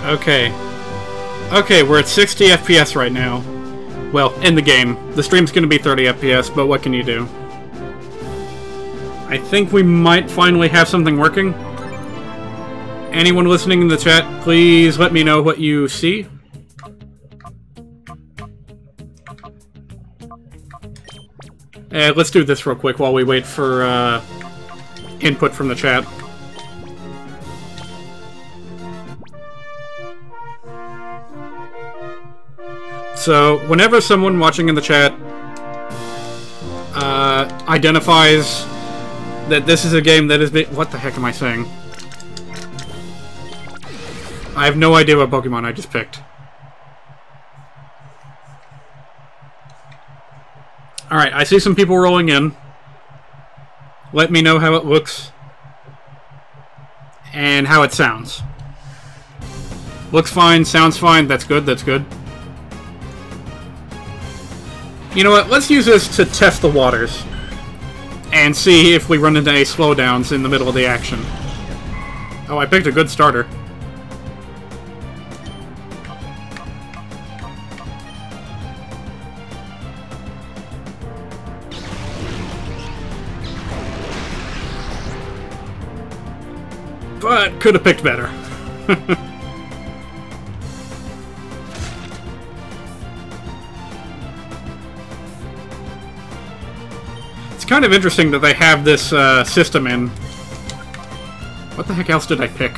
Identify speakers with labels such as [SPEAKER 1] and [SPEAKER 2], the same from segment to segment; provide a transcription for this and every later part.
[SPEAKER 1] Okay. Okay, we're at 60 FPS right now. Well, in the game. The stream's gonna be 30 FPS, but what can you do? I think we might finally have something working. Anyone listening in the chat, please let me know what you see. Let's do this real quick while we wait for input from the chat. So, whenever someone watching in the chat identifies that this is a game that is... What the heck am I saying? I have no idea what Pokemon I just picked. Alright, I see some people rolling in. Let me know how it looks. And how it sounds. Looks fine, sounds fine, that's good, that's good. You know what, let's use this to test the waters. And see if we run into any slowdowns in the middle of the action. Oh, I picked a good starter. But could have picked better. It's kind of interesting that they have this system in. What the heck else did I pick?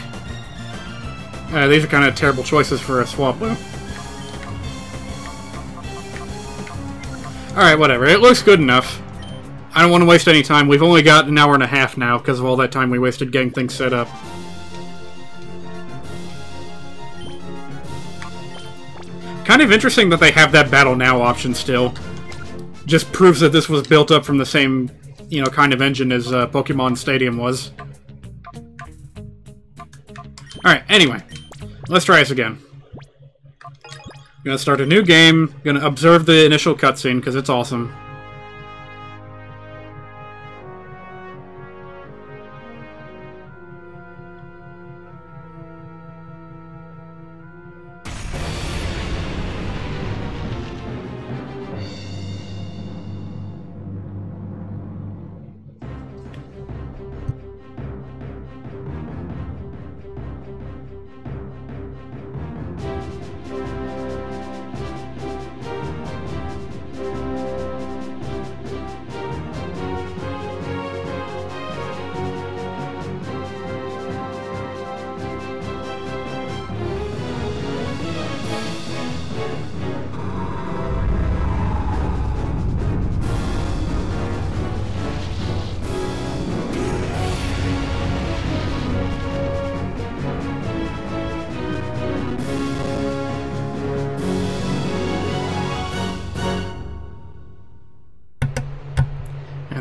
[SPEAKER 1] These are kind of terrible choices for a Swablu. Alright, whatever. It looks good enough. I don't want to waste any time. We've only got an hour and a half now because of all that time we wasted getting things set up. Kind of interesting that they have that Battle Now option still. Just proves that this was built up from the same, you know, kind of engine as Pokemon Stadium was. Alright, anyway. Let's try this again. I'm gonna start a new game. Gonna observe the initial cutscene because it's awesome.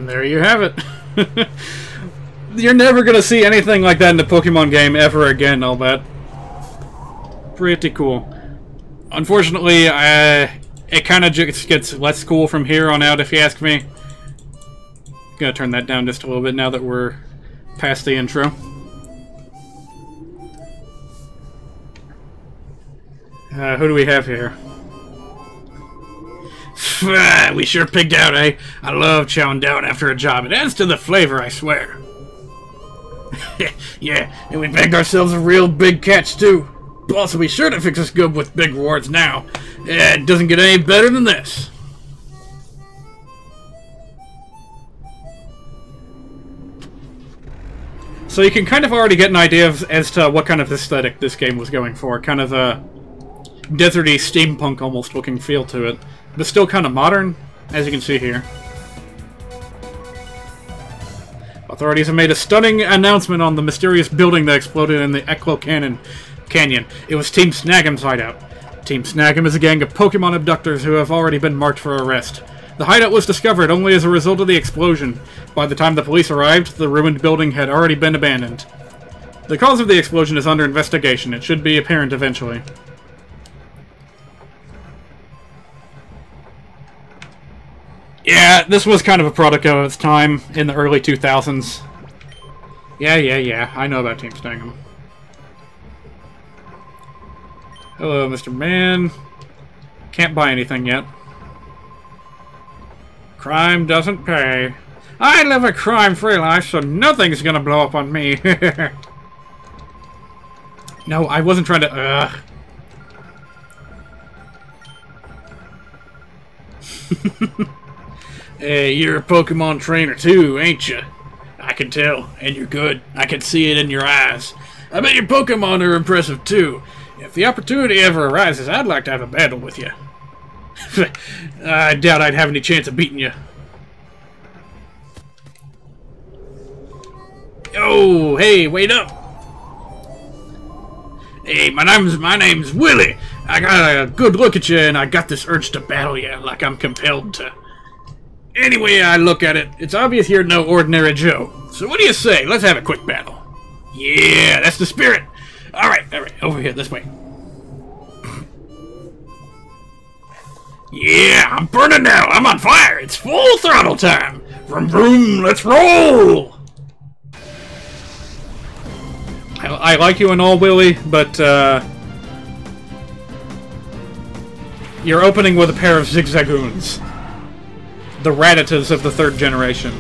[SPEAKER 1] There you have it. You're never gonna see anything like that in the Pokemon game ever again, I'll bet. Pretty cool. Unfortunately, it kind of just gets less cool from here on out, if you ask me. Gonna turn that down just a little bit now that we're past the intro. Who do we have here? We sure pigged out, eh? I love chowing down after a job. It adds to the flavor, I swear. Yeah, and we bagged ourselves a real big catch, too. Boss will be sure to fix us good with big rewards now. It doesn't get any better than this. So you can kind of already get an idea as to what kind of aesthetic this game was going for. Kind of a deserty, steampunk almost looking feel to it. But still kind of modern, as you can see here. Authorities have made a stunning announcement on the mysterious building that exploded in the Echo Canyon. It was Team Snag'em's hideout. Team Snag'em is a gang of Pokemon abductors who have already been marked for arrest. The hideout was discovered only as a result of the explosion. By the time the police arrived, the ruined building had already been abandoned. The cause of the explosion is under investigation. It should be apparent eventually. Yeah, this was kind of a product of its time in the early 2000s. Yeah, I know about Team Snag'em. Hello, Mr. Man. Can't buy anything yet. Crime doesn't pay. I live a crime-free life, so nothing's gonna blow up on me. No, I wasn't trying to... Hey, you're a Pokemon trainer too, ain't you? I can tell, and you're good. I can see it in your eyes. I bet your Pokemon are impressive too. If the opportunity ever arises, I'd like to have a battle with you. I doubt I'd have any chance of beating you. Oh, hey, wait up. Hey, my name's Willie. I got a good look at you, and I got this urge to battle you like I'm compelled to. Anyway, I look at it. It's obvious you're no ordinary Joe. So what do you say? Let's have a quick battle. Yeah, that's the spirit. All right, over here, this way. Yeah, I'm burning now. I'm on fire. It's full throttle time. Vroom, vroom, let's roll. I like you and all, Willie, but you're opening with a pair of Zigzagoons. The Rattatas of the 3rd generation.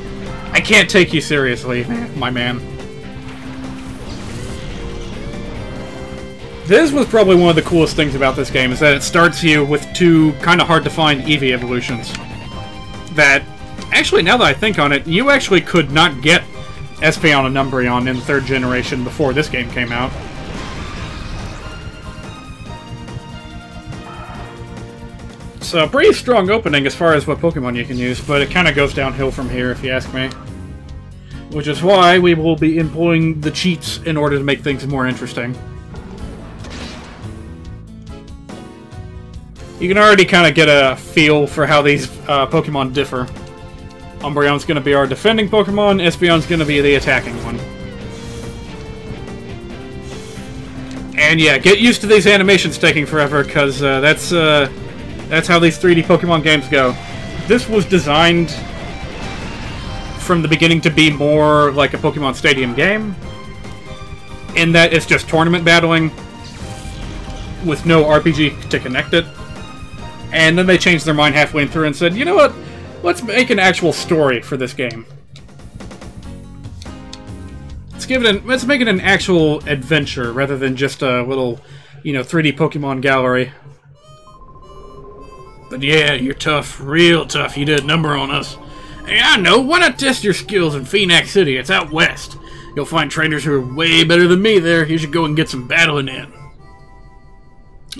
[SPEAKER 1] I can't take you seriously, my man. This was probably one of the coolest things about this game, is that it starts you with 2 kind of hard-to-find Eevee evolutions. That, actually, now that I think on it, you actually could not get Espeon and Umbreon in the 3rd generation before this game came out. So, pretty strong opening as far as what Pokemon you can use, but it kind of goes downhill from here, if you ask me. Which is why we will be employing the cheats in order to make things more interesting. You can already kind of get a feel for how these Pokemon differ. Umbreon's going to be our defending Pokemon, Espeon's going to be the attacking one. And yeah, get used to these animations taking forever, because that's how these 3D Pokemon games go. This was designed from the beginning to be more like a Pokemon Stadium game, in that it's just tournament battling with no RPG to connect it. And then they changed their mind halfway through and said, you know what? Let's make an actual story for this game. Let's make it an actual adventure rather than just a little, 3D Pokemon gallery. But yeah, you're tough, real tough. You did a number on us. Hey, I know. Why not test your skills in Phoenix City? It's out west. You'll find trainers who are way better than me there. You should go and get some battling in.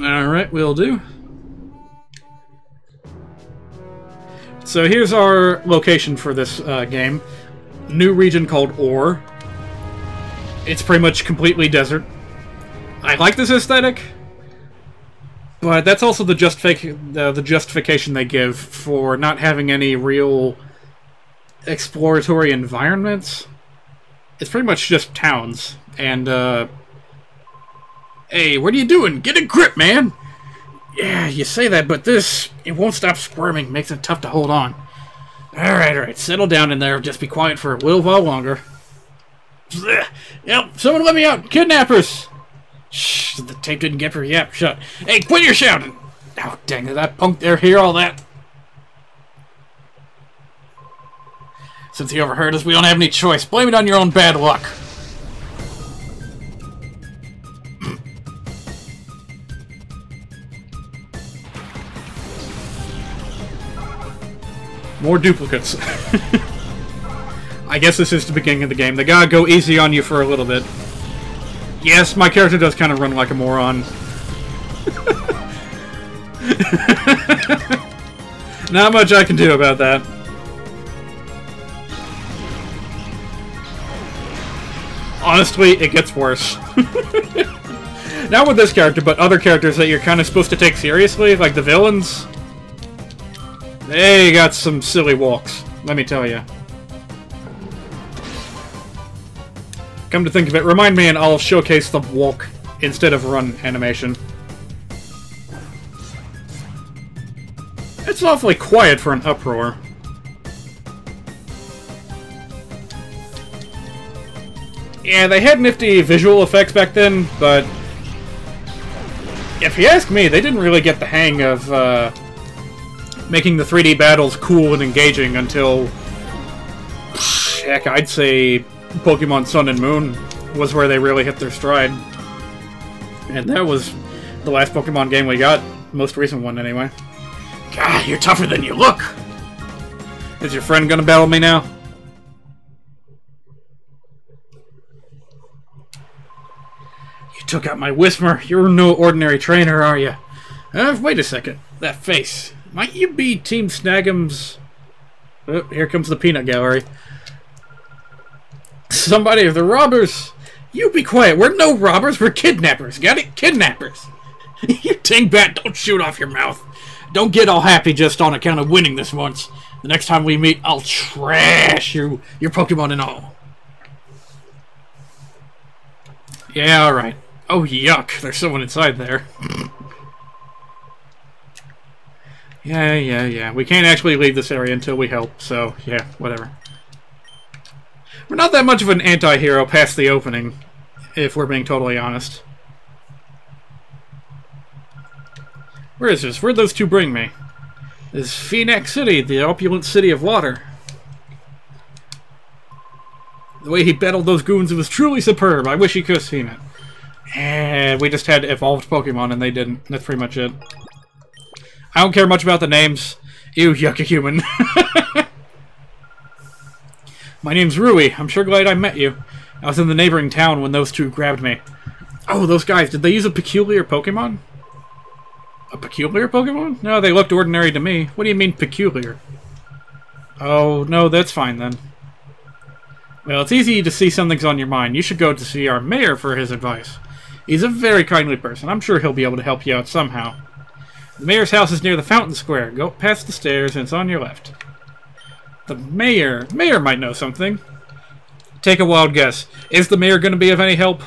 [SPEAKER 1] Alright, will do. So here's our location for this game. New region called Ore. It's pretty much completely desert. I like this aesthetic, but that's also the justification they give for not having any real exploratory environments. It's pretty much just towns. And, hey, what are you doing? Get a grip, man! Yeah, you say that, but it won't stop squirming. Makes it tough to hold on. Alright, settle down in there. Just be quiet for a little while longer. Yep, someone let me out! Kidnappers! Shh, the tape didn't get her. Yep, shut. Hey, quit your shouting! Oh, dang it, that punk there hear all that? Since he overheard us, we don't have any choice. Blame it on your own bad luck. More duplicates. I guess this is the beginning of the game. They gotta go easy on you for a little bit. Yes, my character does kind of run like a moron. Not much I can do about that. Honestly, it gets worse. Not with this character, but other characters that you're kind of supposed to take seriously, like the villains. They got some silly walks, let me tell you. Come to think of it, remind me and I'll showcase the walk instead of run animation. It's awfully quiet for an uproar. Yeah, they had nifty visual effects back then, but If you ask me, they didn't really get the hang of making the 3D battles cool and engaging until, heck, I'd say Pokemon Sun and Moon was where they really hit their stride. And that was the last Pokemon game we got. Most recent one, anyway. God, you're tougher than you look! Is your friend gonna battle me now? You took out my Whismur. You're no ordinary trainer, are you? Wait a second. That face. Might you be Team Snag'em's... Oh, here comes the peanut gallery. Somebody of the robbers! You be quiet. We're no robbers. We're kidnappers. Got it? Kidnappers. You dingbat, don't shoot off your mouth. Don't get all happy just on account of winning this once. The next time we meet, I'll trash your Pokemon and all. Yeah, alright. Oh, yuck. There's someone inside there. Yeah. We can't actually leave this area until we help, so, yeah, whatever. We're not that much of an anti-hero past the opening, if we're being totally honest. Where is this? Where'd those two bring me? This is Phoenix City, the opulent city of water. The way he battled those goons, it was truly superb. I wish you could have seen it. And we just had evolved Pokemon and they didn't. That's pretty much it. I don't care much about the names. Ew, yucca human. My name's Rui. I'm sure glad I met you. I was in the neighboring town when those two grabbed me. Oh, those guys. Did they use a peculiar Pokemon? A peculiar Pokemon? No, they looked ordinary to me. What do you mean, peculiar? Oh, no, that's fine then. Well, it's easy to see something's on your mind. You should go to see our mayor for his advice. He's a very kindly person. I'm sure he'll be able to help you out somehow. The mayor's house is near the fountain square. Go past the stairs and it's on your left. The mayor. Mayor might know something. Take a wild guess. Is the mayor going to be of any help?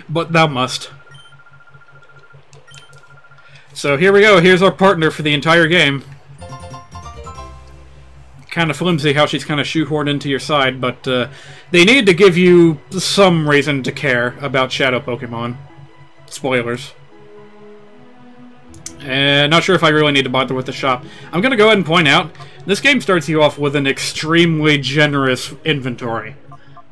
[SPEAKER 1] But thou must. So here we go. Here's our partner for the entire game. Kind of flimsy how she's kind of shoehorned into your side, but they need to give you some reason to care about Shadow Pokemon. Spoilers. And not sure if I really need to bother with the shop. I'm going to go ahead and point out, this game starts you off with an extremely generous inventory.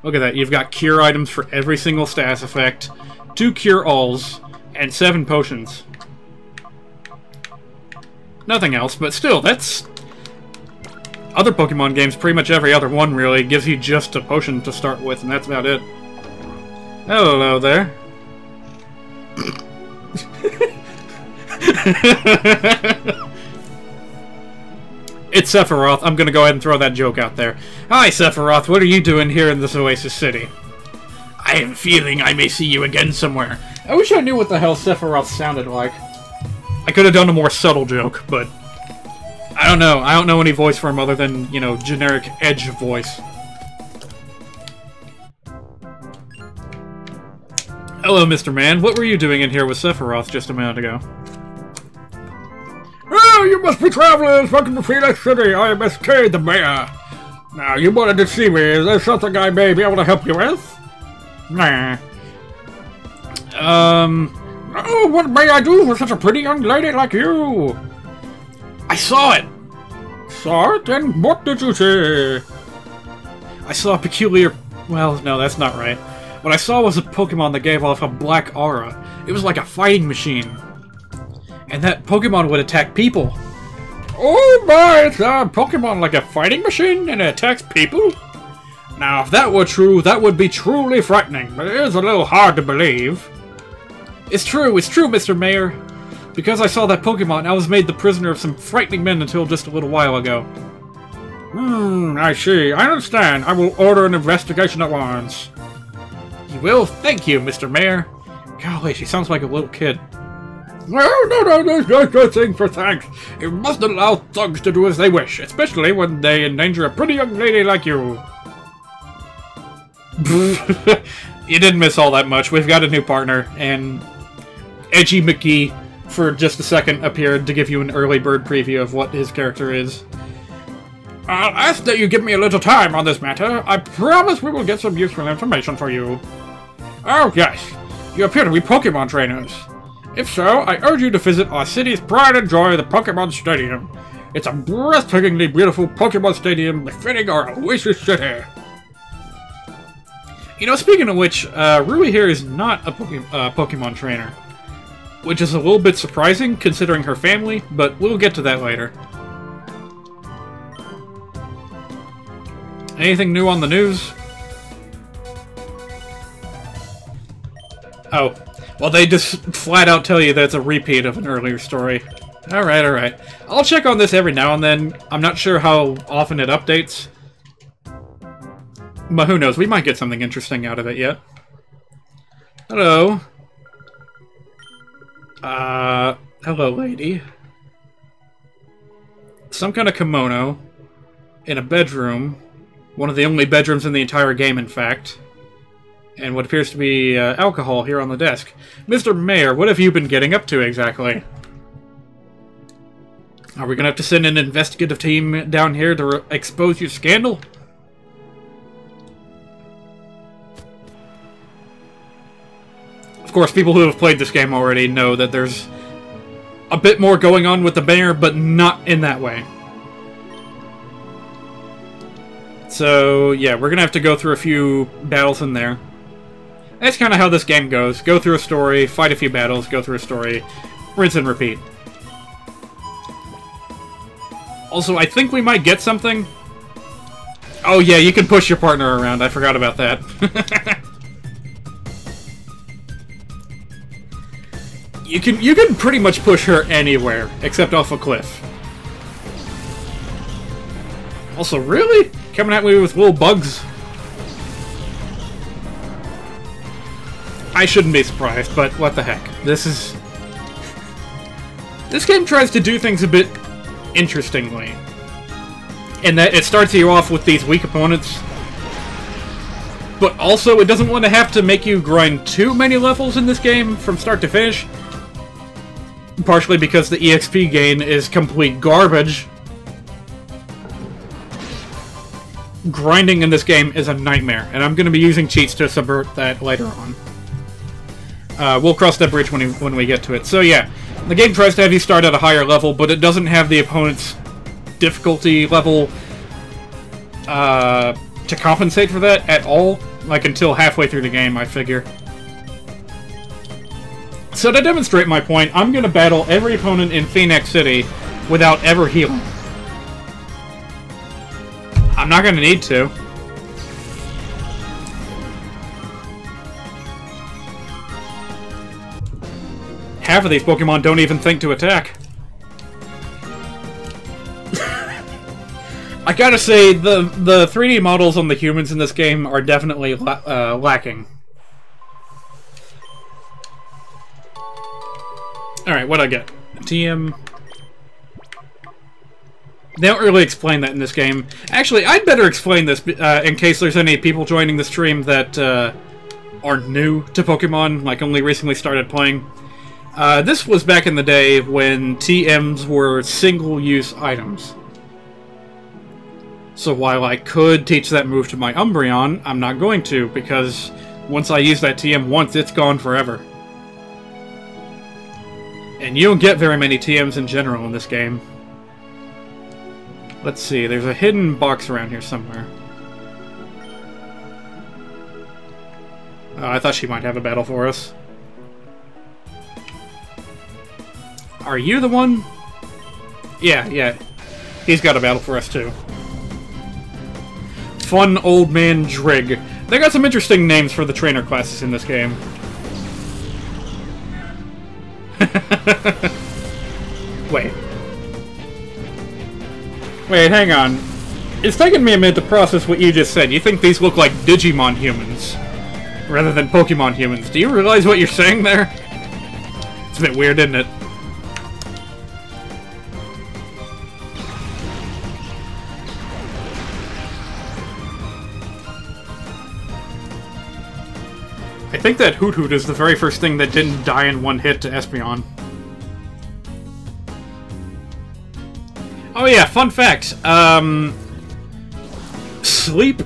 [SPEAKER 1] Look at that. You've got cure items for every single status effect, 2 cure-alls, and 7 potions. Nothing else, but still, that's... Other Pokemon games, pretty much every other one, really, gives you just a potion to start with, and that's about it. Hello there. It's Sephiroth. I'm gonna go ahead and throw that joke out there. Hi, Sephiroth. What are you doing here in this Oasis City? I have a feeling I may see you again somewhere. I wish I knew what the hell Sephiroth sounded like. I could have done a more subtle joke, but... I don't know. I don't know any voice for him other than, you know, generic Edge voice. Hello, Mr. Man. What were you doing in here with Sephiroth just a minute ago? Oh, you must be travelers! Welcome to Phoenix City! I am S.K. the Mayor! Now, you wanted to see me. Is there something I may be able to help you with? Nah. Oh, what may I do for such a pretty young lady like you? I saw it! Saw it? And what did you see? I saw a peculiar... Well, no, that's not right. What I saw was a Pokemon that gave off a black aura. It was like a fighting machine. And that Pokemon would attack people. Oh my, it's a Pokemon like a fighting machine and it attacks people? Now, if that were true, that would be truly frightening, but it is a little hard to believe. It's true, Mr. Mayor. Because I saw that Pokemon, I was made the prisoner of some frightening men until just a little while ago. I see. I understand. I will order an investigation at once. You will? Thank you, Mr. Mayor. Golly, she sounds like a little kid. Well, no, there's no thing for thanks. You must allow thugs to do as they wish, especially when they endanger a pretty young lady like you. You didn't miss all that much. We've got a new partner, and Edgy McGee, for just a second, appeared to give you an early bird preview of what his character is. I'll ask that you give me a little time on this matter. I promise we will get some useful information for you.
[SPEAKER 2] Oh yes, you appear to be Pokemon trainers. If so, I urge you to visit our city's pride and joy, the Pokemon Stadium. It's a breathtakingly beautiful Pokemon Stadium befitting our oasis city.
[SPEAKER 1] You know, speaking of which, Rui here is not a Pokemon trainer. Which is a little bit surprising, considering her family, but we'll get to that later. Anything new on the news? Oh. Well, they just flat out tell you that it's a repeat of an earlier story. Alright, alright. I'll check on this every now and then. I'm not sure how often it updates. But who knows, we might get something interesting out of it yet. Hello. Hello, lady. Some kind of kimono. In a bedroom. One of the only bedrooms in the entire game, in fact. And what appears to be alcohol here on the desk. Mr. Mayor, what have you been getting up to exactly? Are we gonna have to send an investigative team down here to expose your scandal? Of course, people who have played this game already know that there's a bit more going on with the mayor, but not in that way. So, yeah, we're gonna have to go through a few battles in there. That's kind of how this game goes. Go through a story, fight a few battles, go through a story, rinse and repeat. Also, I think we might get something. Oh yeah, you can push your partner around. I forgot about that. You can pretty much push her anywhere, except off a cliff. Also, really? Coming at me with little bugs? I shouldn't be surprised, but what the heck. This game tries to do things a bit interestingly. In that it starts you off with these weak opponents, but also it doesn't want to have to make you grind too many levels in this game from start to finish. Partially because the EXP gain is complete garbage. Grinding in this game is a nightmare, and I'm going to be using cheats to subvert that later on. We'll cross that bridge when we get to it. So yeah, the game tries to have you start at a higher level, but it doesn't have the opponent's difficulty level to compensate for that at all, like until halfway through the game, I figure. So to demonstrate my point, I'm going to battle every opponent in Phoenix City without ever healing. I'm not going to need to. Half of these Pokemon don't even think to attack. I gotta say, the 3D models on the humans in this game are definitely lacking. Alright, what'd I get? TM... They don't really explain that in this game. Actually, I'd better explain this in case there's any people joining the stream that are new to Pokemon, like only recently started playing. This was back in the day when TMs were single-use items. So while I could teach that move to my Umbreon, I'm not going to, because once I use that TM once, it's gone forever. And you don't get very many TMs in general in this game. Let's see, there's a hidden box around here somewhere. Oh, I thought she might have a battle for us. Are you the one? Yeah. He's got a battle for us too. Fun Old Man Drig. They got some interesting names for the trainer classes in this game. Wait, hang on. It's taken me a minute to process what you just said. You think these look like Digimon humans, rather than Pokemon humans. Do you realize what you're saying there? It's a bit weird, isn't it? I think that Hoot Hoot is the very first thing that didn't die in one hit to Espeon. Oh yeah, fun fact. Sleep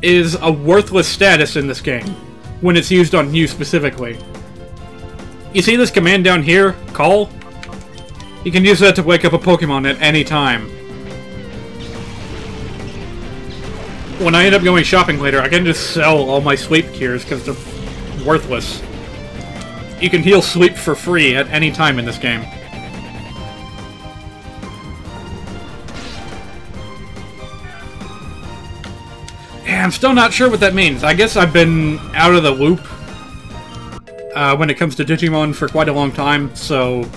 [SPEAKER 1] is a worthless status in this game. when it's used on you specifically. You see this command down here? Call? You can use that to wake up a Pokemon at any time. When I end up going shopping later, I can just sell all my sleep cures because they're worthless. You can heal sleep for free at any time in this game. Yeah, I'm still not sure what that means. I guess I've been out of the loop when it comes to Digimon for quite a long time, so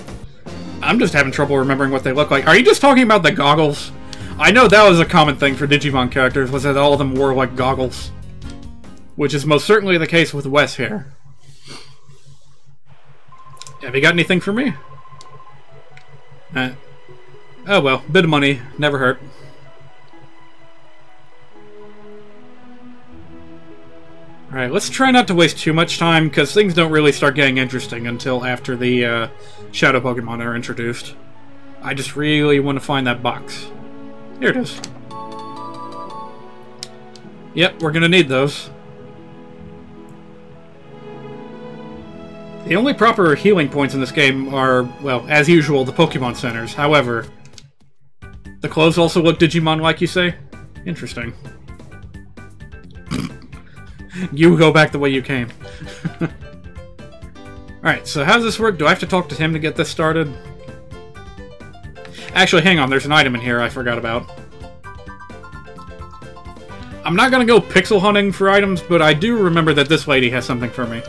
[SPEAKER 1] I'm just having trouble remembering what they look like. Are you just talking about the goggles? I know that was a common thing for Digimon characters, was that all of them wore, like, goggles. Which is most certainly the case with Wes here. Have you got anything for me? Oh well, bit of money, never hurt. Alright, let's try not to waste too much time, because things don't really start getting interesting until after the Shadow Pokemon are introduced. I just really want to find that box. Here it is. Yep, we're gonna need those. The only proper healing points in this game are, well, as usual, the Pokemon Centers. However, the clothes also look Digimon-like, you say? Interesting. You go back the way you came. Alright, so how does this work? Do I have to talk to him to get this started? Actually, hang on, there's an item in here I forgot about. I'm not gonna go pixel hunting for items, but I do remember that this lady has something for me.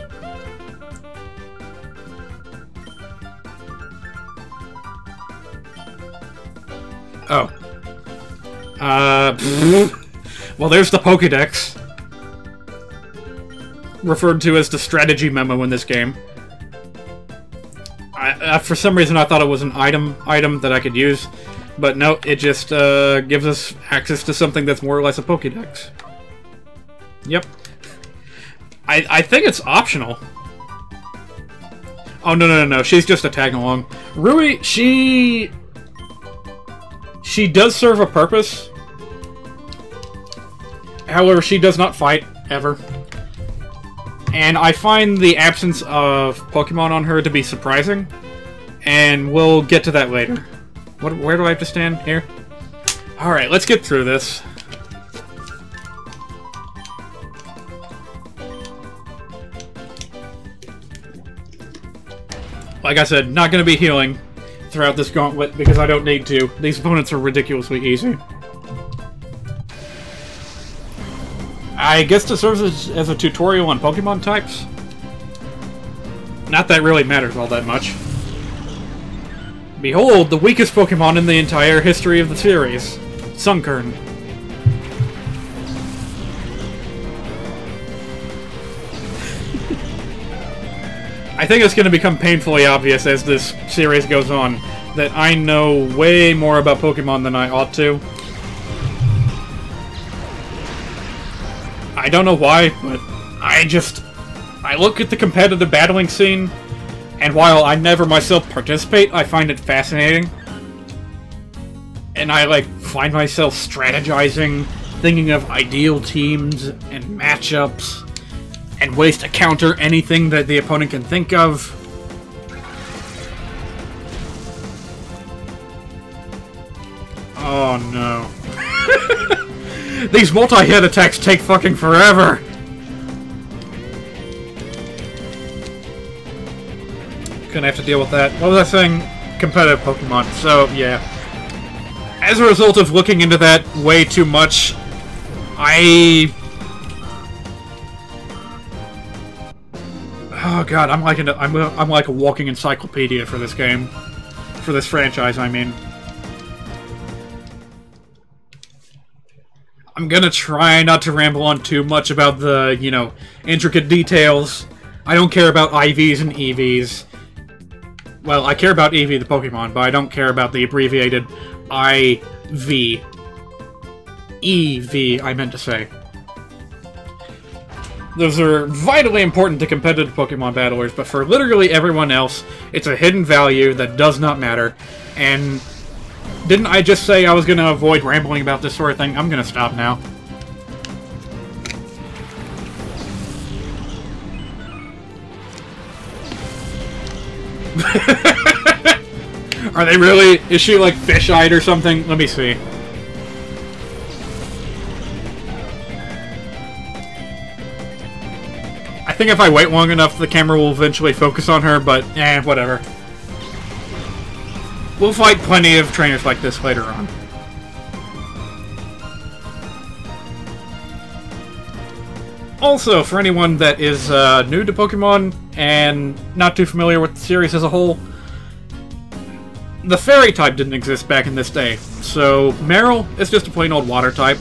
[SPEAKER 1] Oh. Well, there's the Pokédex. Referred to as the strategy memo in this game. For some reason I thought it was an item that I could use, but no, it just gives us access to something that's more or less a Pokédex. Yep. I think it's optional. Oh, no, she's just a tag-along. Rui, she does serve a purpose. However, she does not fight, ever. And I find the absence of Pokemon on her to be surprising. And we'll get to that later. Where do I have to stand? Here? Alright, let's get through this. Like I said, not going to be healing throughout this gauntlet because I don't need to. These opponents are ridiculously easy. I guess this serves as a tutorial on Pokemon types. Not that really matters all that much. Behold, the weakest Pokemon in the entire history of the series. Sunkern. I think it's going to become painfully obvious as this series goes on that I know way more about Pokemon than I ought to. I don't know why, but I look at the competitive battling scene, and while I never myself participate, I find it fascinating. And I, like, find myself strategizing, thinking of ideal teams and matchups, and ways to counter anything that the opponent can think of. Oh no. These multi-hit attacks take fucking forever! Gonna have to deal with that. What was I saying? Competitive Pokemon. So, yeah. As a result of looking into that way too much, oh god, I'm like a walking encyclopedia for this game. For this franchise, I mean. I'm gonna try not to ramble on too much about the, you know, intricate details. I don't care about IVs and EVs. Well, I care about EV, the Pokemon, but I don't care about the abbreviated IV. EV, I meant to say. Those are vitally important to competitive Pokemon battlers, but for literally everyone else, it's a hidden value that does not matter. And didn't I just say I was going to avoid rambling about this sort of thing? I'm going to stop now. Are they really? Is she like fish-eyed or something? Let me see. I think if I wait long enough, the camera will eventually focus on her, but whatever. We'll fight plenty of trainers like this later on. Also, for anyone that is new to Pokemon and not too familiar with the series as a whole, the Fairy type didn't exist back in this day, so Meryl is just a plain old Water type.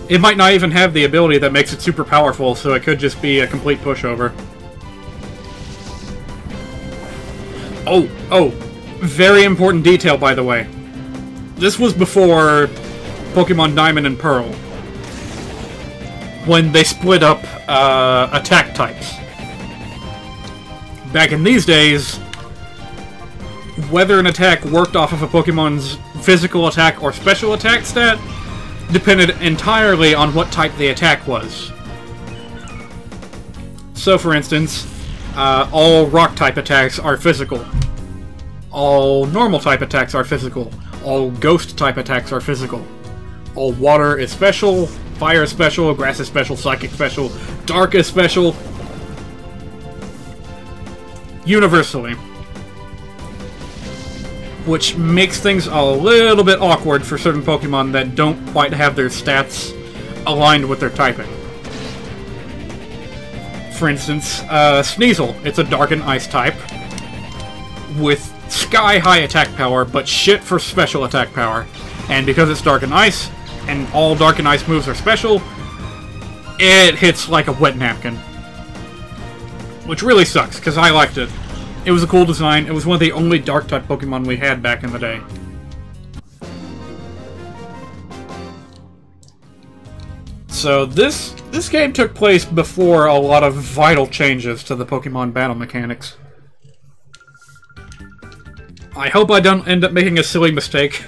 [SPEAKER 1] It might not even have the ability that makes it super powerful, so it could just be a complete pushover. Oh, very important detail, by the way. This was before Pokemon Diamond and Pearl, when they split up attack types. Back in these days, whether an attack worked off of a Pokemon's physical attack or special attack stat depended entirely on what type the attack was. So, for instance, all Rock-type attacks are physical. All Normal-type attacks are physical. All Ghost-type attacks are physical. All Water is special, Fire is special, Grass is special, Psychic special, Dark is special. Universally. Which makes things a little bit awkward for certain Pokemon that don't quite have their stats aligned with their typing. For instance, Sneasel. It's a Dark and Ice type with sky-high attack power, but shit for special attack power. And because it's Dark and Ice, and all Dark and Ice moves are special, it hits like a wet napkin. Which really sucks, because I liked it. It was a cool design. It was one of the only Dark-type Pokemon we had back in the day. So this game took place before a lot of vital changes to the Pokemon battle mechanics. I hope I don't end up making a silly mistake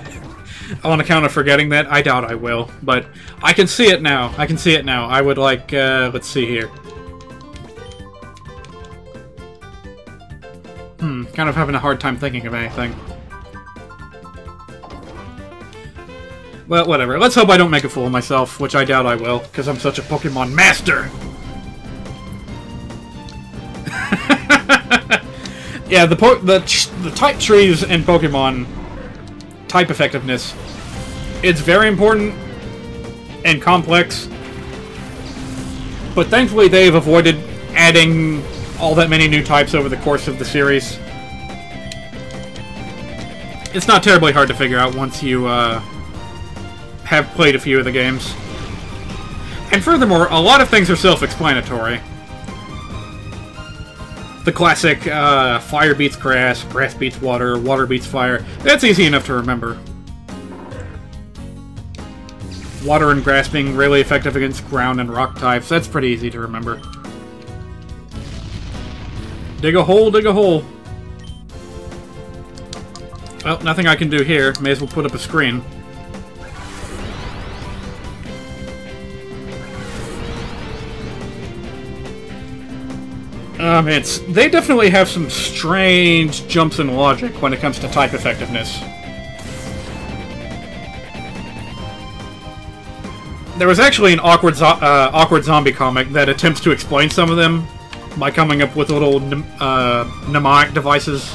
[SPEAKER 1] on account of forgetting that. I doubt I will, but I can see it now. I can see it now. I would like, let's see here. Kind of having a hard time thinking of anything. Well, whatever. Let's hope I don't make a fool of myself, which I doubt I will, because I'm such a Pokemon master! Yeah, the type trees in Pokemon type effectiveness, it's very important and complex, but thankfully they've avoided adding all that many new types over the course of the series. It's not terribly hard to figure out once you have played a few of the games. And furthermore, a lot of things are self-explanatory. The classic fire beats grass, grass beats water, water beats fire. That's easy enough to remember. Water and grass being really effective against ground and rock types. That's pretty easy to remember. Dig a hole, dig a hole. Well, nothing I can do here. May as well put up a screen. They definitely have some strange jumps in logic when it comes to type effectiveness. There was actually an awkward zombie comic that attempts to explain some of them by coming up with little mnemonic devices.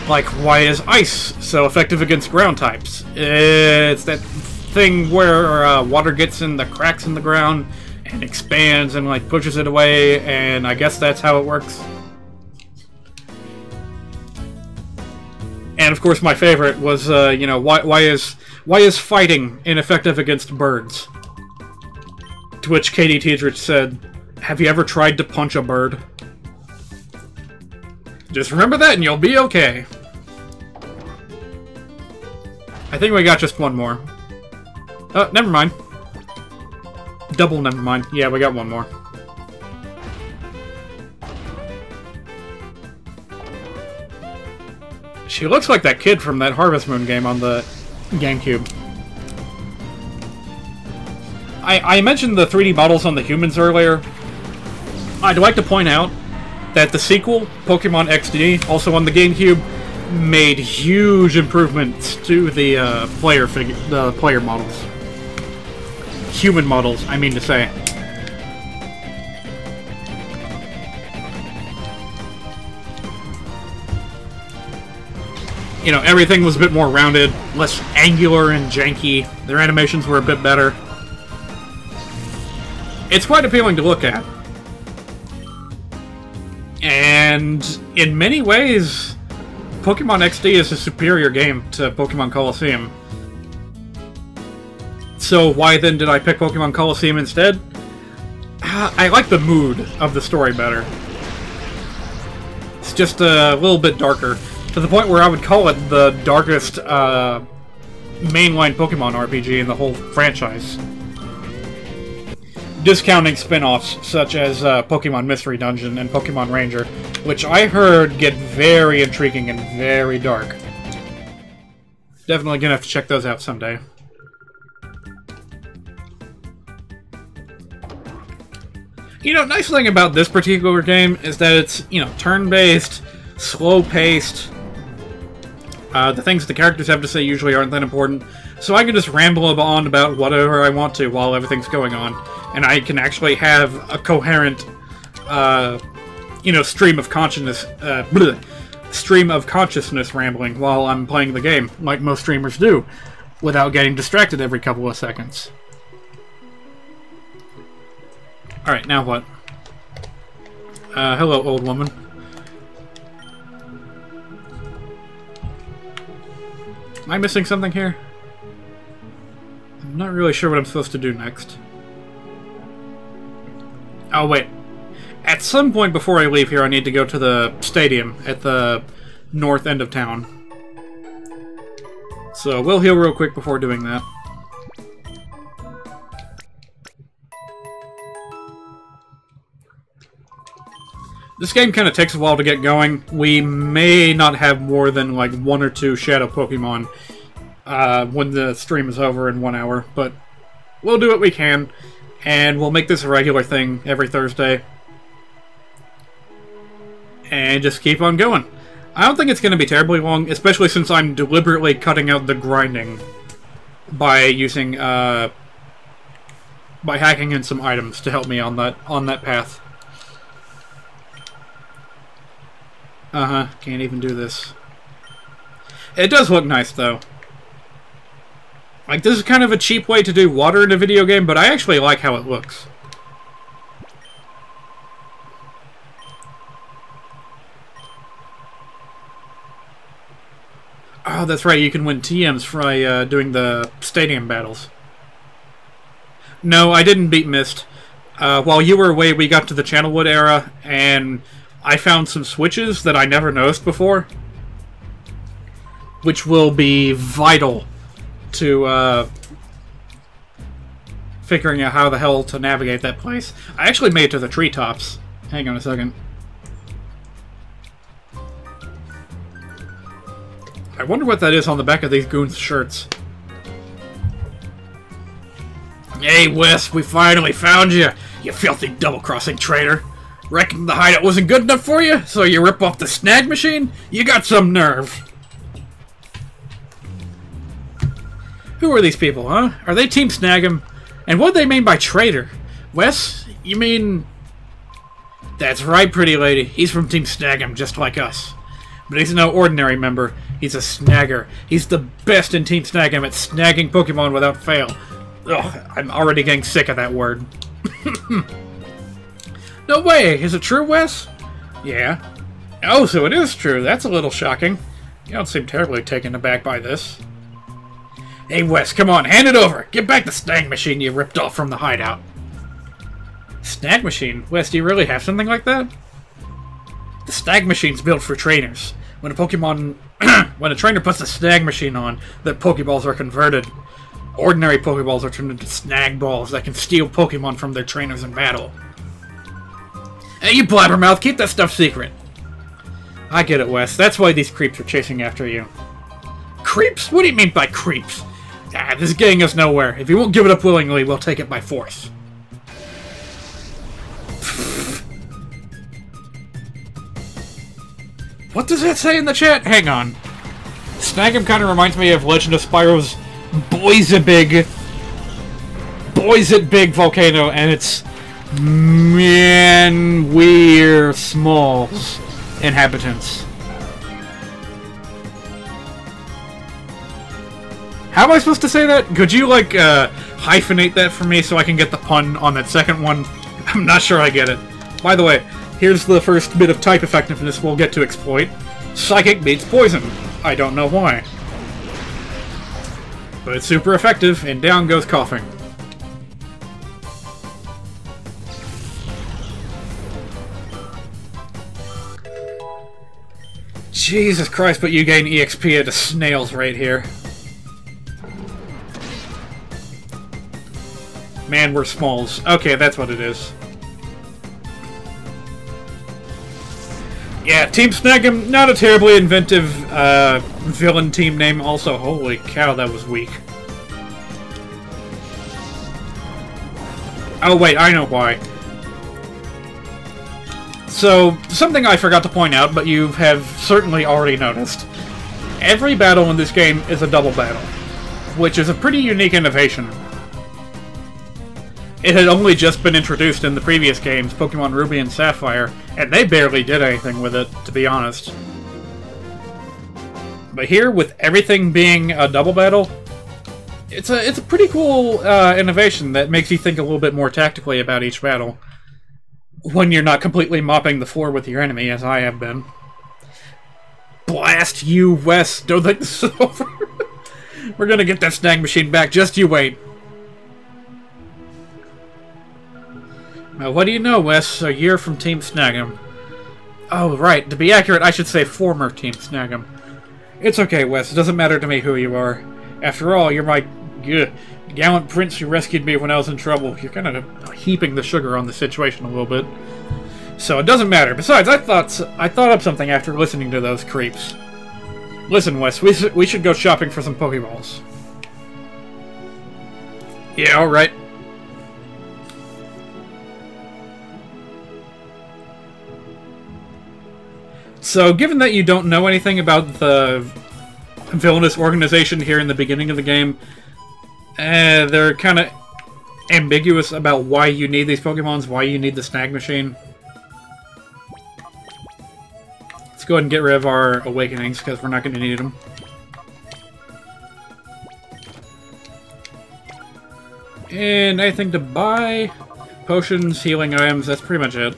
[SPEAKER 1] Like, why is ice so effective against ground types? It's that thing where water gets in the cracks in the ground and expands and, like, pushes it away, and I guess that's how it works. And, of course, my favorite was, you know, why is fighting ineffective against birds? To which Katie Teedrich said, "Have you ever tried to punch a bird?" Just remember that and you'll be okay. I think we got just one more. Oh, never mind. Double never mind. Yeah, we got one more. She looks like that kid from that Harvest Moon game on the Gamecube. I mentioned the 3D models on the humans earlier. I'd like to point out that the sequel, Pokemon XD, also on the GameCube, made huge improvements to the player models. Human models, I mean to say. You know, everything was a bit more rounded, less angular and janky. Their animations were a bit better. It's quite appealing to look at. And in many ways, Pokemon XD is a superior game to Pokemon Colosseum. So why then did I pick Pokemon Colosseum instead? I like the mood of the story better. It's just a little bit darker. To the point where I would call it the darkest mainline Pokemon RPG in the whole franchise. Discounting spin-offs such as Pokemon Mystery Dungeon and Pokemon Ranger, which I heard get very intriguing and very dark. Definitely gonna have to check those out someday. You know, nice thing about this particular game is that it's, you know, turn-based, slow-paced. The things the characters have to say usually aren't that important, so I can just ramble on about whatever I want to while everything's going on, and I can actually have a coherent, you know, stream of consciousness rambling while I'm playing the game, like most streamers do, without getting distracted every couple of seconds. Alright, now what? Hello, old woman. Am I missing something here? I'm not really sure what I'm supposed to do next. Oh, wait. At some point before I leave here, I need to go to the stadium at the north end of town. So we'll heal real quick before doing that. This game kind of takes a while to get going. We may not have more than like 1 or 2 Shadow Pokemon when the stream is over in 1 hour, but we'll do what we can, and we'll make this a regular thing every Thursday. And just keep on going. I don't think it's going to be terribly long, especially since I'm deliberately cutting out the grinding by using, by hacking in some items to help me on that path. Can't even do this. It does look nice, though. Like, this is kind of a cheap way to do water in a video game, but I actually like how it looks. Oh, that's right, you can win TMs by doing the stadium battles. No, I didn't beat Mist. While you were away, we got to the Channelwood era, and I found some switches that I never noticed before, which will be vital to figuring out how the hell to navigate that place. I actually made it to the treetops. Hang on a second. I wonder what that is on the back of these goons' shirts. Hey, Wes, we finally found you, you filthy double-crossing traitor. Reckon the hideout wasn't good enough for you, so you rip off the snag machine? You got some nerve. Who are these people, huh? Are they Team Snag'em? And what do they mean by traitor? Wes, you mean... That's right, pretty lady. He's from Team Snag'em, just like us. But he's no ordinary member. He's a snagger. He's the best in Team Snag'em at snagging Pokemon without fail. Ugh, I'm already getting sick of that word. No way! Is it true, Wes? Yeah. Oh, so it is true. That's a little shocking. You don't seem terribly taken aback by this. Hey, Wes, come on, hand it over! Get back the snag machine you ripped off from the hideout. Snag machine? Wes, do you really have something like that? The snag machine's built for trainers. When a Pokemon... when a trainer puts the snag machine on, the Pokeballs are converted. Ordinary Pokeballs are turned into snag balls that can steal Pokemon from their trainers in battle. Hey, you blabbermouth, keep that stuff secret. I get it, Wes. That's why these creeps are chasing after you. Creeps? What do you mean by creeps? Ah, this is getting us nowhere. If you won't give it up willingly, we'll take it by force. What does that say in the chat? Hang on. Snag'em kind of reminds me of Legend of Spyro's Boys-a-Big volcano, and it's man we're smalls inhabitants. How am I supposed to say that? Could you, like, hyphenate that for me so I can get the pun on that second one? I'm not sure I get it. By the way, here's the first bit of type effectiveness we'll get to exploit. Psychic beats poison. I don't know why. But it's super effective, and down goes coughing. Jesus Christ, but you gain EXP at a snail's rate here. Man, we're smalls. Okay, that's what it is. Yeah, Team Snag'em, not a terribly inventive villain team name. Also, holy cow, that was weak. Oh wait, I know why. So, something I forgot to point out, but you have certainly already noticed. Every battle in this game is a double battle, which is a pretty unique innovation. It had only just been introduced in the previous games, Pokemon Ruby and Sapphire, and they barely did anything with it, to be honest. But here, with everything being a double battle, it's a pretty cool innovation that makes you think a little bit more tactically about each battle, when you're not completely mopping the floor with your enemy, as I have been. Blast you, Wes! Don't think this is over. We're gonna get that snag machine back, just you wait. What do you know, Wes? A year from Team Snag'em. Oh, right. To be accurate, I should say former Team Snag'em. It's okay, Wes. It doesn't matter to me who you are. After all, you're my gallant prince who rescued me when I was in trouble. You're kind of heaping the sugar on the situation a little bit. So it doesn't matter. Besides, I thought up something after listening to those creeps. Listen, Wes, we should go shopping for some Pokeballs. Yeah, alright. So, given that you don't know anything about the villainous organization here in the beginning of the game, they're kind of ambiguous about why you need these Pokemons, why you need the snag machine. Let's go ahead and get rid of our awakenings, because we're not going to need them. And anything to buy? Potions, healing items, that's pretty much it.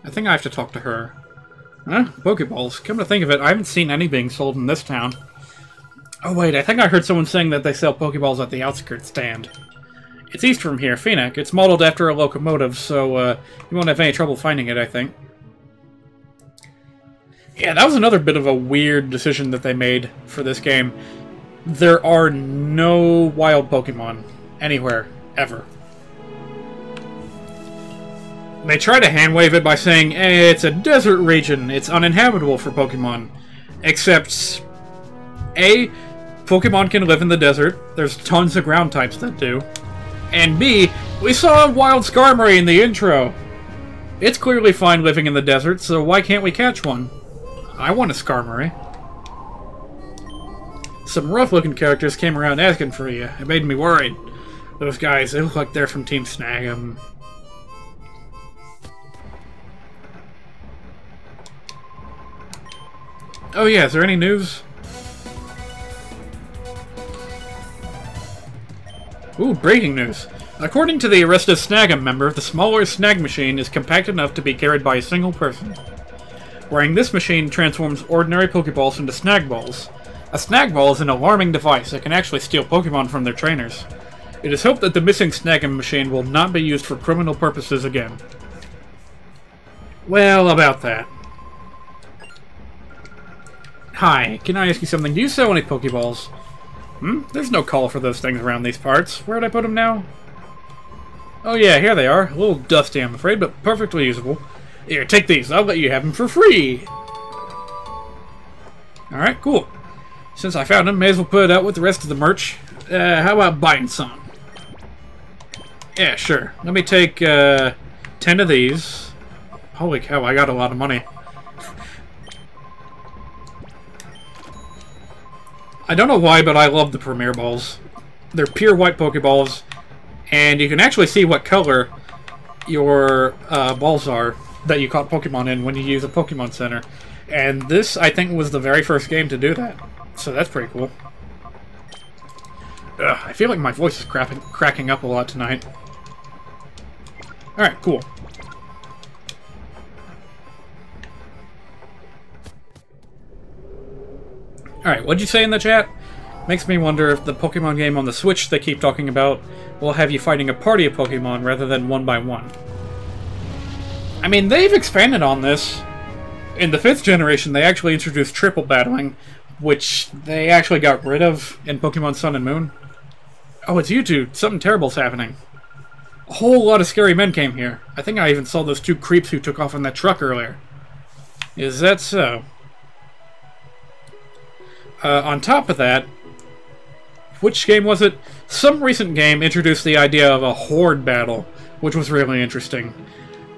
[SPEAKER 1] I think I have to talk to her. Huh? Pokeballs. Come to think of it, I haven't seen any being sold in this town. Oh wait, I think I heard someone saying that they sell Pokeballs at the outskirts stand. It's east from here, Phoenix. It's modeled after a locomotive, so you won't have any trouble finding it, I think. Yeah, that was another bit of a weird decision that they made for this game. There are no wild Pokemon anywhere, ever. They try to hand-wave it by saying, hey, it's a desert region, it's uninhabitable for Pokemon. Except, A, Pokemon can live in the desert, there's tons of ground types that do. And B, we saw a wild Skarmory in the intro. It's clearly fine living in the desert, so why can't we catch one? I want a Skarmory. Some rough-looking characters came around asking for you. It made me worried. Those guys, they look like they're from Team Snag'em. Oh yeah, is there any news? Ooh, breaking news. According to the arrested Snag'em member, the smaller snag machine is compact enough to be carried by a single person. Wearing this machine transforms ordinary Pokeballs into snag balls. A snag ball is an alarming device that can actually steal Pokemon from their trainers. It is hoped that the missing Snag'em machine will not be used for criminal purposes again. Well, about that. Hi, can I ask you something? Do you sell any Pokeballs? There's no call for those things around these parts. Where'd I put them now? Oh yeah, here they are. A little dusty, I'm afraid, but perfectly usable. Here, take these. I'll let you have them for free. Alright, cool. Since I found them, may as well put it out with the rest of the merch. How about buying some? Yeah, sure. Let me take 10 of these. Holy cow, I got a lot of money. I don't know why, but I love the Premier Balls. They're pure white Pokeballs, and you can actually see what color your balls are that you caught Pokemon in when you use a Pokemon Center. And this, I think, was the very first game to do that. So that's pretty cool. Ugh, I feel like my voice is cracking up a lot tonight. Alright, cool. Alright, what'd you say in the chat? Makes me wonder if the Pokemon game on the Switch they keep talking about will have you fighting a party of Pokemon rather than one by one. I mean, they've expanded on this. In the 5th generation, they actually introduced triple battling, which they actually got rid of in Pokemon Sun and Moon. Oh, it's you two. Something terrible's happening. A whole lot of scary men came here. I think I even saw those 2 creeps who took off in that truck earlier. Is that so? On top of that, which game was it? Some recent game introduced the idea of a horde battle, which was really interesting,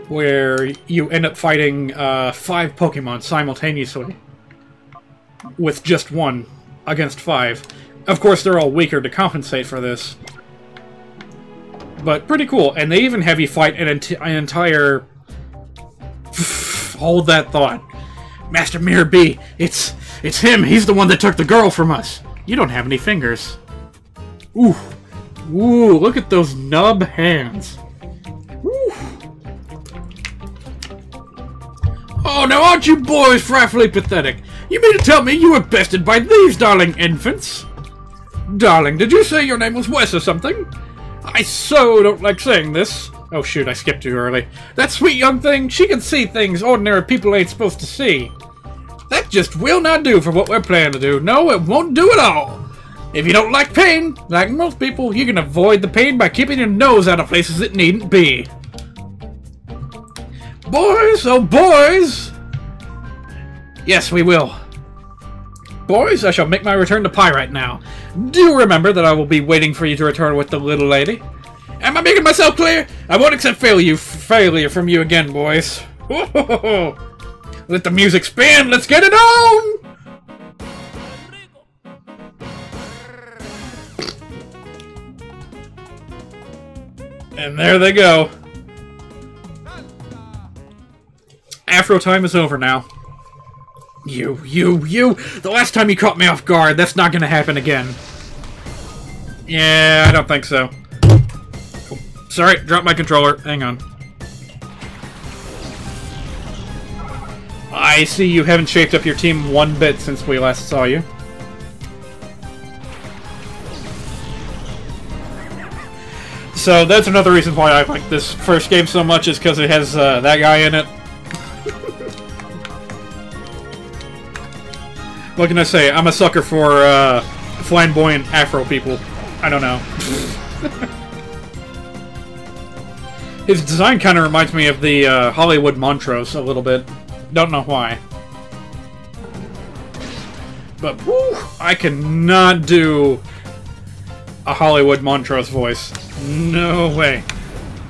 [SPEAKER 1] where you end up fighting 5 Pokemon simultaneously, with just 1 against 5. Of course, they're all weaker to compensate for this, but pretty cool. And they even have you fight an entire... Hold that thought. Master Mirror B, it's him. He's the one that took the girl from us. You don't have any fingers. Ooh. Ooh, look at those nub hands. Ooh. Oh, now aren't you boys frightfully pathetic? You mean to tell me you were bested by these darling infants? Darling, did you say your name was Wes or something? I so don't like saying this. Oh shoot, I skipped too early. That sweet young thing, she can see things ordinary people ain't supposed to see. That just will not do for what we're planning to do. No, it won't do at all. If you don't like pain, like most people, you can avoid the pain by keeping your nose out of places it needn't be. Boys, oh boys! Yes, we will. Boys, I shall make my return to Pyrite now. Do remember that I will be waiting for you to return with the little lady. Am I making myself clear? I won't accept failure from you again, boys. Let the music spin, let's get it on! And there they go. Afro time is over now. You! The last time you caught me off guard, that's not gonna happen again. Yeah, I don't think so. Oh, sorry, dropped my controller. Hang on. I see you haven't shaped up your team one bit since we last saw you. So that's another reason why I like this first game so much, is because it has that guy in it. What can I say? I'm a sucker for flamboyant Afro people. I don't know. His design kind of reminds me of the Hollywood Montrose a little bit. Don't know why. But whew, I cannot do a Hollywood Montrose voice. No way.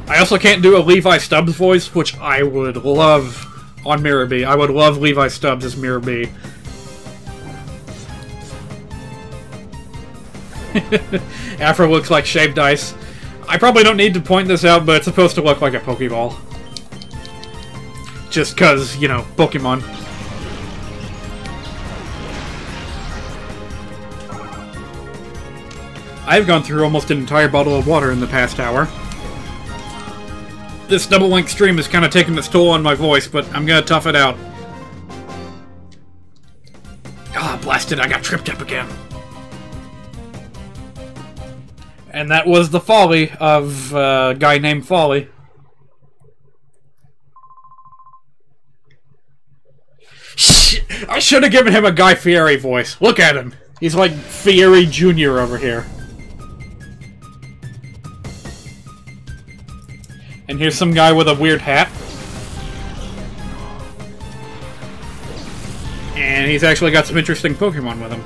[SPEAKER 1] I also can't do a Levi Stubbs voice, which I would love on Mirror B. I would love Levi Stubbs as Mirror B. Afro looks like shaved ice. I probably don't need to point this out, but it's supposed to look like a Pokeball. Just cause, you know, Pokemon. I've gone through almost an entire bottle of water in the past hour. This double-length stream is kind of taking its toll on my voice, but I'm gonna tough it out. Ah, blasted, I got tripped up again. And that was the folly of a guy named Folly. Shit, I should have given him a Guy Fieri voice. Look at him. He's like Fieri Jr. over here. And here's some guy with a weird hat. And he's actually got some interesting Pokemon with him.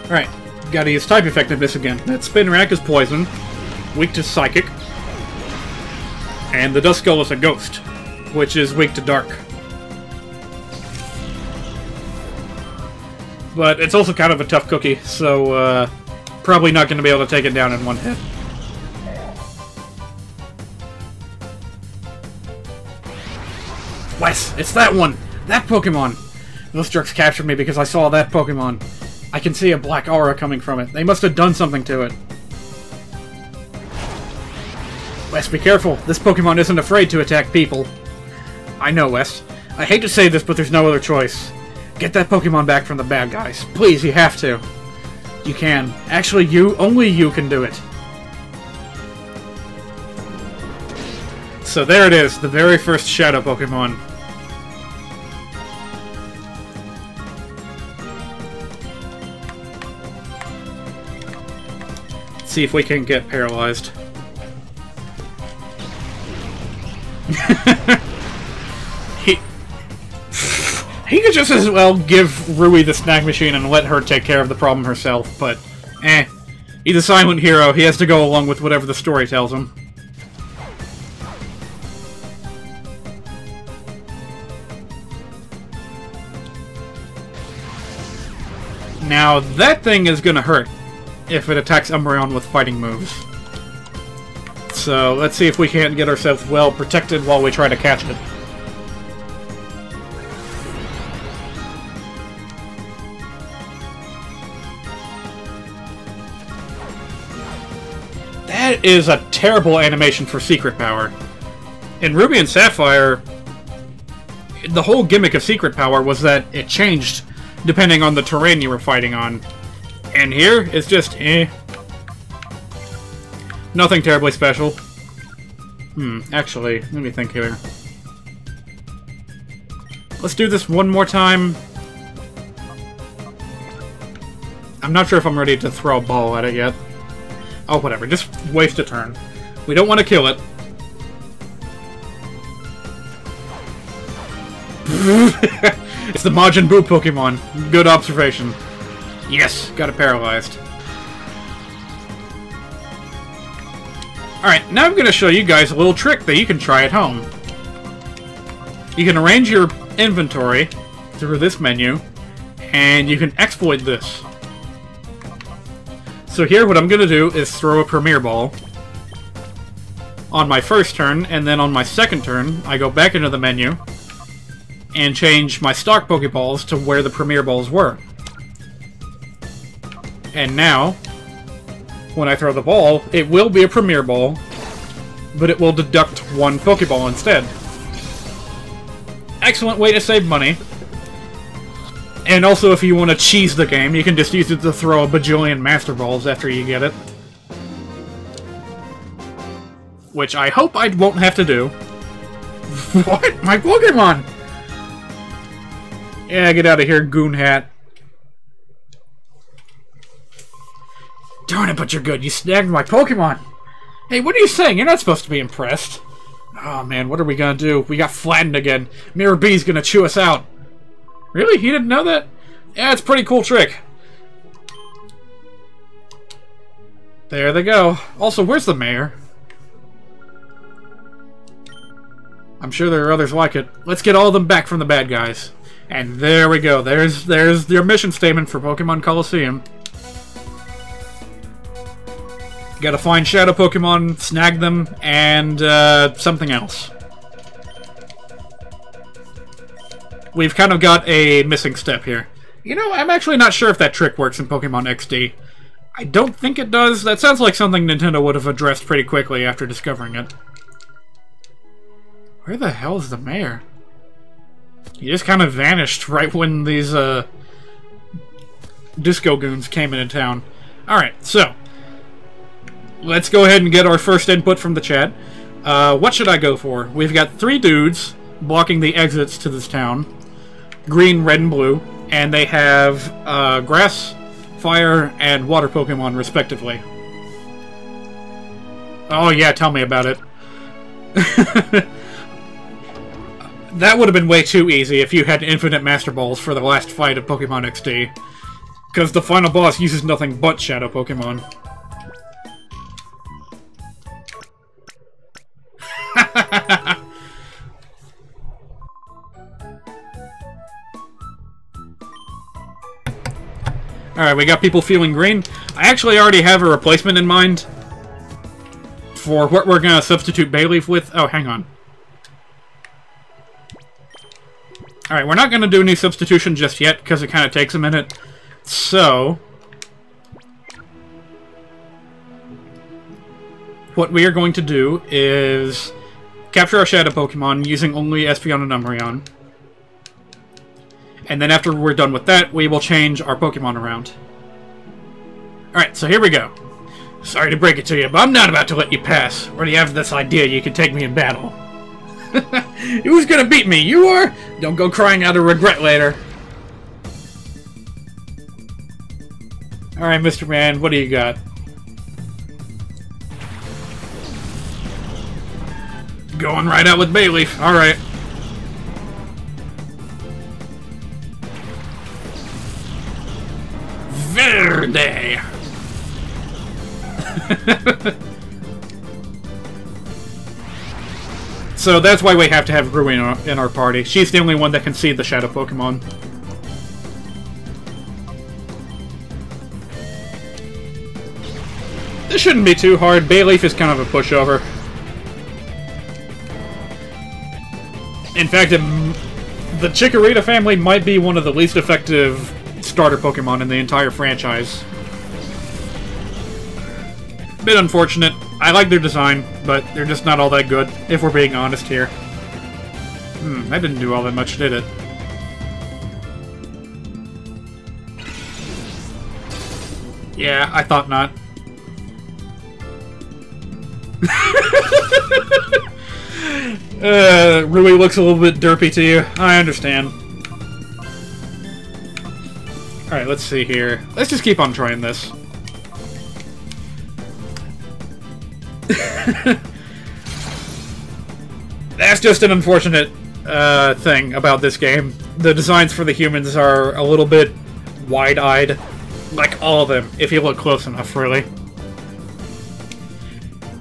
[SPEAKER 1] Alright, gotta use type effectiveness again. That spin rack is poison, weak to psychic, and the Duskull is a ghost, which is weak to dark. But it's also kind of a tough cookie, so probably not going to be able to take it down in one hit. Wes, it's that one! That Pokemon! Those jerks captured me because I saw that Pokemon. I can see a black aura coming from it. They must have done something to it. Wes, be careful. This Pokemon isn't afraid to attack people. I know, Wes. I hate to say this, but there's no other choice. Get that Pokemon back from the bad guys. Please, you have to. You can. Actually, only you can do it. So there it is, the very first Shadow Pokemon. Let's see if we can get paralyzed. He could just as well give Rui the snag machine and let her take care of the problem herself, but he's a silent hero, he has to go along with whatever the story tells him. Now, that thing is gonna hurt if it attacks Umbreon with fighting moves. So, let's see if we can't get ourselves well protected while we try to catch it. That is a terrible animation for Secret Power. In Ruby and Sapphire, the whole gimmick of Secret Power was that it changed depending on the terrain you were fighting on. And here, it's just nothing terribly special. Actually, let me think here. Let's do this one more time. I'm not sure if I'm ready to throw a ball at it yet. Oh, whatever. Just waste a turn. We don't want to kill it. It's the Majin Buu Pokemon. Good observation. Yes, got it paralyzed. Alright, now I'm going to show you guys a little trick that you can try at home. You can arrange your inventory through this menu, and you can exploit this. So here, what I'm going to do is throw a Premier Ball on my first turn, and then on my second turn, I go back into the menu and change my stock Pokeballs to where the Premier Balls were. And now, when I throw the ball, it will be a Premier Ball, but it will deduct one Pokeball instead. Excellent way to save money. And also, if you want to cheese the game, you can just use it to throw a bajillion Master Balls after you get it. Which I hope I won't have to do. What? My Pokemon! Yeah, get out of here, Goon Hat. Darn it, but you're good. You snagged my Pokemon! Hey, what are you saying? You're not supposed to be impressed. Oh man, what are we gonna do? We got flattened again. Mirror B's gonna chew us out. Really? He didn't know that? Yeah, it's a pretty cool trick. There they go. Also, where's the mayor? I'm sure there are others like it. Let's get all of them back from the bad guys. And there we go. There's your mission statement for Pokemon Colosseum. Gotta find Shadow Pokemon, snag them, and something else. We've kind of got a missing step here. You know, I'm actually not sure if that trick works in Pokemon XD. I don't think it does. That sounds like something Nintendo would have addressed pretty quickly after discovering it. Where the hell is the mayor? He just kind of vanished right when these Disco Goons came into town. Alright, so let's go ahead and get our first input from the chat. What should I go for? We've got 3 dudes blocking the exits to this town. Green, red, and blue. And they have grass, fire, and water Pokemon, respectively. Oh yeah, tell me about it. That would have been way too easy if you had infinite Master Balls for the last fight of Pokemon XD. Because the final boss uses nothing but Shadow Pokemon. Alright, we got people feeling green. I actually already have a replacement in mind for what we're going to substitute Bayleaf with. Oh, hang on. Alright, we're not going to do any substitution just yet, because it kind of takes a minute. So, what we are going to do is capture our Shadow Pokemon using only Espeon and Umbreon. And then after we're done with that, we will change our Pokemon around. Alright, so here we go. Sorry to break it to you, but I'm not about to let you pass. Or do you have this idea you can take me in battle? Who's gonna beat me? You are? Don't go crying out of regret later. Alright, Mr. Man, what do you got? Going right out with Bayleaf. Alright. Verde! So that's why we have to have Rui in our party. She's the only one that can see the Shadow Pokemon. This shouldn't be too hard. Bayleaf is kind of a pushover. In fact, the Chikorita family might be one of the least effective starter Pokemon in the entire franchise. Bit unfortunate. I like their design, but they're just not all that good, if we're being honest here. That didn't do all that much, did it? Yeah, I thought not. Rui looks a little bit derpy to you. I understand. Alright, let's see here. Let's just keep on trying this. That's just an unfortunate thing about this game. The designs for the humans are a little bit wide-eyed. Like all of them, if you look close enough, really.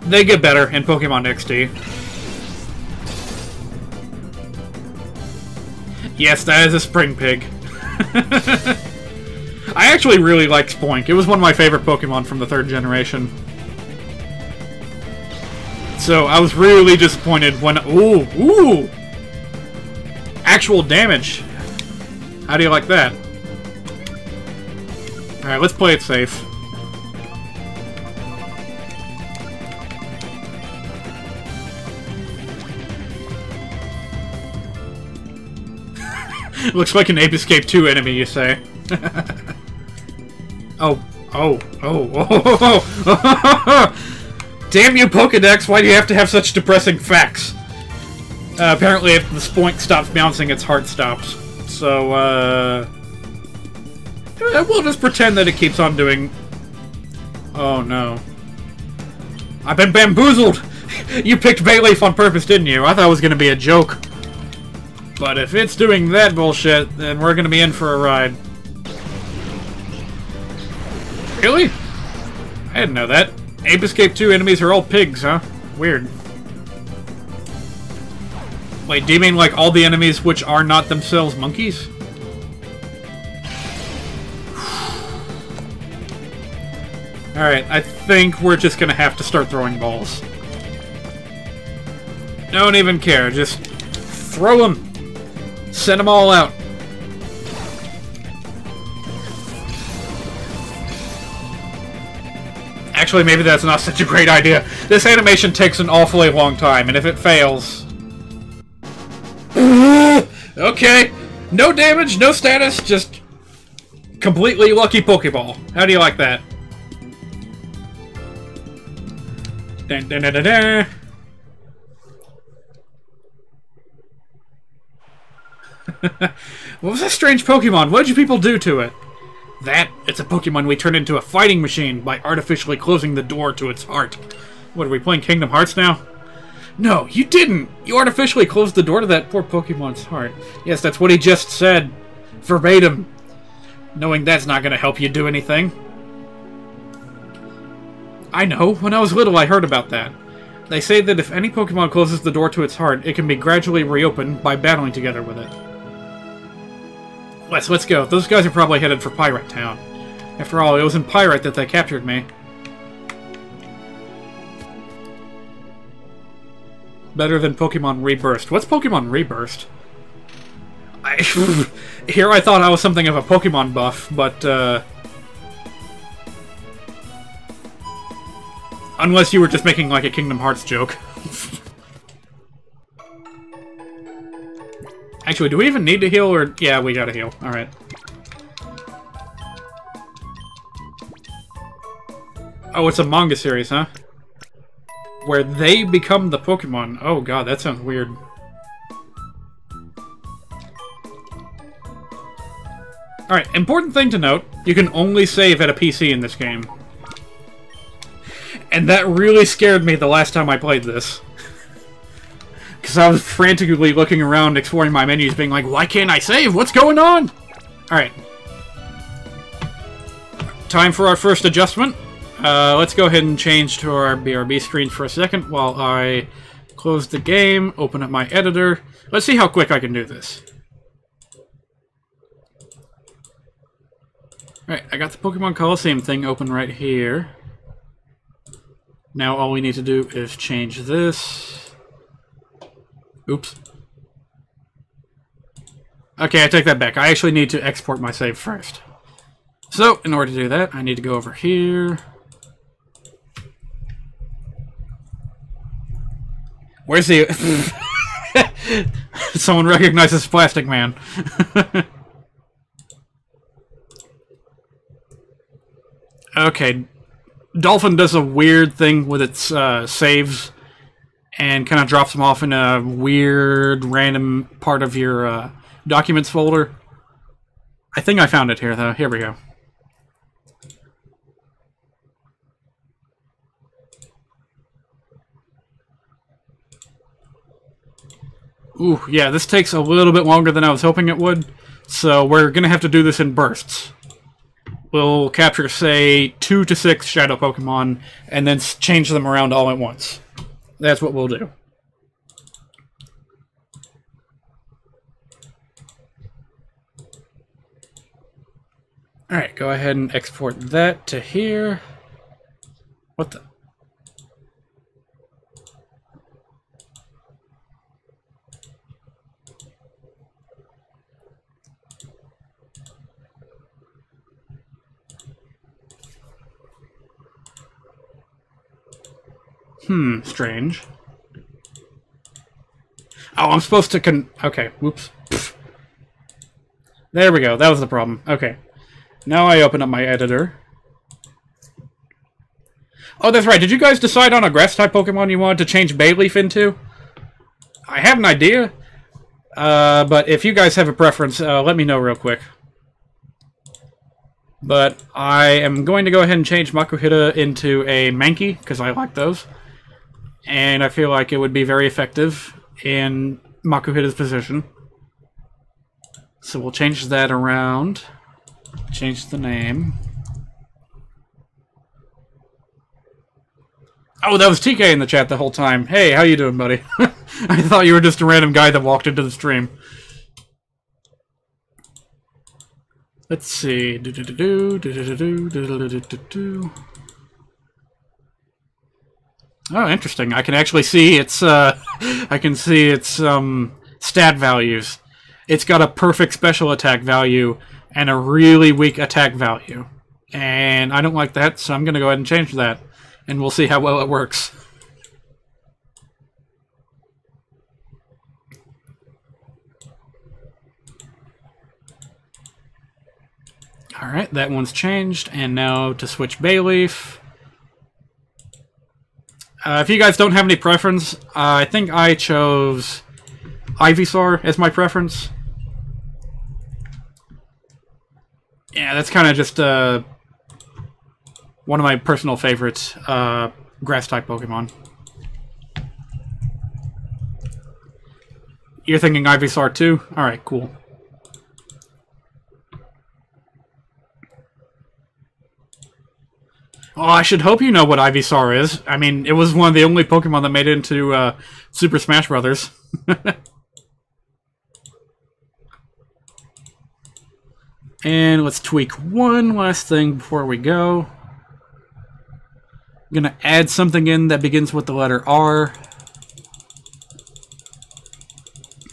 [SPEAKER 1] They get better in Pokemon XD. Yes, that is a spring pig. I actually really like Spoink. It was one of my favorite Pokemon from the 3rd generation. So, I was really disappointed when... Ooh! Actual damage. How do you like that? Alright, let's play it safe. Looks like an Ape Escape 2 enemy, you say. Oh. Damn you, Pokedex, why do you have to have such depressing facts? Apparently, if the Spoink stops bouncing, its heart stops. So, we'll just pretend that it keeps on doing... Oh, no. I've been bamboozled! You picked Bayleaf on purpose, didn't you? I thought it was gonna be a joke. But if it's doing that bullshit, then we're gonna be in for a ride. Really? I didn't know that. Ape Escape 2 enemies are all pigs, huh? Weird. Wait, do you mean like all the enemies which are not themselves monkeys? Alright, I think we're just gonna have to start throwing balls. Don't even care, just throw them! Send them all out! Actually, maybe that's not such a great idea. This animation takes an awfully long time, and if it fails... Okay! No damage, no status, just... completely lucky Pokeball. How do you like that? Dun, dun, dun, dun, dun. What was that strange Pokemon? What did you people do to it? That? It's a Pokemon we turned into a fighting machine by artificially closing the door to its heart. What, are we playing Kingdom Hearts now? No, you didn't! You artificially closed the door to that poor Pokemon's heart. Yes, that's what he just said. Verbatim. Knowing that's not going to help you do anything. I know. When I was little, I heard about that. They say that if any Pokemon closes the door to its heart, it can be gradually reopened by battling together with it. Let's go. Those guys are probably headed for Pirate Town. After all, it was in Pirate that they captured me. Better than Pokemon Rebirth. What's Pokemon Rebirth? Here I thought I was something of a Pokemon buff, but, unless you were just making, like, a Kingdom Hearts joke. Actually, do we even need to heal, or... Yeah, we gotta heal. Alright. Oh, it's a manga series, huh? Where they become the Pokemon. Oh god, that sounds weird. Alright, important thing to note, you can only save at a PC in this game. And that really scared me the last time I played this. Because I was frantically looking around, exploring my menus, being like, why can't I save? What's going on? Alright. Time for our first adjustment. Let's go ahead and change to our BRB screen for a second while I close the game, open up my editor. Let's see how quick I can do this. Alright, I got the Pokemon Colosseum thing open right here. Now all we need to do is change this. Oops. Okay, I take that back. I actually need to export my save first. So, in order to do that, I need to go over here. Where's the... Someone recognizes Plastic Man. Okay. Dolphin does a weird thing with its saves and kind of drops them off in a weird, random part of your documents folder. I think I found it here, though. Here we go. Ooh, yeah, this takes a little bit longer than I was hoping it would, so we're going to have to do this in bursts. We'll capture, say, 2 to 6 Shadow Pokemon, and then change them around all at once. That's what we'll do. Alright, go ahead and export that to here. What the... strange. Oh, I'm supposed to okay, whoops. Pfft. There we go, that was the problem. Okay. Now I open up my editor. Oh, that's right, did you guys decide on a Grass-type Pokemon you wanted to change Bayleaf into? I have an idea. But if you guys have a preference, let me know real quick. But I am going to go ahead and change Makuhita into a Mankey, because I like those. And I feel like it would be very effective in Makuhita's position. So we'll change that around. Change the name. Oh, that was TK in the chat the whole time. Hey, how you doing, buddy? I thought you were just a random guy that walked into the stream. Let's see. Oh, interesting. I can actually see its I can see its stat values. It's got a perfect special attack value and a really weak attack value. And I don't like that, so I'm going to go ahead and change that. And we'll see how well it works. Alright, that one's changed. And now to switch Bayleaf. If you guys don't have any preference, I think I chose Ivysaur as my preference. Yeah, that's kind of just one of my personal favorites, Grass-type Pokemon. You're thinking Ivysaur too? Alright, cool. Oh, I should hope you know what Ivysaur is. I mean, it was one of the only Pokemon that made it into Super Smash Brothers. And let's tweak one last thing before we go. I'm going to add something in that begins with the letter R.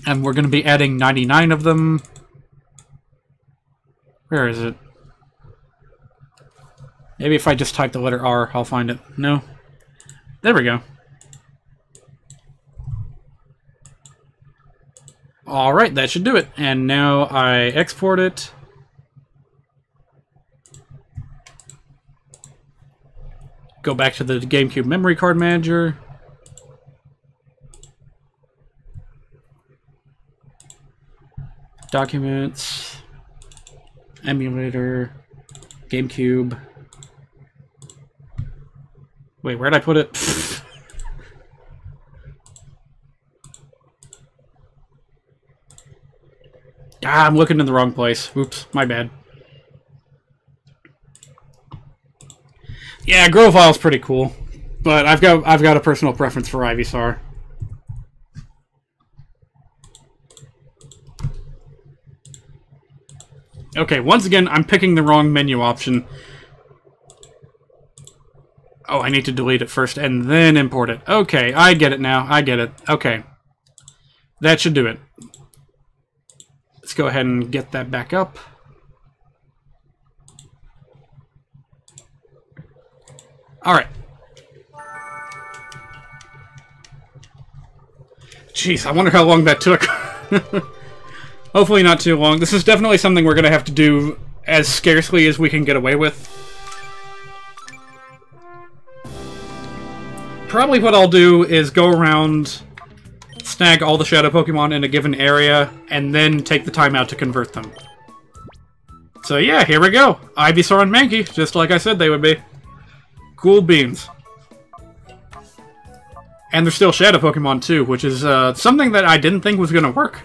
[SPEAKER 1] And we're going to be adding 99 of them. Where is it? Maybe if I just type the letter R, I'll find it. No? There we go. Alright, that should do it. And now I export it. Go back to the GameCube memory card manager. Documents. Emulator. GameCube. Wait, where'd I put it? Ah, I'm looking in the wrong place. Oops, my bad. Yeah, Grovile's pretty cool, but I've got a personal preference for Ivysaur. Okay, once again, I'm picking the wrong menu option. Oh, I need to delete it first and then import it. Okay, I get it now. I get it. Okay. That should do it. Let's go ahead and get that back up. Alright. Jeez, I wonder how long that took. Hopefully not too long. This is definitely something we're going to have to do as scarcely as we can get away with. Probably what I'll do is go around, snag all the Shadow Pokemon in a given area, and then take the time out to convert them. So yeah, here we go. Ivysaur and Mankey, just like I said they would be. Cool beans. And they're still Shadow Pokemon too, which is something that I didn't think was going to work.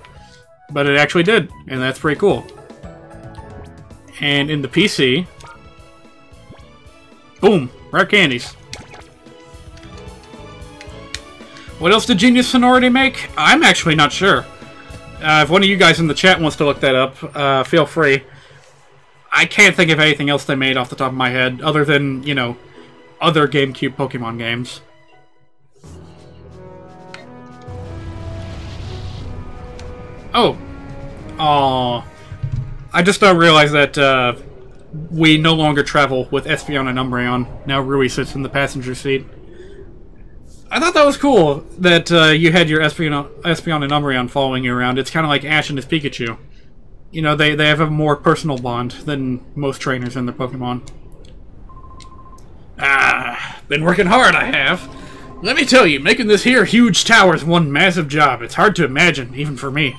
[SPEAKER 1] But it actually did, and that's pretty cool. And in the PC... boom! Rare candies. What else did Genius Sonority make? I'm actually not sure. If one of you guys in the chat wants to look that up, feel free. I can't think of anything else they made off the top of my head, other than, you know, other GameCube Pokemon games. Oh. Aww. I just realized that we no longer travel with Espeon and Umbreon. Now Rui sits in the passenger seat. I thought that was cool that you had your Espeon and Umbreon following you around. It's kind of like Ash and his Pikachu. You know, they have a more personal bond than most trainers and their Pokemon. Ah, been working hard, I have. Let me tell you, making this here huge tower is one massive job. It's hard to imagine, even for me.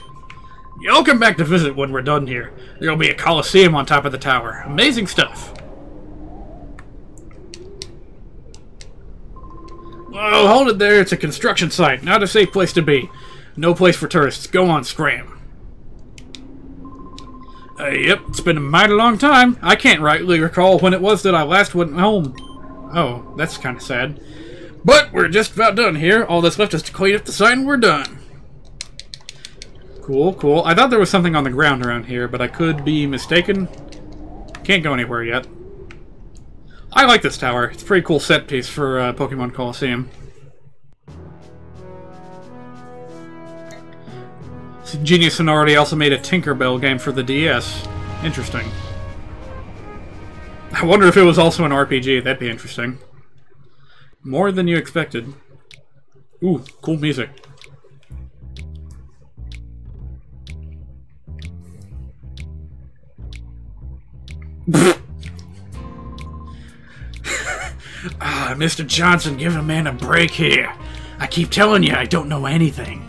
[SPEAKER 1] Y'all come back to visit when we're done here. There'll be a Colosseum on top of the tower. Amazing stuff. Oh, hold it there. It's a construction site. Not a safe place to be. No place for tourists. Go on, scram. Yep, it's been a mighty long time. I can't rightly recall when it was that I last went home. Oh, that's kind of sad. But we're just about done here. All that's left is to clean up the site and we're done. Cool, cool. I thought there was something on the ground around here, but I could be mistaken. Can't go anywhere yet. I like this tower. It's a pretty cool set piece for Pokemon Colosseum. Genius Sonority also made a Tinkerbell game for the DS. Interesting. I wonder if it was also an RPG. That'd be interesting. More than you expected. Ooh, cool music. Ah, Mr. Johnson, give a man a break here. I keep telling you, I don't know anything.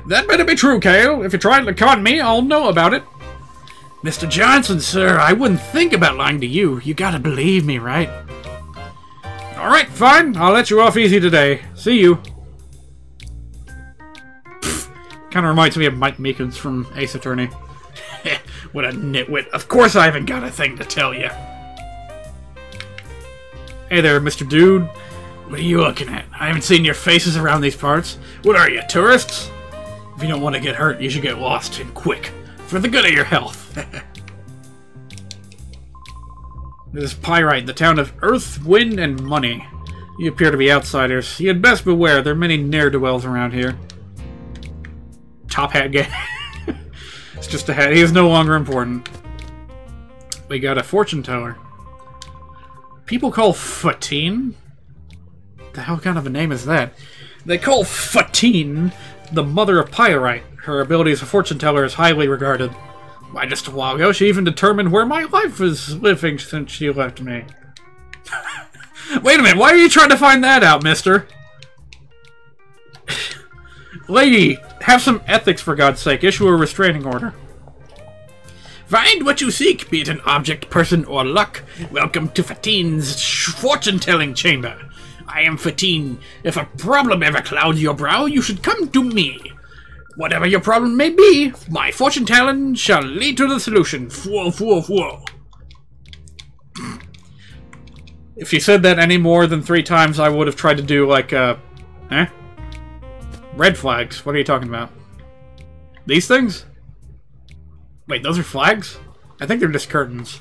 [SPEAKER 1] That better be true, Kale. If you're trying to con me, I'll know about it. Mr. Johnson, sir, I wouldn't think about lying to you. You gotta believe me, right? Alright, fine. I'll let you off easy today. See you. Kinda reminds me of Mike Meekins from Ace Attorney. What a nitwit. Of course I haven't got a thing to tell you. Hey there, Mr. Dude. What are you looking at? I haven't seen your faces around these parts. What are you, tourists? If you don't want to get hurt, you should get lost, and quick. For the good of your health. This is Pyrite, the town of Earth, Wind, and Money. You appear to be outsiders. You had best beware, there are many ne'er-do-wells around here. Top hat guy. It's just a hat. He is no longer important. We got a fortune teller. People call Fatine? The hell kind of a name is that? They call Fatine the mother of Pyrite. Her ability as a fortune teller is highly regarded. Why, just a while ago, she even determined where my life was living since she left me. Wait a minute, why are you trying to find that out, mister? Lady, have some ethics for God's sake. Issue a restraining order. Find what you seek, be it an object, person, or luck. Welcome to Fatine's fortune-telling chamber. I am Fatine. If a problem ever clouds your brow, you should come to me. Whatever your problem may be, my fortune-telling shall lead to the solution. Whoa, whoa, whoa. If you said that any more than 3 times, I would have tried to do, like, Red flags. What are you talking about? These things? Wait, those are flags? I think they're just curtains.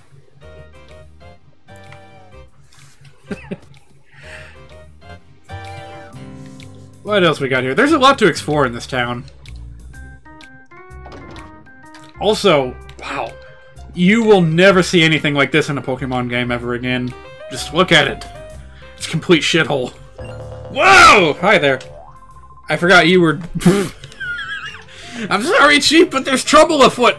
[SPEAKER 1] What else we got here? There's a lot to explore in this town. Also, wow. You will never see anything like this in a Pokemon game ever again. Just look at it. It's a complete shithole. Whoa! Hi there. I forgot you were... I'm sorry, Chief, but there's trouble afoot.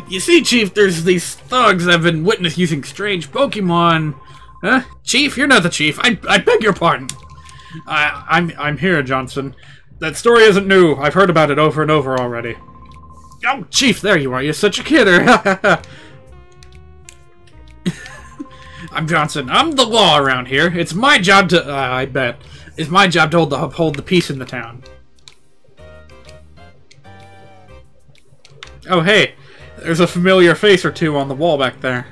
[SPEAKER 1] You see, Chief, there's these thugs I've been witness using strange Pokemon. Huh? Chief, you're not the Chief. I beg your pardon. I'm here, Johnson. That story isn't new. I've heard about it over and over already. Oh, Chief, there you are. You're such a kidder. I'm Johnson. I'm the law around here. It's my job to... I bet. It's my job to uphold the peace in the town. Oh, hey. There's a familiar face or two on the wall back there.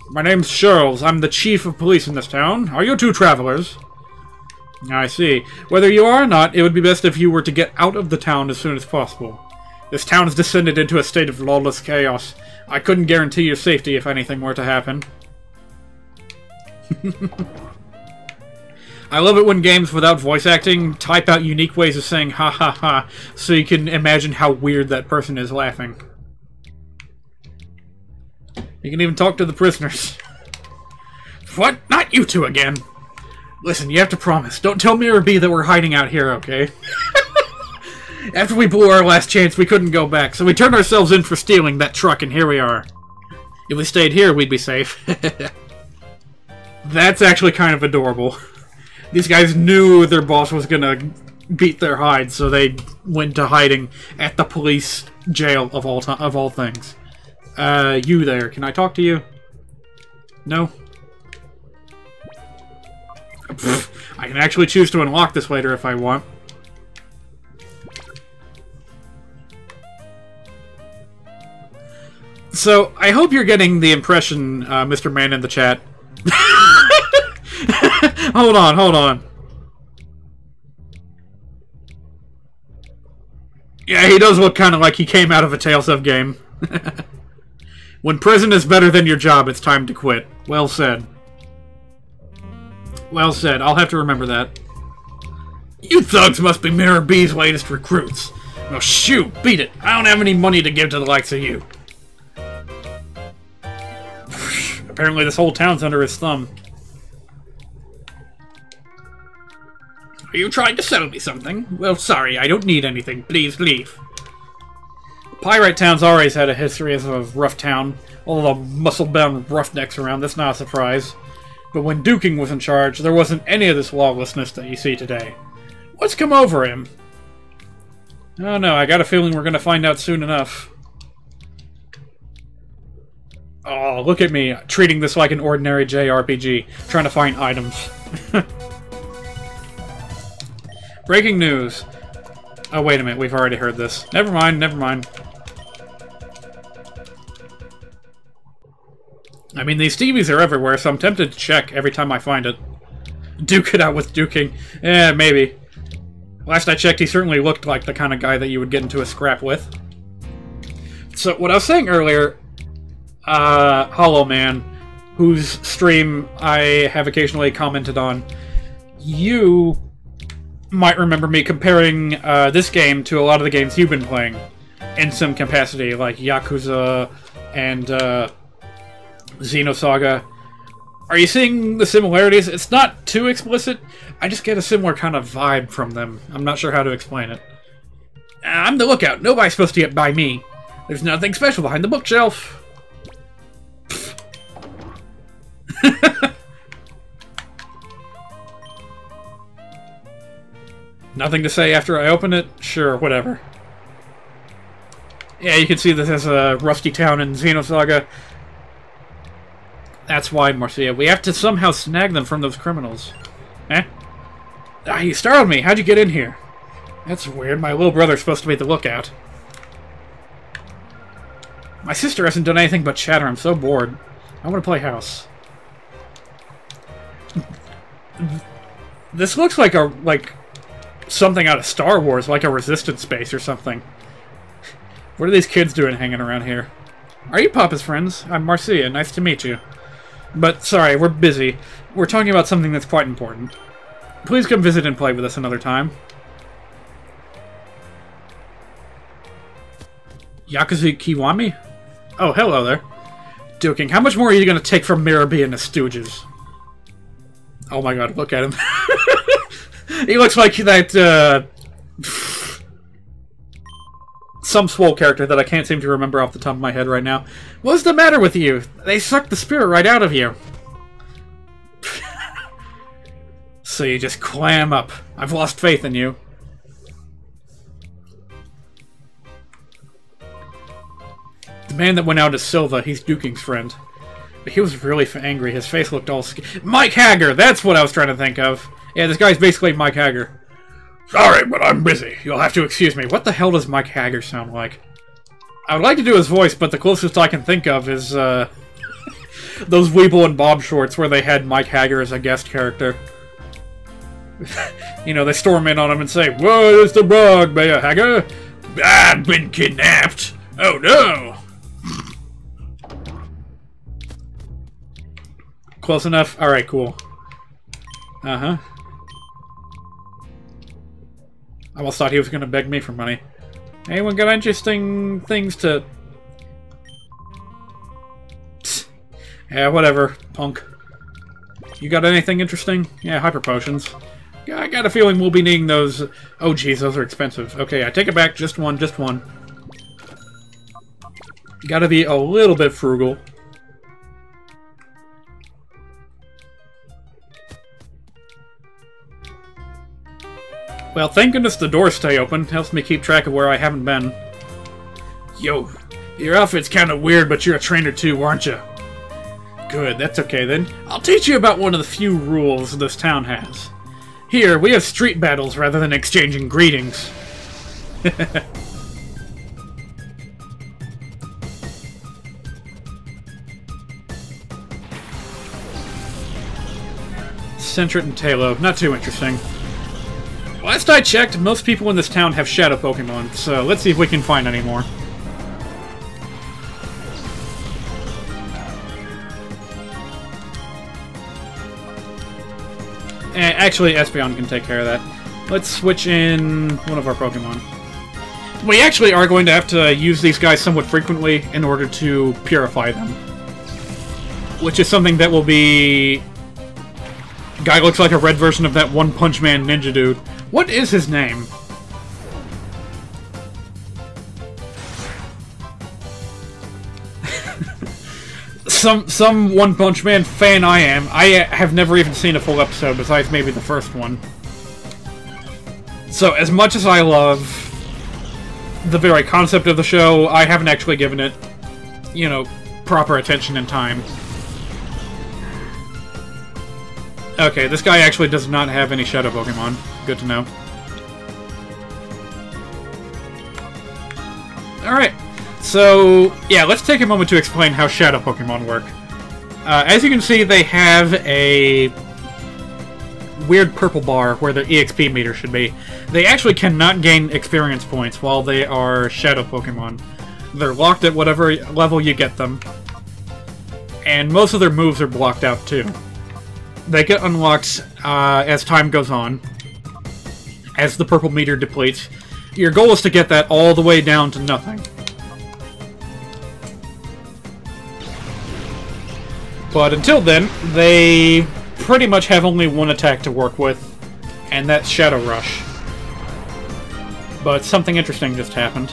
[SPEAKER 1] My name's Charles. I'm the chief of police in this town. Are you two travelers? I see. Whether you are or not, it would be best if you were to get out of the town as soon as possible. This town has descended into a state of lawless chaos. I couldn't guarantee your safety if anything were to happen. I love it when games without voice acting type out unique ways of saying ha ha ha, so you can imagine how weird that person is laughing. You can even talk to the prisoners. What? Not you two again! Listen, you have to promise. Don't tell Mirror B that we're hiding out here, okay? After we blew our last chance, we couldn't go back, so we turned ourselves in for stealing that truck, and here we are. If we stayed here, we'd be safe. That's actually kind of adorable. These guys knew their boss was gonna beat their hide, so they went to hiding at the police jail of all things. You there. Can I talk to you? No? I can actually choose to unlock this later if I want. So, I hope you're getting the impression, Mr. Man in the chat. Hold on, hold on. Yeah, he does look kind of like he came out of a Tales of game. When prison is better than your job, it's time to quit. Well said. Well said. I'll have to remember that. You thugs must be Mirror B's latest recruits. Well, shoot, beat it. I don't have any money to give to the likes of you. Apparently this whole town's under his thumb. Are you trying to sell me something? Well, sorry, I don't need anything. Please leave. Pyrite Town's always had a history as a rough town. All the muscle-bound roughnecks around, that's not a surprise. But when Duking was in charge, there wasn't any of this lawlessness that you see today. What's come over him? I don't know, I got a feeling we're gonna find out soon enough. Oh, look at me, treating this like an ordinary JRPG, trying to find items. Breaking news. Oh, wait a minute, we've already heard this. Never mind, never mind. I mean, these TVs are everywhere, so I'm tempted to check every time I find it. Duke it out with duking. Eh, maybe. Last I checked, he certainly looked like the kind of guy that you would get into a scrap with. So, what I was saying earlier, Hollow Man, whose stream I have occasionally commented on, you might remember me comparing this game to a lot of the games you've been playing in some capacity, like Yakuza and Xenosaga. Are you seeing the similarities? It's not too explicit. I just get a similar kind of vibe from them. I'm not sure how to explain it. I'm the lookout. Nobody's supposed to get by me. There's nothing special behind the bookshelf. Nothing to say after I open it? Sure, whatever. Yeah, you can see this as a rusty town in Xenosaga. That's why, Marcia. We have to somehow snag them from those criminals. Eh? Ah, you startled me. How'd you get in here? That's weird. My little brother's supposed to be the lookout. My sister hasn't done anything but chatter. I'm so bored. I want to play house. This looks like something out of Star Wars, like a resistance base or something. What are these kids doing hanging around here? Are you Papa's friends? I'm Marcia. Nice to meet you. But, sorry, we're busy. We're talking about something that's quite important. Please come visit and play with us another time. Yakuza Kiwami? Oh, hello there. Duking, how much more are you going to take from Mirabi and the Stooges? Oh my god, look at him. He looks like that, some swole character that I can't seem to remember off the top of my head right now. What's the matter with you? They sucked the spirit right out of you. So you just clam up. I've lost faith in you. The man that went out is Silva. He's Duking's friend. But he was really angry. His face looked all... Mike Hagger! That's what I was trying to think of. Yeah, this guy's basically Mike Hagger. Sorry, but I'm busy. You'll have to excuse me. What the hell does Mike Hagger sound like? I would like to do his voice, but the closest I can think of is, those Weeble and Bob shorts where they had Mike Hagger as a guest character. You know, they storm in on him and say, "What is the bug, Mayor Hagger? I've been kidnapped. Oh no!" Close enough? Alright, cool. Uh-huh. I almost thought he was going to beg me for money. Anyone got interesting things to... Yeah, whatever, punk. You got anything interesting? Yeah, hyper potions. I got a feeling we'll be needing those... Oh, geez, those are expensive. Okay, I take it back. Just one, just one. Gotta be a little bit frugal. Well, thank goodness the doors stay open. Helps me keep track of where I haven't been. Yo, your outfit's kind of weird, but you're a trainer too, aren't you? Good, that's okay then. I'll teach you about one of the few rules this town has. Here, we have street battles rather than exchanging greetings. Centret and Talo, not too interesting. Last I checked, most people in this town have shadow Pokemon, so let's see if we can find any more. Actually, Espeon can take care of that. Let's switch in one of our Pokemon. We actually are going to have to use these guys somewhat frequently in order to purify them. Which is something that will be... Guy looks like a red version of that One Punch Man ninja dude. What is his name? Some One Punch Man fan I am. I have never even seen a full episode besides maybe the first one. So as much as I love the very concept of the show, I haven't actually given it, you know, proper attention and time. Okay, this guy actually does not have any Shadow Pokemon. Good to know. Alright, so, yeah, let's take a moment to explain how Shadow Pokemon work. As you can see, they have a weird purple bar where the EXP meter should be. They actually cannot gain experience points while they are Shadow Pokemon. They're locked at whatever level you get them. And most of their moves are blocked out too. They get unlocked as time goes on, as the purple meter depletes. Your goal is to get that all the way down to nothing. But until then, they pretty much have only one attack to work with, and that's Shadow Rush. But something interesting just happened.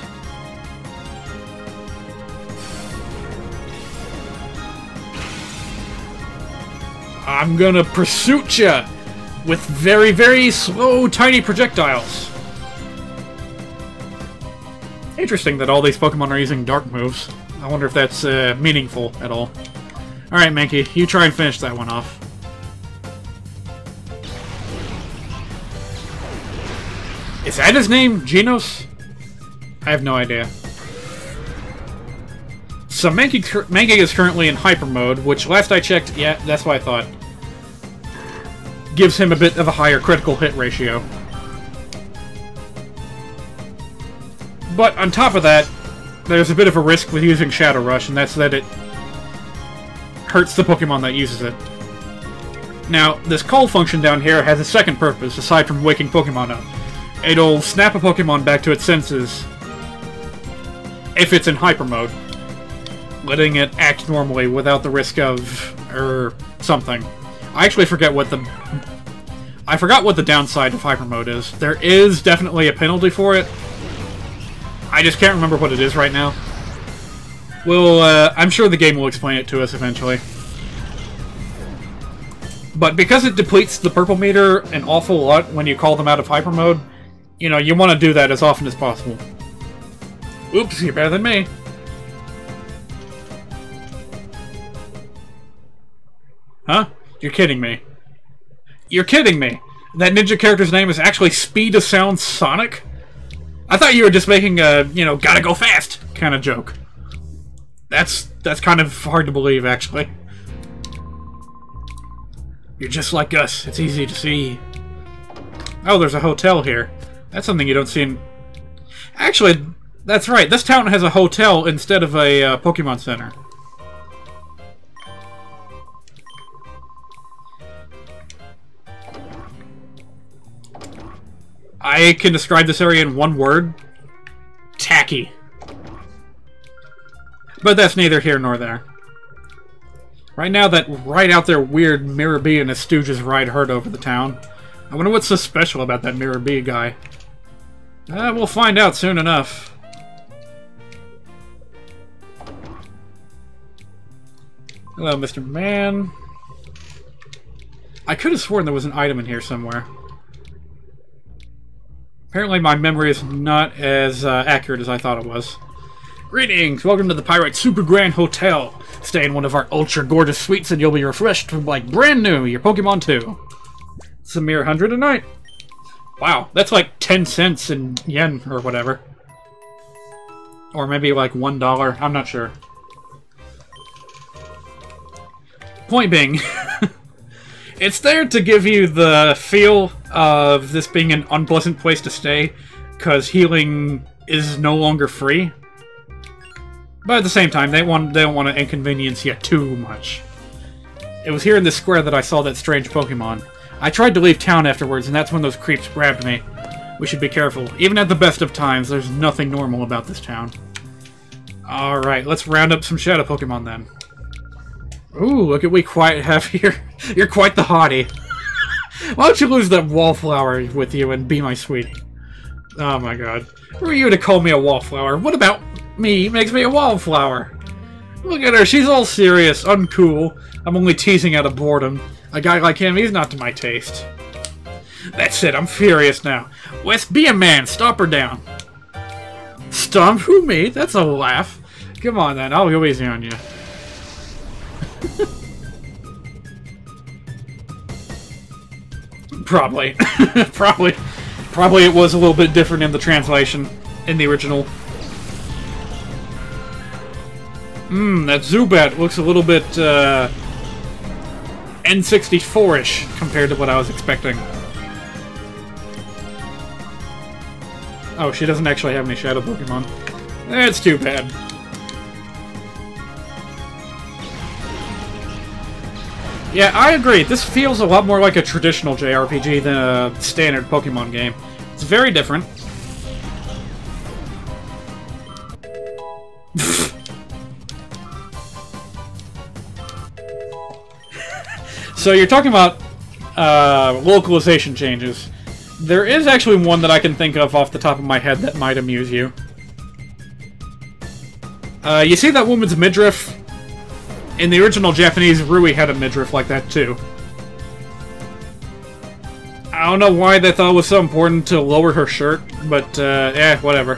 [SPEAKER 1] I'm gonna pursuit ya with very, very slow, tiny projectiles. Interesting that all these Pokemon are using dark moves. I wonder if that's meaningful at all. Alright, Mankey, you try and finish that one off. Is that his name? Genos? I have no idea. So Mankey is currently in Hyper Mode, which last I checked, yeah, that's what I thought. Gives him a bit of a higher critical hit ratio. But on top of that, there's a bit of a risk with using Shadow Rush, and that's that it hurts the Pokemon that uses it. Now, this call function down here has a second purpose, aside from waking Pokemon up. It'll snap a Pokemon back to its senses if it's in Hyper Mode, letting it act normally without the risk of, something. I actually forget what the... I forgot what the downside of Hyper Mode is. There is definitely a penalty for it. I just can't remember what it is right now. Well, I'm sure the game will explain it to us eventually. But because it depletes the purple meter an awful lot when you call them out of Hyper Mode, you know, you want to do that as often as possible. Oops, you're better than me. Huh? You're kidding me. You're kidding me. That ninja character's name is actually Speed of Sound Sonic? I thought you were just making a, you know, gotta go fast kind of joke. That's kind of hard to believe, actually. You're just like us. It's easy to see. Oh, there's a hotel here. That's something you don't see in... Actually, that's right. This town has a hotel instead of a Pokemon Center. I can describe this area in one word. Tacky. But that's neither here nor there. Right now, that right out there weird Mirror Bee and his stooges ride herd over the town. I wonder what's so special about that Mirror Bee guy. We'll find out soon enough. Hello, Mr. Man. I could have sworn there was an item in here somewhere. Apparently my memory is not as accurate as I thought it was. Greetings! Welcome to the Pyrite Super Grand Hotel. Stay in one of our ultra gorgeous suites and you'll be refreshed like brand new, your Pokemon 2. It's a mere 100 a night. Wow, that's like 10 cents in yen or whatever. Or maybe like $1, I'm not sure. Point being, it's there to give you the feel of this being an unpleasant place to stay, because healing is no longer free. But at the same time, they don't want to inconvenience you too much. It was here in this square that I saw that strange Pokemon. I tried to leave town afterwards, and that's when those creeps grabbed me. We should be careful. Even at the best of times, there's nothing normal about this town. Alright, let's round up some Shadow Pokemon then. Ooh, look at what we have here. You're quite the hottie. Why don't you lose that wallflower with you and be my sweetie? Oh my god. Who are you to call me a wallflower? What about me makes me a wallflower? Look at her, she's all serious, uncool. I'm only teasing out of boredom. A guy like him, he's not to my taste. That's it, I'm furious now. Wes, be a man, stop her down. Stomp? Who, me? That's a laugh. Come on then, I'll go easy on you. Probably. Probably it was a little bit different in the translation, in the original. That Zubat looks a little bit, N64-ish compared to what I was expecting. Oh, she doesn't actually have any Shadow Pokemon. That's too bad. Yeah, I agree. This feels a lot more like a traditional JRPG than a standard Pokemon game. It's very different. So you're talking about localization changes. There is actually one that I can think of off the top of my head that might amuse you. You see that woman's midriff? In the original Japanese, Rui had a midriff like that too. I don't know why they thought it was so important to lower her shirt, but whatever.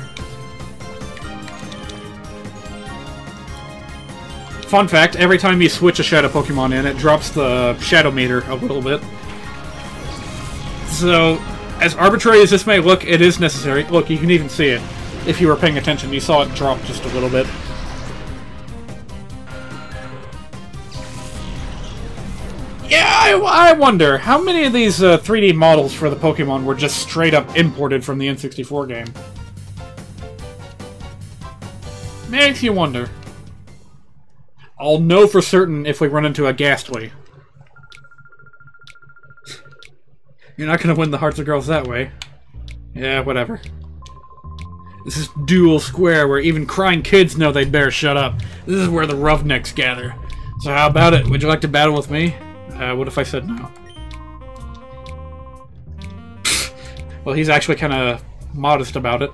[SPEAKER 1] Fun fact, every time you switch a Shadow Pokemon in, it drops the Shadow meter a little bit. So, as arbitrary as this may look, it is necessary. Look, you can even see it. If you were paying attention, you saw it drop just a little bit. Yeah, I wonder, how many of these 3D models for the Pokemon were just straight up imported from the N64 game? Makes you wonder. I'll know for certain if we run into a Ghastly. You're not gonna win the hearts of girls that way. Yeah, whatever. This is Duel Square, where even crying kids know they'd better shut up. This is where the roughnecks gather. So how about it? Would you like to battle with me? What if I said no? Well, he's actually kind of modest about it.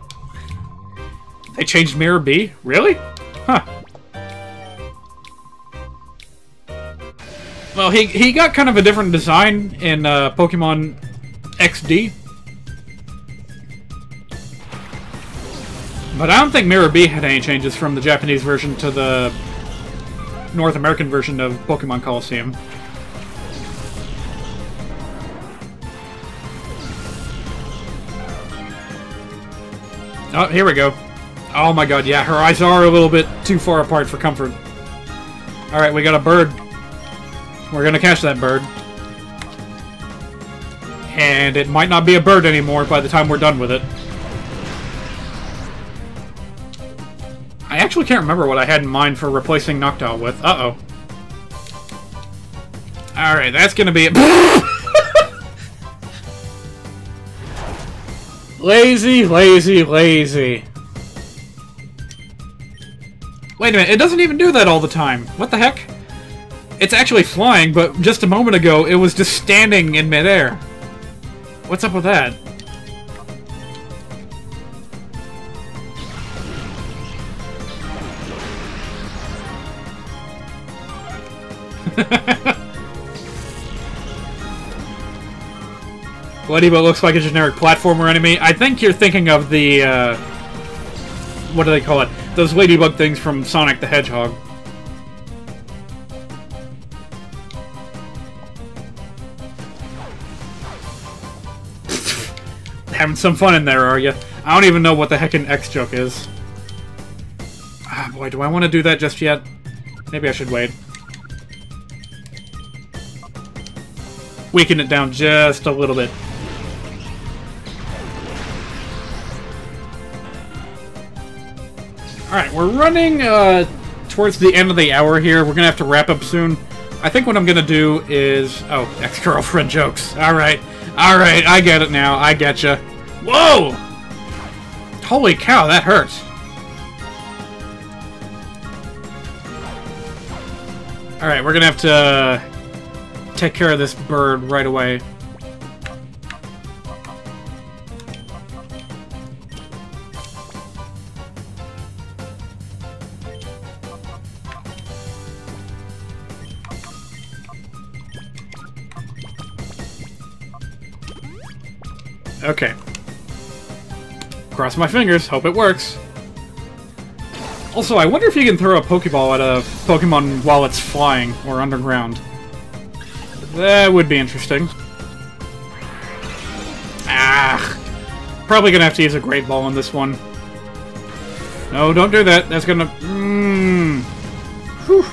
[SPEAKER 1] They changed Mirror B? Really? Huh. Well, he got kind of a different design in Pokemon XD. But I don't think Mirror B had any changes from the Japanese version to the North American version of Pokemon Colosseum. Oh, here we go. Oh my god, yeah, her eyes are a little bit too far apart for comfort. Alright, we got a bird. We're gonna catch that bird. And it might not be a bird anymore by the time we're done with it. I actually can't remember what I had in mind for replacing Noctowl with. Uh-oh. Alright, that's gonna be it. Lazy, lazy, lazy. Wait a minute, it doesn't even do that all the time. What the heck? It's actually flying, but just a moment ago, it was just standing in midair. What's up with that? Ladybug looks like a generic platformer enemy. I think you're thinking of the, what do they call it? Those ladybug things from Sonic the Hedgehog. Having some fun in there, are you? I don't even know what the heck an X-Joke is. Ah, boy, do I want to do that just yet? Maybe I should wait. Weaken it down just a little bit. Alright, we're running towards the end of the hour here. We're gonna have to wrap up soon. I think what I'm gonna do is... Oh, ex-girlfriend jokes. Alright. Alright, I get it now. I getcha. Whoa! Holy cow, that hurts. Alright, we're gonna have to take care of this bird right away. Okay. Cross my fingers, hope it works. Also, I wonder if you can throw a Pokeball at a Pokemon while it's flying or underground. That would be interesting. Ah! Probably gonna have to use a Great Ball on this one. No, don't do that. That's gonna... Whew.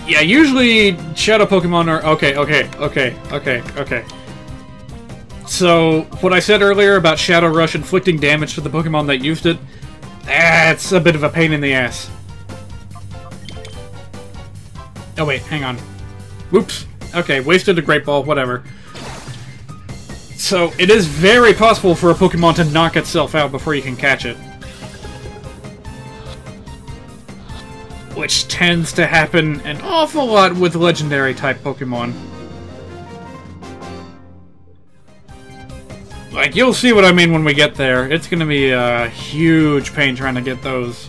[SPEAKER 1] Yeah, usually Shadow Pokemon are... Okay. So, what I said earlier about Shadow Rush inflicting damage to the Pokemon that used it, that's a bit of a pain in the ass. Oh wait, hang on. Whoops. Okay, wasted a Great Ball, whatever. So, it is very possible for a Pokemon to knock itself out before you can catch it. Which tends to happen an awful lot with Legendary-type Pokemon. Like, you'll see what I mean when we get there. It's gonna be a huge pain trying to get those.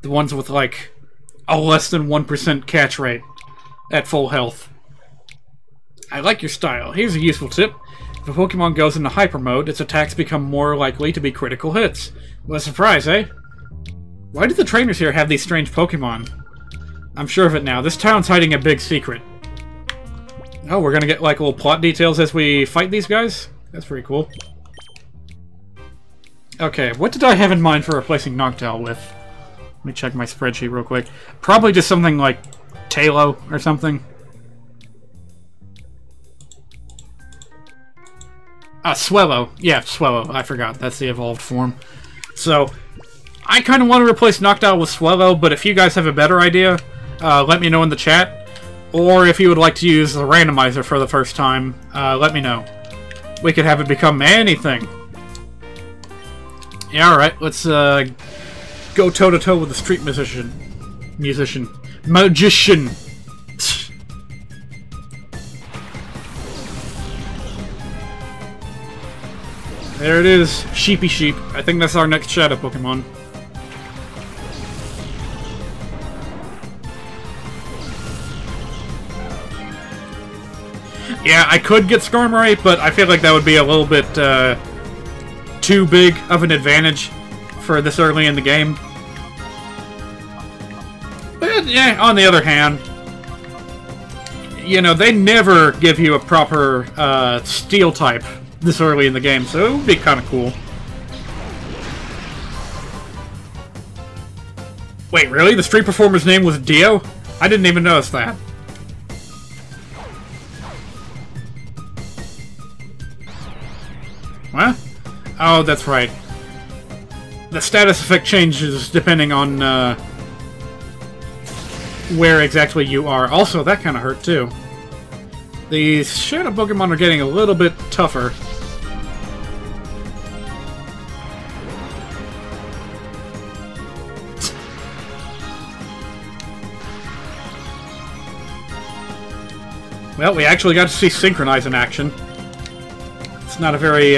[SPEAKER 1] The ones with, like, a less than 1% catch rate at full health. I like your style. Here's a useful tip. If a Pokemon goes into Hyper Mode, its attacks become more likely to be critical hits. What a surprise, eh? Why do the trainers here have these strange Pokemon? I'm sure of it now. This town's hiding a big secret. Oh, we're gonna get, like, little plot details as we fight these guys? That's pretty cool. Okay, what did I have in mind for replacing Noctowl with? Let me check my spreadsheet real quick. Probably just something like Talo or something. Swellow. Yeah, Swellow. I forgot. That's the evolved form. So, I kind of want to replace Noctowl with Swellow, but if you guys have a better idea, let me know in the chat. Or if you would like to use the randomizer for the first time, let me know. We could have it become anything. Yeah, alright. Let's go toe-to-toe with the street magician. Magician! There it is. Sheepy Sheep. I think that's our next Shadow Pokemon. Yeah, I could get Skarmory, but I feel like that would be a little bit too big of an advantage for this early in the game. But yeah, on the other hand, you know, they never give you a proper Steel type this early in the game, so it would be kind of cool. Wait, really? The street performer's name was Dio? I didn't even notice that. What? Oh, that's right. The status effect changes depending on where exactly you are. Also, that kind of hurt too. These Shadow Pokemon are getting a little bit tougher. Well, we actually got to see Synchronize in action. It's not a very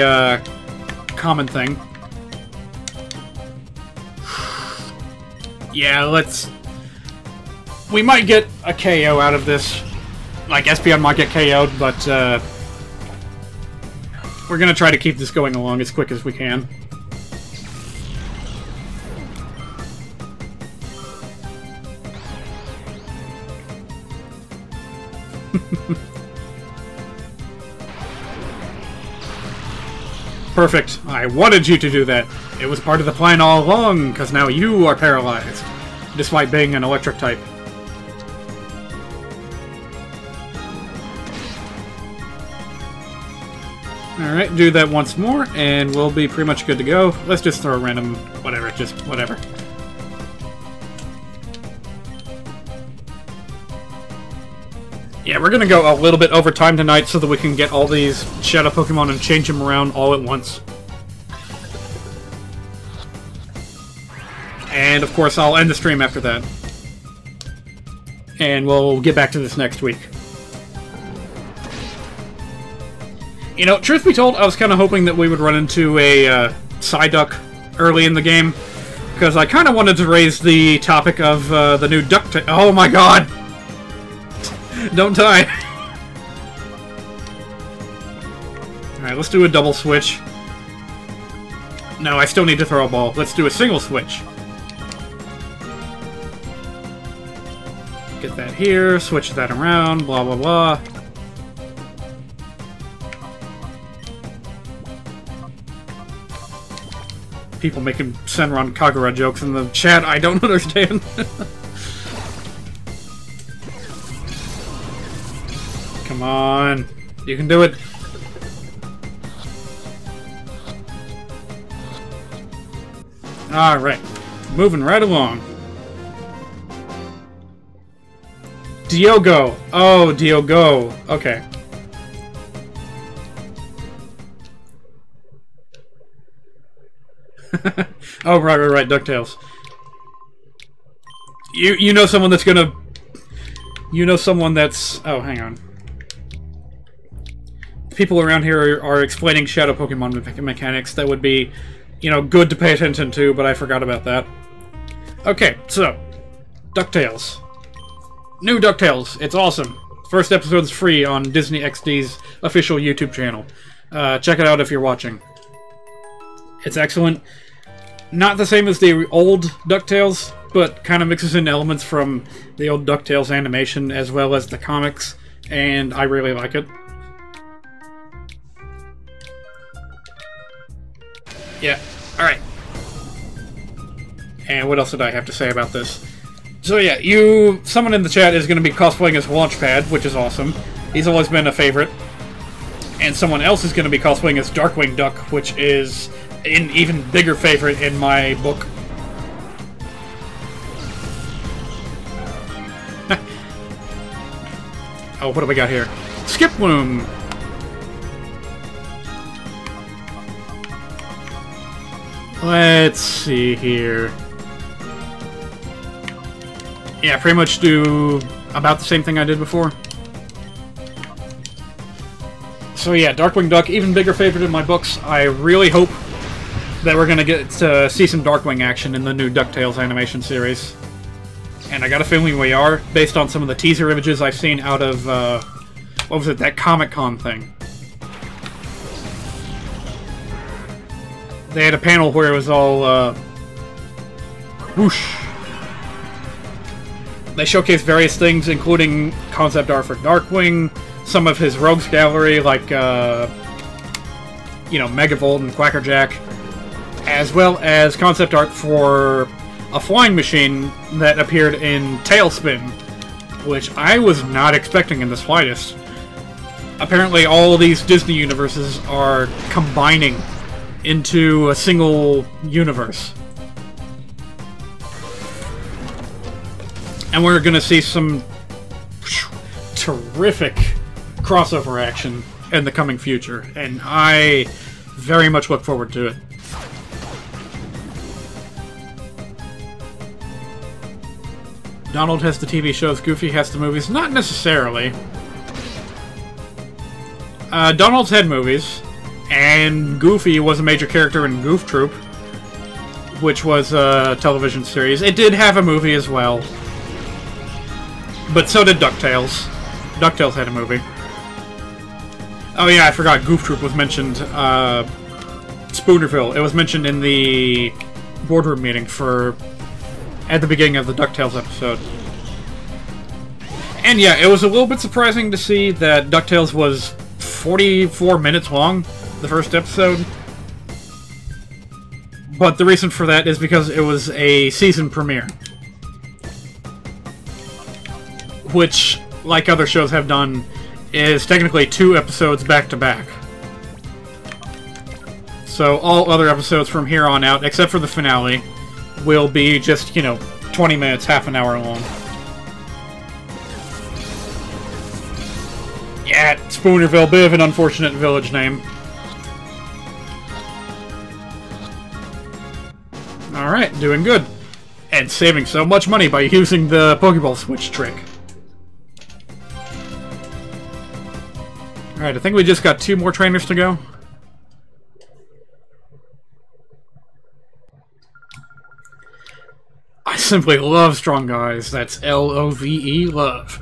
[SPEAKER 1] common thing. Yeah, let's... We might get a KO out of this. Like, Espeon might get KO'd, but we're gonna try to keep this going along as quick as we can. Perfect. I wanted you to do that. It was part of the plan all along, because now you are paralyzed, despite being an electric type. Alright, do that once more, and we'll be pretty much good to go. Let's just throw a random whatever, just whatever. Yeah, we're gonna go a little bit over time tonight so that we can get all these Shadow Pokemon and change them around all at once. And, of course, I'll end the stream after that. And we'll get back to this next week. You know, truth be told, I was kind of hoping that we would run into a Psyduck early in the game. Because I kind of wanted to raise the topic of the new duck type. Oh my god! Don't die! Alright, let's do a double switch. No, I still need to throw a ball. Let's do a single switch. Get that here, switch that around, blah blah blah. People making Senran Kagura jokes in the chat I don't understand. Come on. You can do it. Alright. Moving right along. Diogo. Oh, Diogo. Okay. Oh, right, DuckTales. You know someone that's gonna... You know someone that's... Oh, hang on. People around here are explaining Shadow Pokemon mechanics that would be, you know, good to pay attention to, but I forgot about that. Okay, so... DuckTales. New DuckTales. It's awesome. First episode's free on Disney XD's official YouTube channel. Check it out if you're watching. It's excellent. Not the same as the old DuckTales, but kind of mixes in elements from the old DuckTales animation as well as the comics, and I really like it. Yeah, alright. And what else did I have to say about this? So yeah, someone in the chat is going to be cosplaying as Launchpad, which is awesome. He's always been a favorite. And someone else is going to be cosplaying as Darkwing Duck, which is an even bigger favorite in my book. Oh, what do we got here? Skiploom! Let's see here. Yeah, pretty much do about the same thing I did before. So yeah, Darkwing Duck, even bigger favorite in my books. I really hope that we're going to get to see some Darkwing action in the new DuckTales animation series. And I got a feeling we are, based on some of the teaser images I've seen out of, what was it, that Comic-Con thing. They had a panel where it was all, whoosh. They showcased various things, including concept art for Darkwing, some of his Rogues Gallery, like, you know, Megavolt and Quackerjack, as well as concept art for a flying machine that appeared in Tailspin, which I was not expecting in the slightest. Apparently all of these Disney universes are combining into a single universe. And we're going to see some terrific crossover action in the coming future, and I very much look forward to it. Donald has the TV shows, Goofy has the movies. Not necessarily. Donald's had movies, and Goofy was a major character in Goof Troop, which was a television series. It did have a movie as well. But so did DuckTales. DuckTales had a movie. Oh yeah, I forgot Goof Troop was mentioned. Spoonerville. It was mentioned in the boardroom meeting at the beginning of the DuckTales episode. And yeah, it was a little bit surprising to see that DuckTales was 44 minutes long, the first episode. But the reason for that is because it was a season premiere. Which, like other shows have done, is technically 2 episodes back-to-back. So all other episodes from here on out, except for the finale, will be just, you know, 20 minutes, half an hour long. Yeah, Spoonerville, bit of an unfortunate village name. Alright, doing good. And saving so much money by using the Pokeball Switch trick. Alright, I think we just got 2 more trainers to go. I simply love strong guys. That's L-O-V-E, love.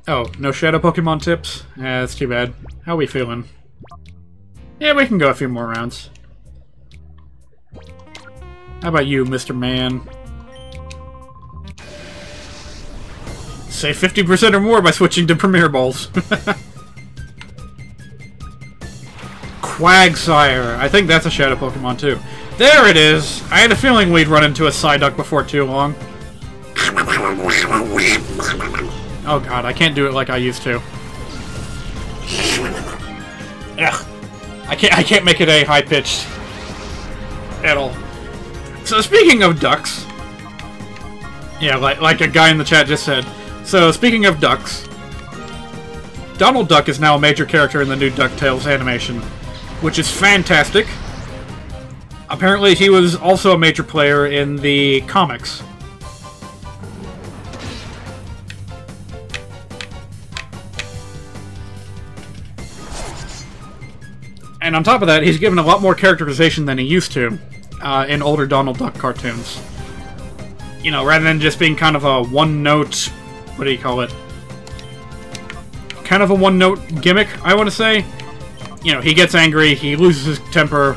[SPEAKER 1] Oh, no Shadow Pokemon tips? Yeah, that's too bad. How are we feeling? Yeah, we can go a few more rounds. How about you, Mr. Man? Save 50% or more by switching to Premier Balls. Quagsire. I think that's a Shadow Pokemon, too. There it is! I had a feeling we'd run into a Psyduck before too long. Oh god, I can't do it like I used to. Ugh. I can't make it a high-pitched at all. So speaking of ducks... Yeah, like a guy in the chat just said. So speaking of ducks... Donald Duck is now a major character in the new DuckTales animation, which is fantastic. Apparently he was also a major player in the comics. And on top of that, he's given a lot more characterization than he used to in older Donald Duck cartoons. You know, rather than just being kind of a one-note... What do you call it? Kind of a one-note gimmick, I want to say. You know, he gets angry, he loses his temper,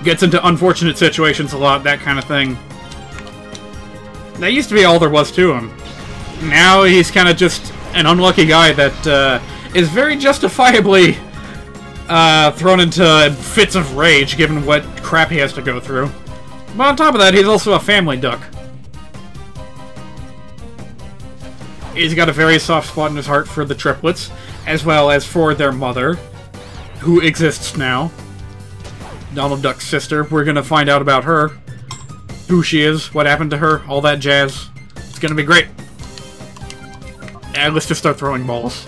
[SPEAKER 1] gets into unfortunate situations a lot, that kind of thing. That used to be all there was to him. Now he's kind of just an unlucky guy that is very justifiably thrown into fits of rage given what crap he has to go through. But on top of that, he's also a family duck. He's got a very soft spot in his heart for the triplets, as well as for their mother, who exists now. Donald Duck's sister. We're gonna find out about her. Who she is, what happened to her, all that jazz. It's gonna be great. And let's just start throwing balls.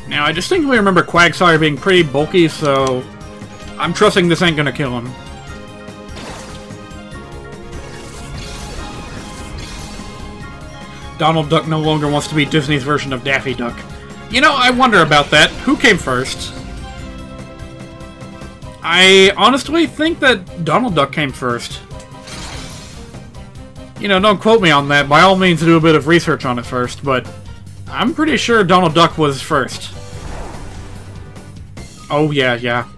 [SPEAKER 1] Now, I distinctly remember Quagsire being pretty bulky, so I'm trusting this ain't gonna kill him. Donald Duck no longer wants to be Disney's version of Daffy Duck. You know, I wonder about that. Who came first? I honestly think that Donald Duck came first. You know, don't quote me on that. By all means, do a bit of research on it first, but I'm pretty sure Donald Duck was first. Oh, yeah.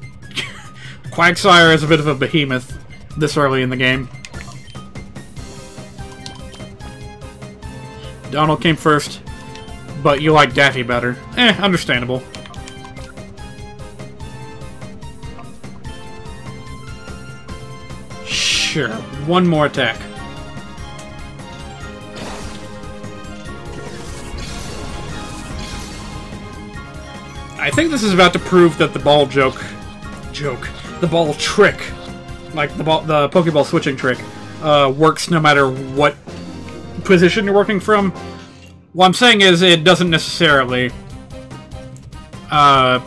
[SPEAKER 1] Quagsire is a bit of a behemoth this early in the game. Donald came first, but you like Daffy better. Understandable. Sure, one more attack. I think this is about to prove that the ball the ball trick, like the Pokeball switching trick, works no matter what position you're working from. What I'm saying is it doesn't necessarily... the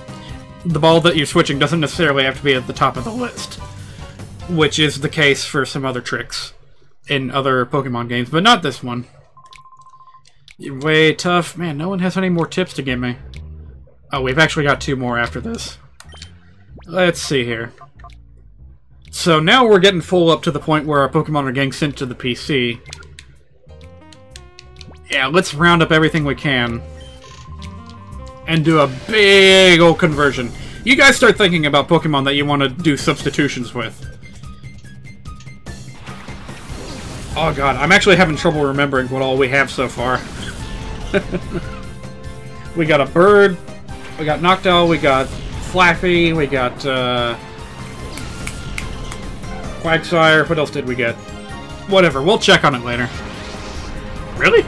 [SPEAKER 1] ball that you're switching doesn't necessarily have to be at the top of the list, which is the case for some other tricks in other Pokemon games, but not this one. You're way tough. Man, no one has any more tips to give me. Oh, we've actually got 2 more after this. Let's see here. So now we're getting full up to the point where our Pokemon are getting sent to the PC. Yeah, let's round up everything we can. And do a big old conversion. You guys start thinking about Pokemon that you want to do substitutions with. Oh god, I'm actually having trouble remembering what all we have so far. We got a bird, we got Noctowl, we got Flaffy, we got Quagsire. What else did we get? Whatever, we'll check on it later. Really?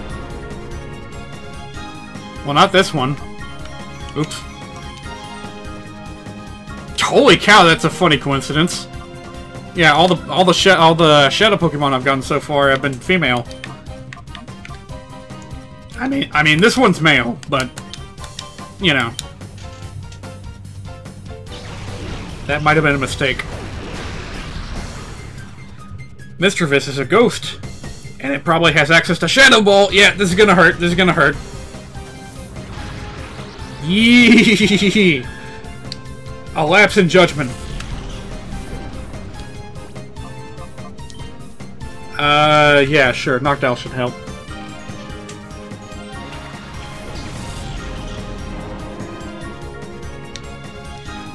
[SPEAKER 1] Well, not this one. Oops. Holy cow, that's a funny coincidence. Yeah, all the shadow Pokemon I've gotten so far have been female. I mean, this one's male, but you know, that might have been a mistake. Mischievous is a ghost, and it probably has access to Shadow Ball. Yeah, this is gonna hurt. This is gonna hurt. Yee! A lapse in judgment. Yeah, sure. Noctowl should help.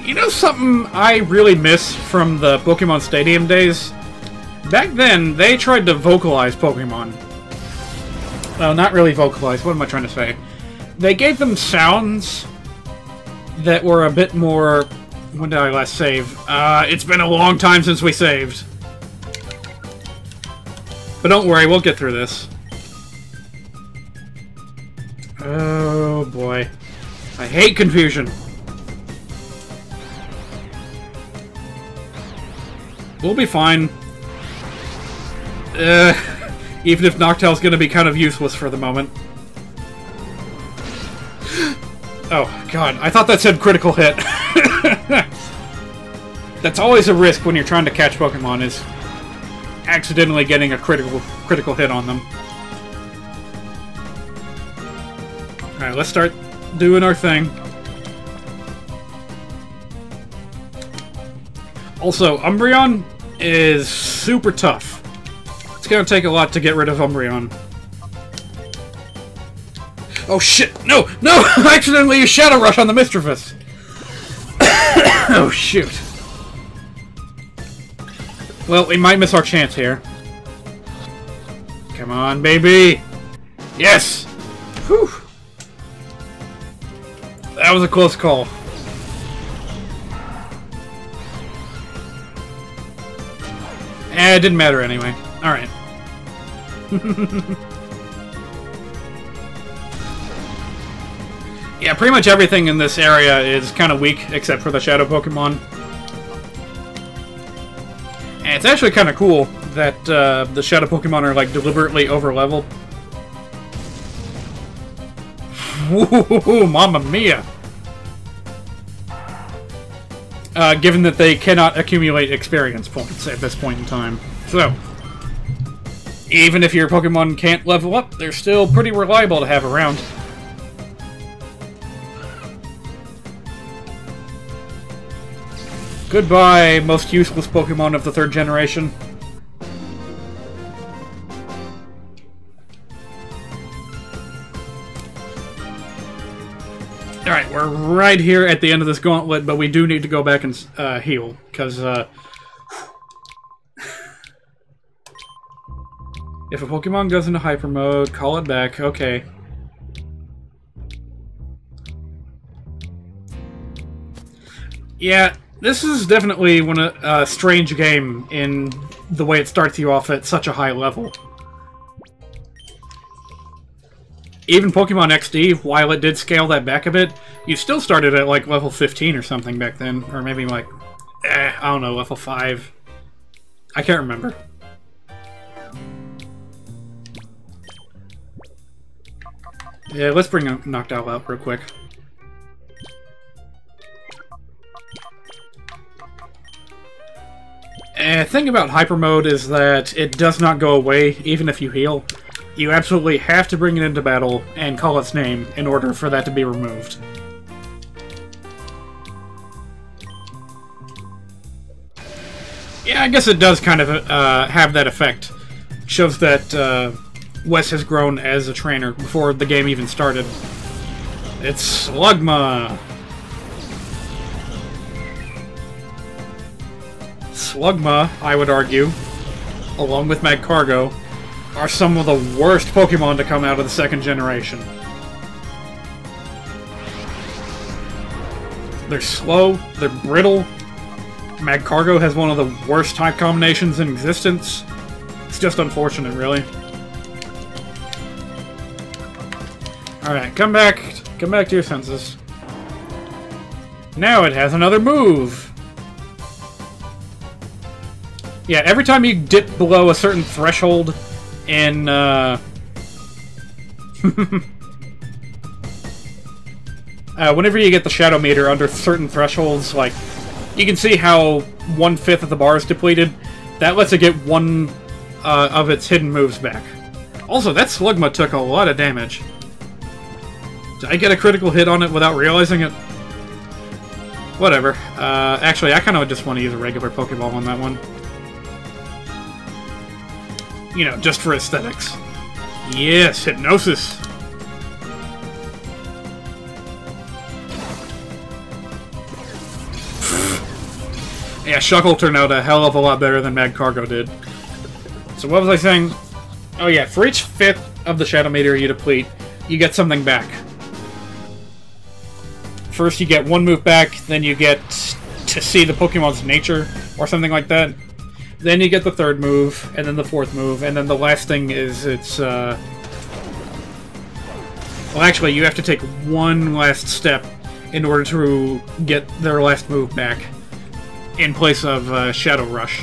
[SPEAKER 1] You know something I really miss from the Pokemon Stadium days? Back then, they tried to vocalize Pokemon. Well, not really vocalize. What am I trying to say? They gave them sounds that were a bit more... When did I last save? It's been a long time since we saved. But don't worry, we'll get through this. Oh boy. I hate confusion. We'll be fine. Even if Noctow's gonna be kind of useless for the moment. Oh, God. I thought that said critical hit. That's always a risk when you're trying to catch Pokemon, is accidentally getting a critical hit on them. Alright, let's start doing our thing. Also, Umbreon is super tough. It's gonna take a lot to get rid of Umbreon. Oh shit! No! No! I accidentally used Shadow Rush on the Mischievous! Oh shoot. Well, we might miss our chance here. Come on, baby! Yes! Whew! That was a close call. It didn't matter anyway. Alright. Yeah, pretty much everything in this area is kind of weak, except for the Shadow Pokemon. And it's actually kind of cool that the Shadow Pokemon are, like, deliberately over-leveled. Woohoo, Mamma Mia! Given that they cannot accumulate experience points at this point in time. So, even if your Pokemon can't level up, they're still pretty reliable to have around. Goodbye, most useless Pokemon of the 3rd generation. Alright, we're right here at the end of this gauntlet, but we do need to go back and heal, because, if a Pokemon goes into Hyper Mode, call it back. Okay. Yeah, this is definitely a strange game in the way it starts you off at such a high level. Even Pokemon XD, while it did scale that back a bit, you still started at like level 15 or something back then. Or maybe like, I don't know, level 5. I can't remember. Yeah, let's bring Noctowl out real quick. The thing about Hyper Mode is that it does not go away even if you heal. You absolutely have to bring it into battle and call its name in order for that to be removed. Yeah, I guess it does kind of have that effect. Shows that Wes has grown as a trainer before the game even started. It's Slugma! Slugma, I would argue, along with Magcargo, are some of the worst Pokemon to come out of the 2nd generation. They're slow, they're brittle. Magcargo has one of the worst type combinations in existence. It's just unfortunate, really. Alright, come back to your senses. Now it has another move! Yeah, every time you dip below a certain threshold in, whenever you get the Shadow Meter under certain thresholds, like, you can see how 1/5 of the bar is depleted. That lets it get one of its hidden moves back. Also, that Slugma took a lot of damage. Did I get a critical hit on it without realizing it? Whatever. Actually, I kind of just want to use a regular Pokeball on that one. You know, just for aesthetics. Yes, Hypnosis! Yeah, Shuckle turned out a hell of a lot better than Magcargo did. So what was I saying? Oh yeah, for each 5th of the Shadow Meter you deplete, you get something back. First you get one move back, then you get to see the Pokemon's nature, or something like that. Then you get the third move, and then the fourth move, and then the last thing is it's, well, actually, you have to take one last step in order to get their last move back, in place of Shadow Rush.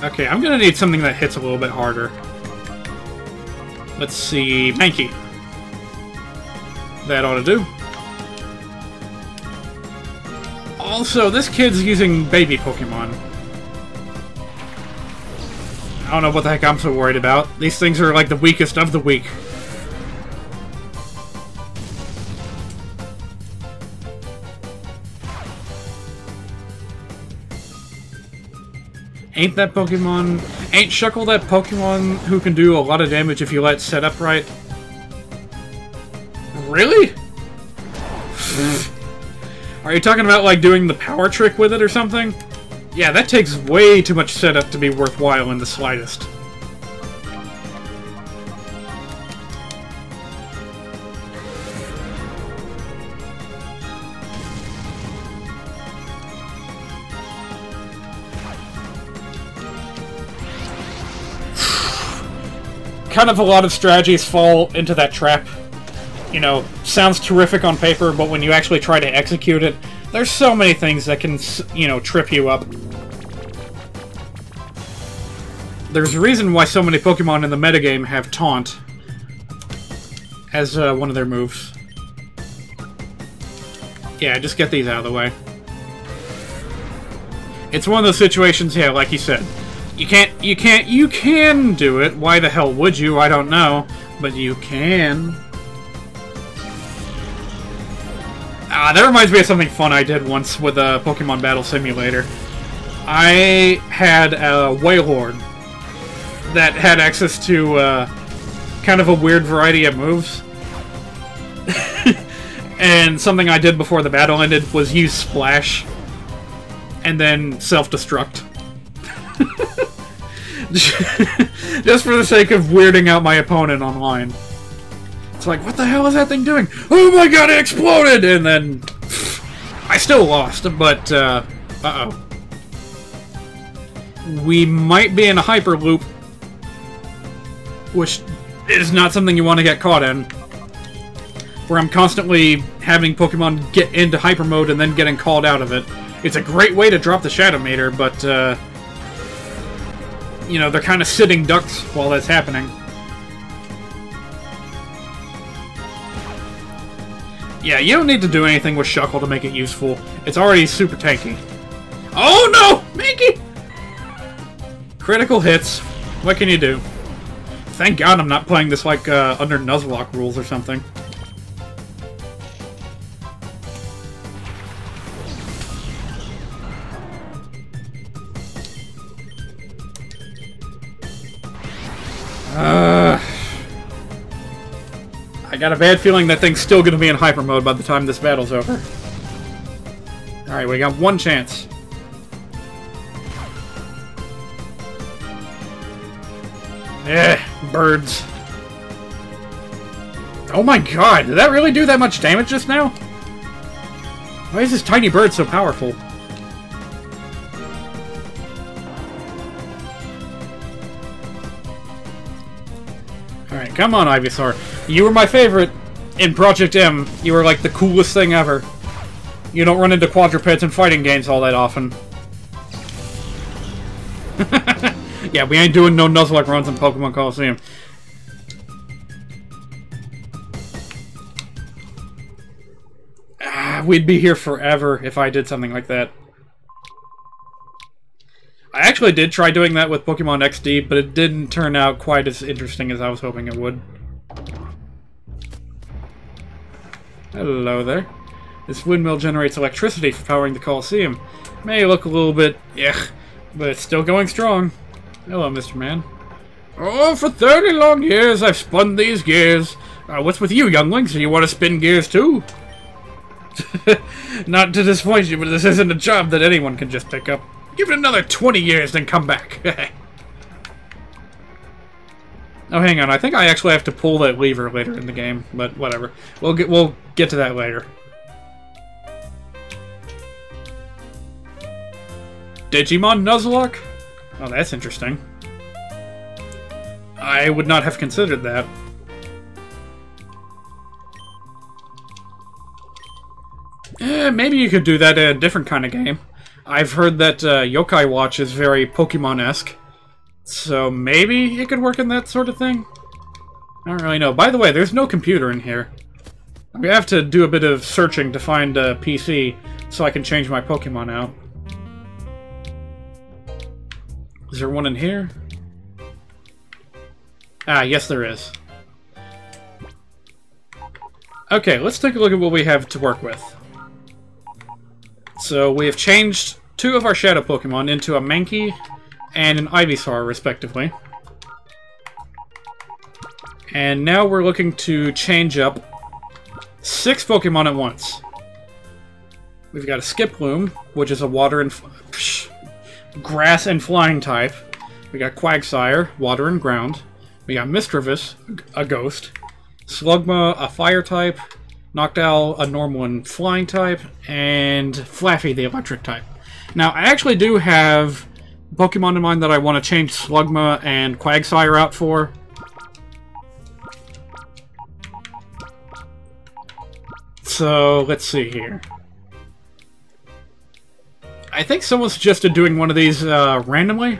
[SPEAKER 1] Okay, I'm gonna need something that hits a little bit harder. Let's see... Mankey. That ought to do. Also, this kid's using baby Pokemon. I don't know what the heck I'm so worried about. These things are like the weakest of the weak. Ain't that Pokemon... Ain't Shuckle that Pokemon who can do a lot of damage if you let it set up right? Really? Are you talking about, like, doing the power trick with it or something? Yeah, that takes way too much setup to be worthwhile in the slightest. Kind of a lot of strategies fall into that trap. You know, sounds terrific on paper, but when you actually try to execute it, there's so many things that can, you know, trip you up. There's a reason why so many Pokemon in the metagame have Taunt as one of their moves. Yeah, just get these out of the way. It's one of those situations, yeah, like you said. You can do it. Why the hell would you? I don't know. But you can. That reminds me of something fun I did once with a Pokemon Battle Simulator. I had a Wailord that had access to kind of a weird variety of moves. And something I did before the battle ended was use Splash and then self-destruct. Just for the sake of weirding out my opponent online. It's like, what the hell is that thing doing? Oh my god, it exploded! And then... I still lost, but, uh-oh. We might be in a hyper loop, which is not something you want to get caught in. Where I'm constantly having Pokemon get into hyper mode and then getting called out of it. It's a great way to drop the Shadow Meter, but, you know, they're kind of sitting ducks while that's happening. Yeah, you don't need to do anything with Shuckle to make it useful. It's already super tanky. Oh no! Mankey! Critical hits. What can you do? Thank God I'm not playing this like under Nuzlocke rules or something. I got a bad feeling that thing's still gonna be in hyper mode by the time this battle's over. Alright, we got one chance. Birds. Oh my god, did that really do that much damage just now? Why is this tiny bird so powerful? Alright, come on, Ivysaur. You were my favorite in Project M. You were like the coolest thing ever. You don't run into quadrupeds in fighting games all that often. Yeah, we ain't doing no Nuzlocke runs in Pokemon Colosseum. We'd be here forever if I did something like that. I actually did try doing that with Pokemon XD, but it didn't turn out quite as interesting as I was hoping it would. Hello there. This windmill generates electricity for powering the Colosseum. May look a little bit, but it's still going strong. Hello, Mr. Man. Oh, for 30 long years I've spun these gears. What's with you, younglings? Do you want to spin gears too? Not to disappoint you, but this isn't a job that anyone can just pick up. Give it another 20 years, then come back. Oh, hang on. I think I actually have to pull that lever later in the game, but whatever. We'll get to that later. Digimon Nuzlocke? Oh, that's interesting. I would not have considered that. Maybe you could do that in a different kind of game. I've heard that Yokai Watch is very Pokemon-esque. So maybe it could work in that sort of thing? I don't really know. By the way, there's no computer in here. We have to do a bit of searching to find a PC so I can change my Pokemon out. Is there one in here? Ah, yes there is. Okay, let's take a look at what we have to work with. So we have changed 2 of our Shadow Pokemon into a Mankey and an Ivysaur, respectively. And now we're looking to change up 6 Pokemon at once. We've got a Skiploom, which is a water and grass and flying type. We got Quagsire, water and ground. We got Misdreavus, a ghost. Slugma, a fire type. Noctowl, a normal and flying type. And Flaffy, the electric type. Now, I actually do have Pokemon in mind that I want to change Slugma and Quagsire out for. So, let's see here. I think someone suggested doing one of these randomly.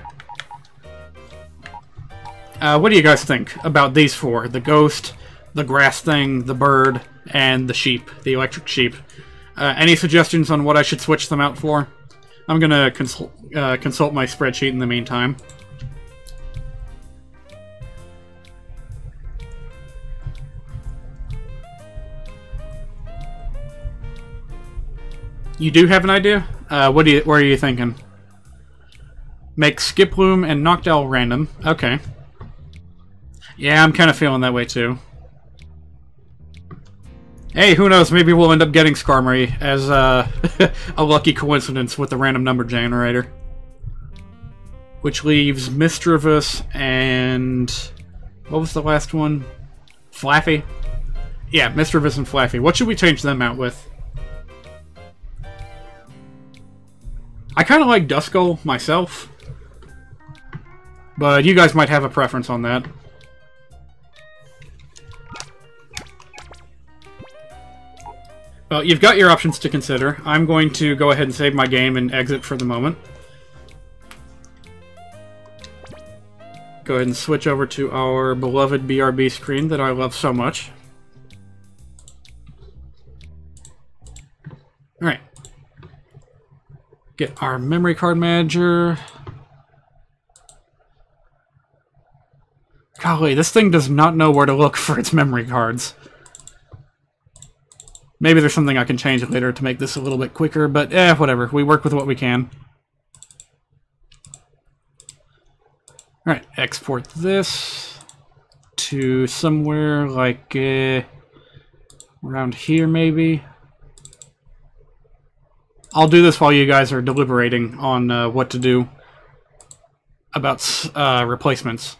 [SPEAKER 1] What do you guys think about these 4? The ghost, the grass thing, the bird, and the sheep, the electric sheep. Any suggestions on what I should switch them out for? I'm gonna consult my spreadsheet in the meantime. You do have an idea? What are you thinking? Make Skiploom and Noctowl random. Okay. Yeah, I'm kind of feeling that way too. Hey, who knows? Maybe we'll end up getting Skarmory as a lucky coincidence with the random number generator. Which leaves Misdreavus and... what was the last one? Flaffy? Yeah, Misdreavus and Flaffy. What should we change them out with? I kind of like Duskull myself. But you guys might have a preference on that. Well, you've got your options to consider. I'm going to go ahead and save my game and exit for the moment. Go ahead and switch over to our beloved BRB screen that I love so much. Alright. Get our memory card manager. Golly, this thing does not know where to look for its memory cards. Maybe there's something I can change later to make this a little bit quicker, but whatever. We work with what we can. Alright, export this to somewhere like around here, maybe. I'll do this while you guys are deliberating on what to do about replacements.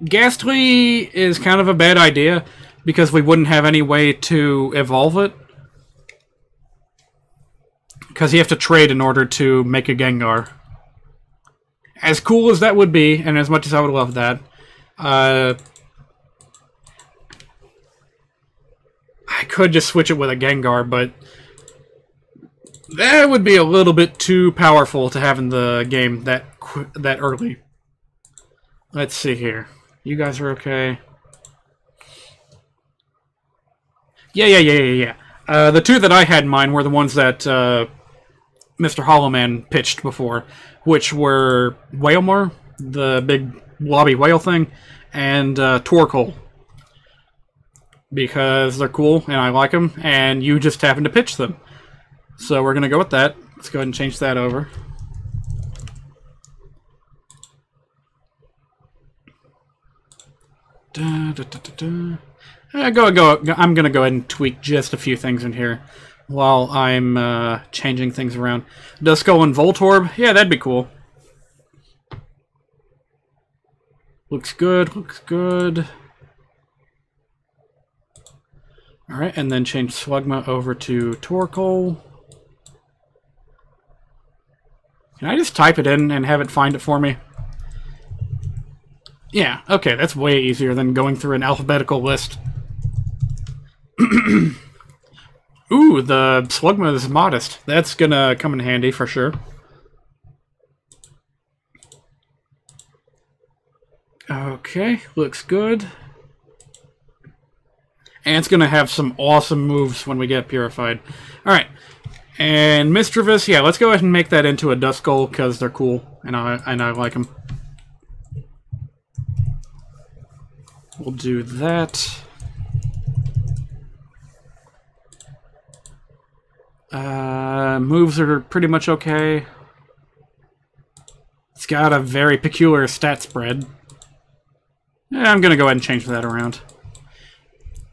[SPEAKER 1] Ghastly is kind of a bad idea because we wouldn't have any way to evolve it. Because you have to trade in order to make a Gengar. As cool as that would be, and as much as I would love that, I could just switch it with a Gengar, but that would be a little bit too powerful to have in the game that early. Let's see here. You guys are okay? Yeah. The 2 that I had in mind were the ones that Mr. Hollowman pitched before, which were Wailmer, the big blobby whale thing, and Torkoal. Because they're cool, and I like them, and you just happen to pitch them. So we're going to go with that. Let's go ahead and change that over. I'm going to go ahead and tweak just a few things in here while I'm changing things around. Duskull and Voltorb? Yeah, that'd be cool. Looks good, looks good. Alright, and then change Slugma over to Torkoal. Can I just type it in and have it find it for me? Yeah, okay, that's way easier than going through an alphabetical list. Ooh, the Slugma is modest. That's gonna come in handy for sure. Okay, looks good. And it's gonna have some awesome moves when we get purified. Alright. And Mischievous, yeah, let's go ahead and make that into a Duskull because they're cool and I like them. We'll do that. Moves are pretty much okay. It's got a very peculiar stat spread. Yeah, I'm gonna go ahead and change that around.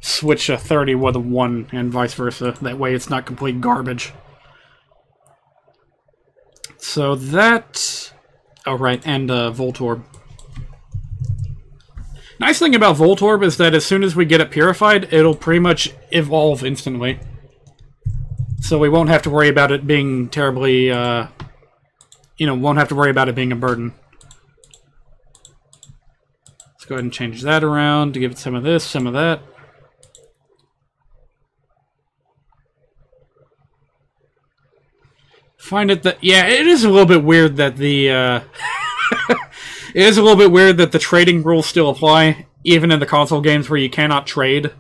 [SPEAKER 1] Switch a 30 with a 1 and vice versa. That way it's not complete garbage. So that... Oh, right, and Voltorb. Nice thing about Voltorb is that as soon as we get it purified, it'll pretty much evolve instantly. So we won't have to worry about it being terribly, you know, won't have to worry about it being a burden. Let's go ahead and change that around to give it some of this, some of that. Find it that... Yeah, it is a little bit weird that the, it is a little bit weird that the trading rules still apply, even in the console games where you cannot trade.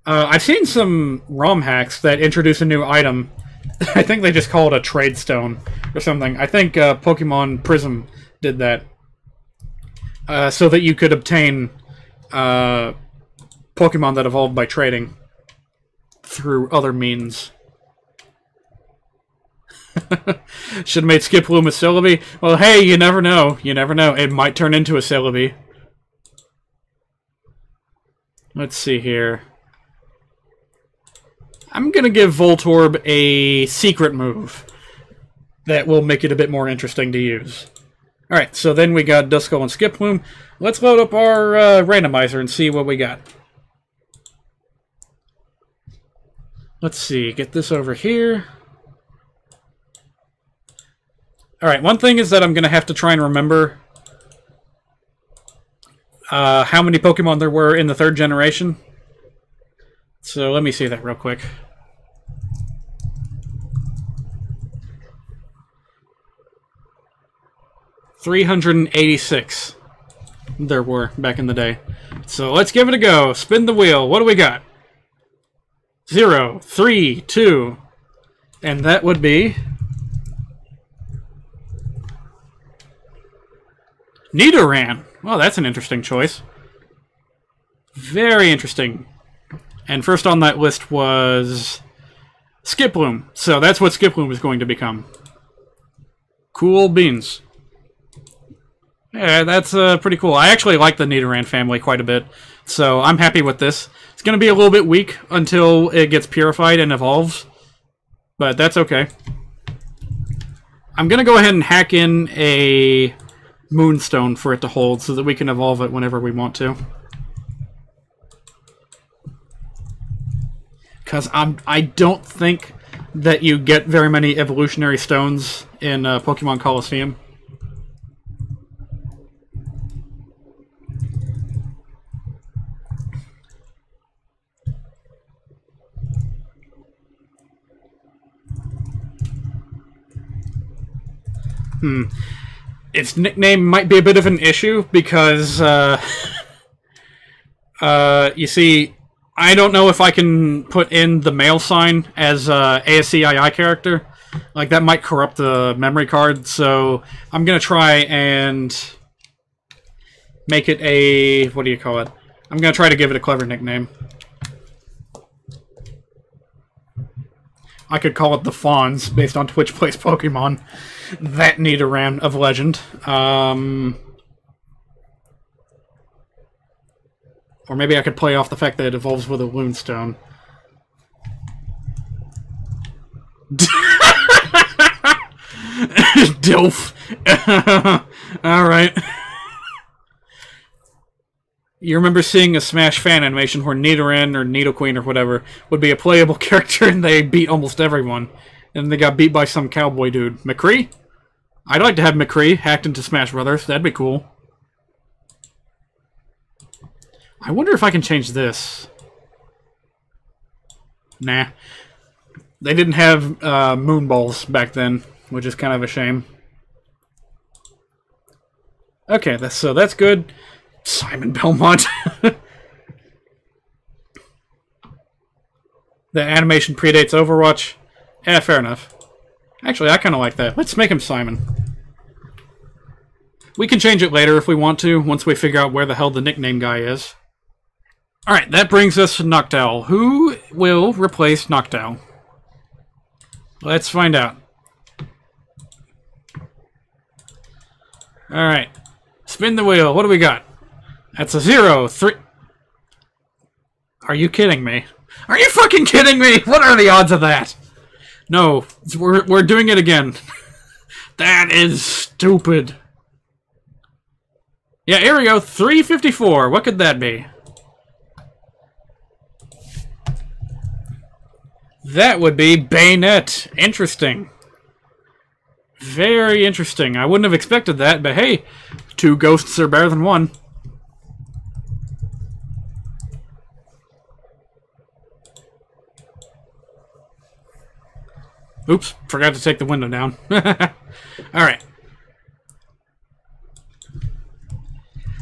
[SPEAKER 1] I've seen some ROM hacks that introduce a new item. I think they just call it a trade stone or something. I think Pokemon Prism did that. So that you could obtain Pokemon that evolved by trading through other means. Should have made Skiploom a Celebi. Well, hey, you never know. You never know. It might turn into a Celebi. Let's see here. I'm going to give Voltorb a secret move that will make it a bit more interesting to use. Alright, so then we got Duskull and Skiploom. Let's load up our randomizer and see what we got. Let's see, get this over here. Alright, one thing is that I'm going to have to try and remember how many Pokemon there were in the 3rd generation. So let me see that real quick. $386 there were back in the day. So let's give it a go. Spin the wheel. What do we got? 0, 3, 2. And that would be... Nidoran. Well, that's an interesting choice. Very interesting. And first on that list was Skiploom. So that's what Skiploom is going to become. Cool beans. Yeah, that's pretty cool. I actually like the Nidoran family quite a bit. So I'm happy with this. It's going to be a little bit weak until it gets purified and evolves. But that's okay. I'm going to go ahead and hack in a Moonstone for it to hold so that we can evolve it whenever we want to. Because I don't think that you get very many evolutionary stones in Pokemon Colosseum. Its nickname might be a bit of an issue because, you see, I don't know if I can put in the male sign as ASCII character. Like, that might corrupt the memory card, so I'm going to try and make it a... what do you call it? I'm going to try to give it a clever nickname. I could call it the Fawns, based on Twitch Plays Pokemon. That Nidoran of legend. Or maybe I could play off the fact that it evolves with a Moonstone. Dilf. Alright. You remember seeing a Smash fan animation where Nidoran or Nidoqueen or whatever would be a playable character and they beat almost everyone. And they got beat by some cowboy dude. McCree? I'd like to have McCree hacked into Smash Brothers. That'd be cool. I wonder if I can change this. Nah. They didn't have moon balls back then, which is kind of a shame. Okay, so that's good. Simon Belmont. The animation predates Overwatch. Yeah, fair enough. Actually, I kind of like that. Let's make him Simon. We can change it later if we want to, once we figure out where the hell the nickname guy is. Alright, that brings us to Noctowl. Who will replace Noctowl? Let's find out. Alright. Spin the wheel. What do we got? That's a 0. 3. Are you kidding me? Are you fucking kidding me? What are the odds of that? No. We're doing it again. That is stupid. Yeah, here we go. 354. What could that be? That would be Bayonet. Interesting. Very interesting. I wouldn't have expected that, but hey, 2 ghosts are better than 1. Oops, forgot to take the window down. Alright.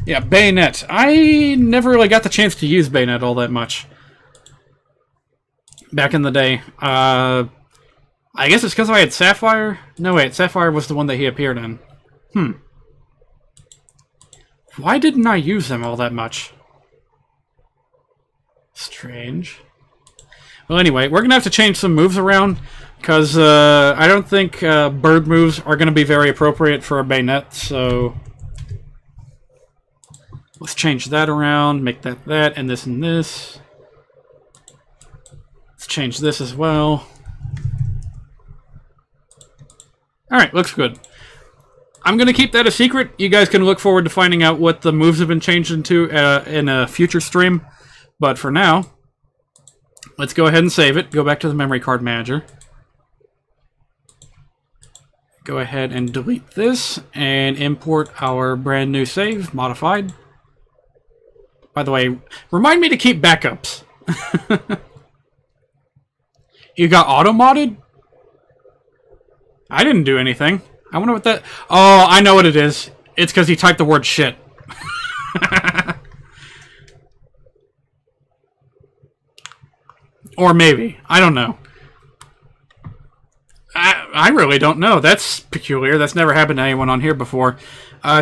[SPEAKER 1] Yeah, Bayonet. I never really got the chance to use Bayonet all that much. Back in the day. I guess it's because I had Sapphire? No, wait, Sapphire was the one that he appeared in. Why didn't I use them all that much? Strange. Well, anyway, we're going to have to change some moves around, because I don't think bird moves are going to be very appropriate for a Bayonet, so... Let's change that around, make that that, and this and this. Let's change this as well. Alright, looks good. I'm going to keep that a secret. You guys can look forward to finding out what the moves have been changed into in a future stream. But for now, let's go ahead and save it. Go back to the memory card manager. Go ahead and delete this and import our brand new save, modified. By the way, remind me to keep backups. You got auto-modded? I didn't do anything. I wonder what that... Oh, I know what it is. It's because he typed the word shit. Or maybe. I don't know. I really don't know. That's peculiar. That's never happened to anyone on here before.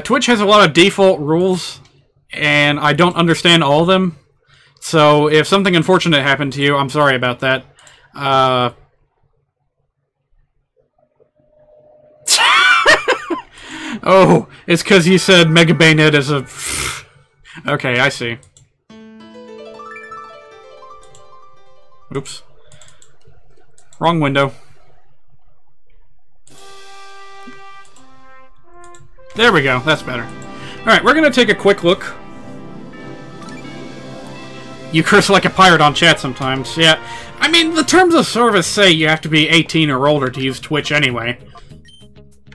[SPEAKER 1] Twitch has a lot of default rules, and I don't understand all of them. So if something unfortunate happened to you, I'm sorry about that. Oh, it's because you said Mega Bayonet is a... Okay, I see. Oops. Wrong window. There we go, that's better. Alright, we're gonna take a quick look. You curse like a pirate on chat sometimes, yeah. I mean, the terms of service say you have to be 18 or older to use Twitch anyway.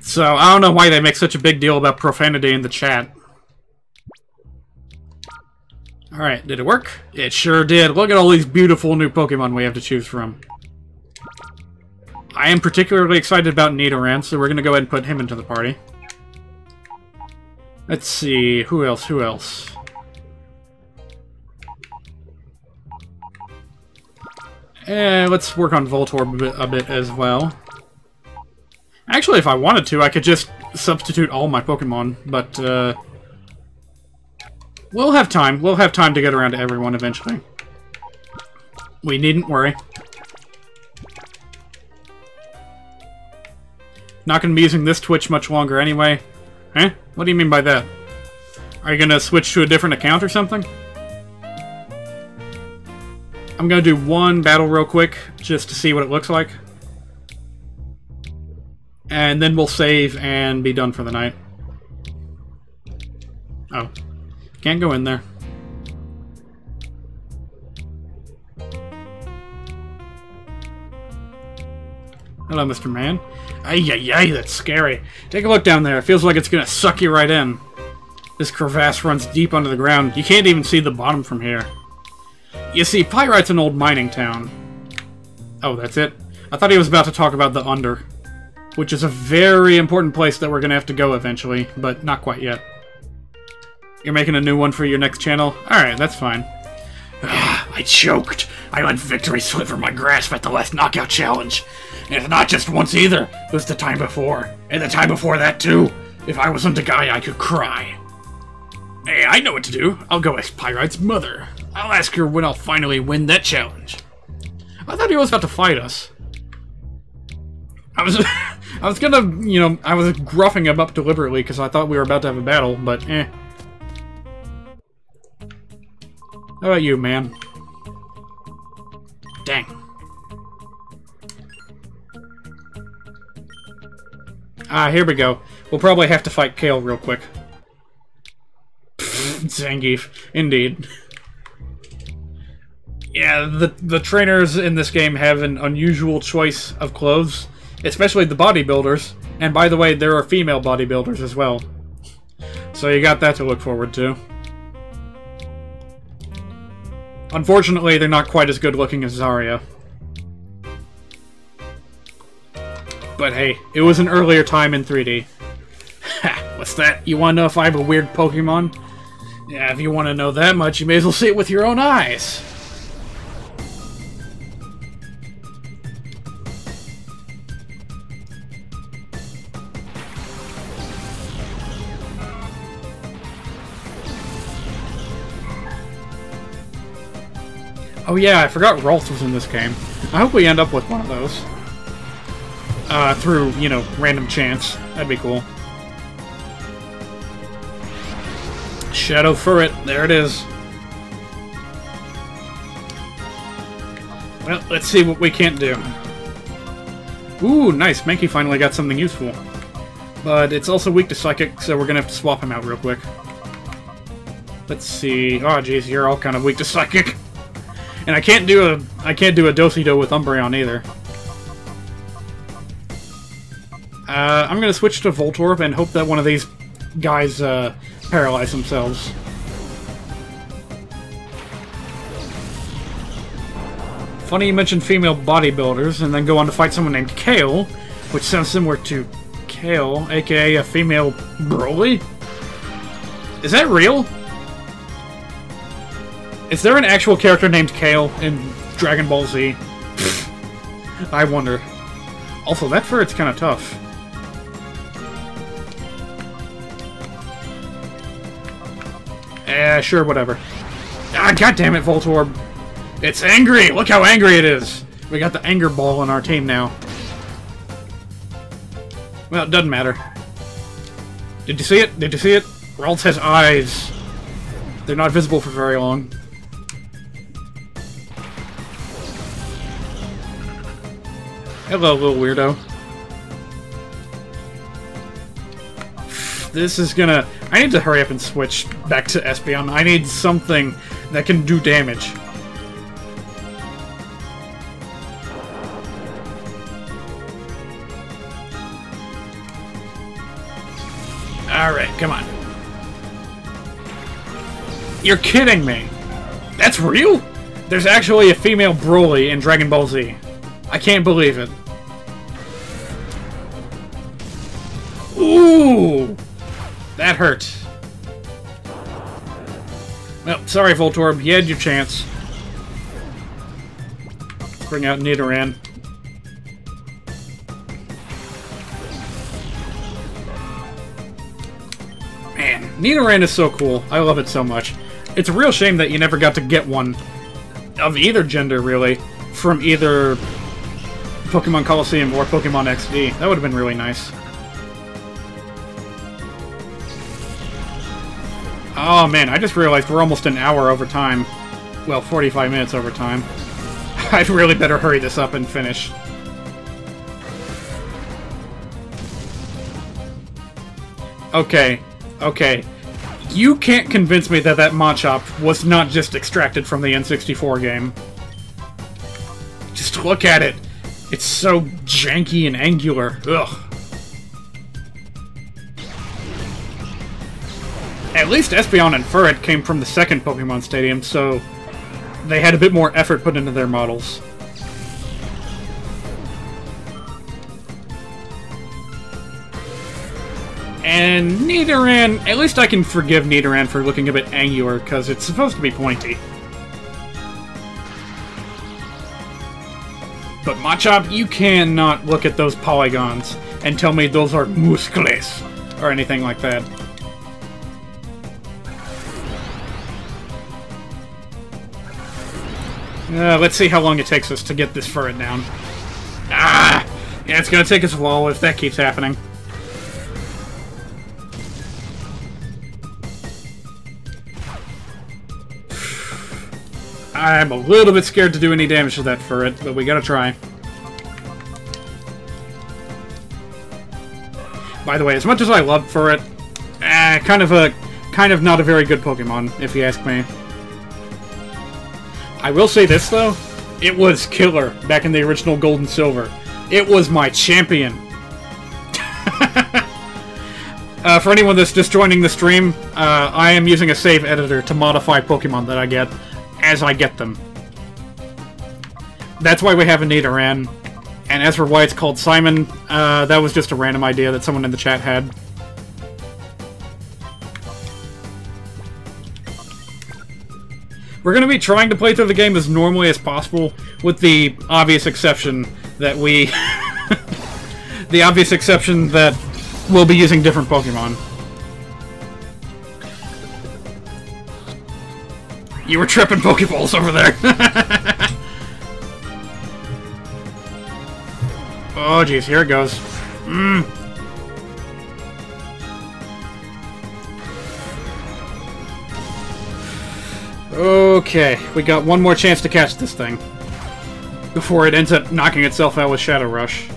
[SPEAKER 1] So, I don't know why they make such a big deal about profanity in the chat. Alright, did it work? It sure did. Look at all these beautiful new Pokemon we have to choose from. I am particularly excited about Nidoran, so we're going to go ahead and put him into the party. Let's see, who else? Let's work on Voltorb a bit as well. Actually, if I wanted to, I could just substitute all my Pokemon, but, we'll have time. We'll have time to get around to everyone eventually. We needn't worry. Not gonna be using this Twitch much longer anyway. Huh? What do you mean by that? Are you gonna switch to a different account or something? I'm gonna do one battle real quick, just to see what it looks like. And then we'll save and be done for the night. Oh. Can't go in there. Hello, Mr. Man. Ay, ay, ay, that's scary. Take a look down there. It feels like it's gonna suck you right in. This crevasse runs deep under the ground. You can't even see the bottom from here. You see, Pyrite's an old mining town. Oh, that's it? I thought he was about to talk about the Under, which is a very important place that we're gonna have to go eventually, but not quite yet. You're making a new one for your next channel? Alright, that's fine.
[SPEAKER 2] I choked. I let victory slip from my grasp at the last knockout challenge. And it's not just once either. It was the time before. And the time before that too. If I wasn't a guy, I could cry. Hey, I know what to do. I'll go ask Pyrite's mother. I'll ask her when I'll finally win that challenge.
[SPEAKER 1] I thought he was about to fight us. I was gonna, you know, I was gruffing him up deliberately because I thought we were about to have a battle, but eh. How about you, man?
[SPEAKER 2] Dang.
[SPEAKER 1] Ah, here we go. We'll probably have to fight Kale real quick. Zangief, indeed. Yeah, the trainers in this game have an unusual choice of clothes, especially the bodybuilders. And by the way, there are female bodybuilders as well. So you got that to look forward to. Unfortunately, they're not quite as good looking as Zarya. But hey, it was an earlier time in 3D.
[SPEAKER 2] Ha! What's that? You wanna know if I have a weird Pokemon? Yeah, if you wanna know that much, you may as well see it with your own eyes.
[SPEAKER 1] Oh yeah, I forgot Rolf was in this game. I hope we end up with one of those. Through, you know, random chance. That'd be cool. Shadow Furret, there it is. Well, let's see what we can't do. Ooh, nice, Mankey finally got something useful. But it's also weak to Psychic, so we're gonna have to swap him out real quick. Let's see. Oh jeez, you're all kind of weak to Psychic. And I can't do a Dosido with Umbreon either. I'm gonna switch to Voltorb and hope that one of these guys paralyze themselves. Funny you mentioned female bodybuilders and then go on to fight someone named Kale, which sounds similar to Kale, aka a female Broly? Is that real? Is there an actual character named Kale in Dragon Ball Z? I wonder. Also, that Furret's kind of tough. Sure, whatever. Ah, goddammit, Voltorb. It's angry! Look how angry it is! We got the anger ball on our team now. Well, it doesn't matter. Did you see it? Did you see it? Ralts has eyes. They're not visible for very long. Hello, little weirdo. This is gonna... I need to hurry up and switch back to Espeon. I need something that can do damage. Alright, come on. You're kidding me! That's real? There's actually a female Broly in Dragon Ball Z. I can't believe it. Ooh! That hurt. Well, sorry, Voltorb. You had your chance. Let's bring out Nidoran. Man, Nidoran is so cool. I love it so much. It's a real shame that you never got to get one of either gender, really, from either Pokemon Colosseum or Pokemon XD. That would have been really nice. Oh man, I just realized we're almost an hour over time. Well, 45 minutes over time. I'd really better hurry this up and finish. Okay, okay. You can't convince me that that Machop was not just extracted from the N64 game. Just look at it. It's so janky and angular. Ugh. At least Espeon and Furret came from the second Pokemon Stadium, so they had a bit more effort put into their models. And Nidoran, at least I can forgive Nidoran for looking a bit angular, because it's supposed to be pointy. But Machop, you cannot look at those polygons and tell me those are muscles, or anything like that. Let's see how long it takes us to get this Furret down. Ah! Yeah, it's gonna take us a while if that keeps happening. I'm a little bit scared to do any damage to that Furret, but we gotta try. By the way, as much as I love Furret, kind of not a very good Pokemon, if you ask me. I will say this, though. It was killer back in the original Gold and Silver. It was my champion. For anyone that's just joining the stream, I am using a save editor to modify Pokemon that I get as I get them. That's why we have a Nidoran. And as for why it's called Simon, that was just a random idea that someone in the chat had. We're going to be trying to play through the game as normally as possible, with the obvious exception that we... the obvious exception that we'll be using different Pokemon. You were tripping Pokeballs over there! Oh jeez, here it goes. Okay, we got one more chance to catch this thing before it ends up knocking itself out with Shadow Rush.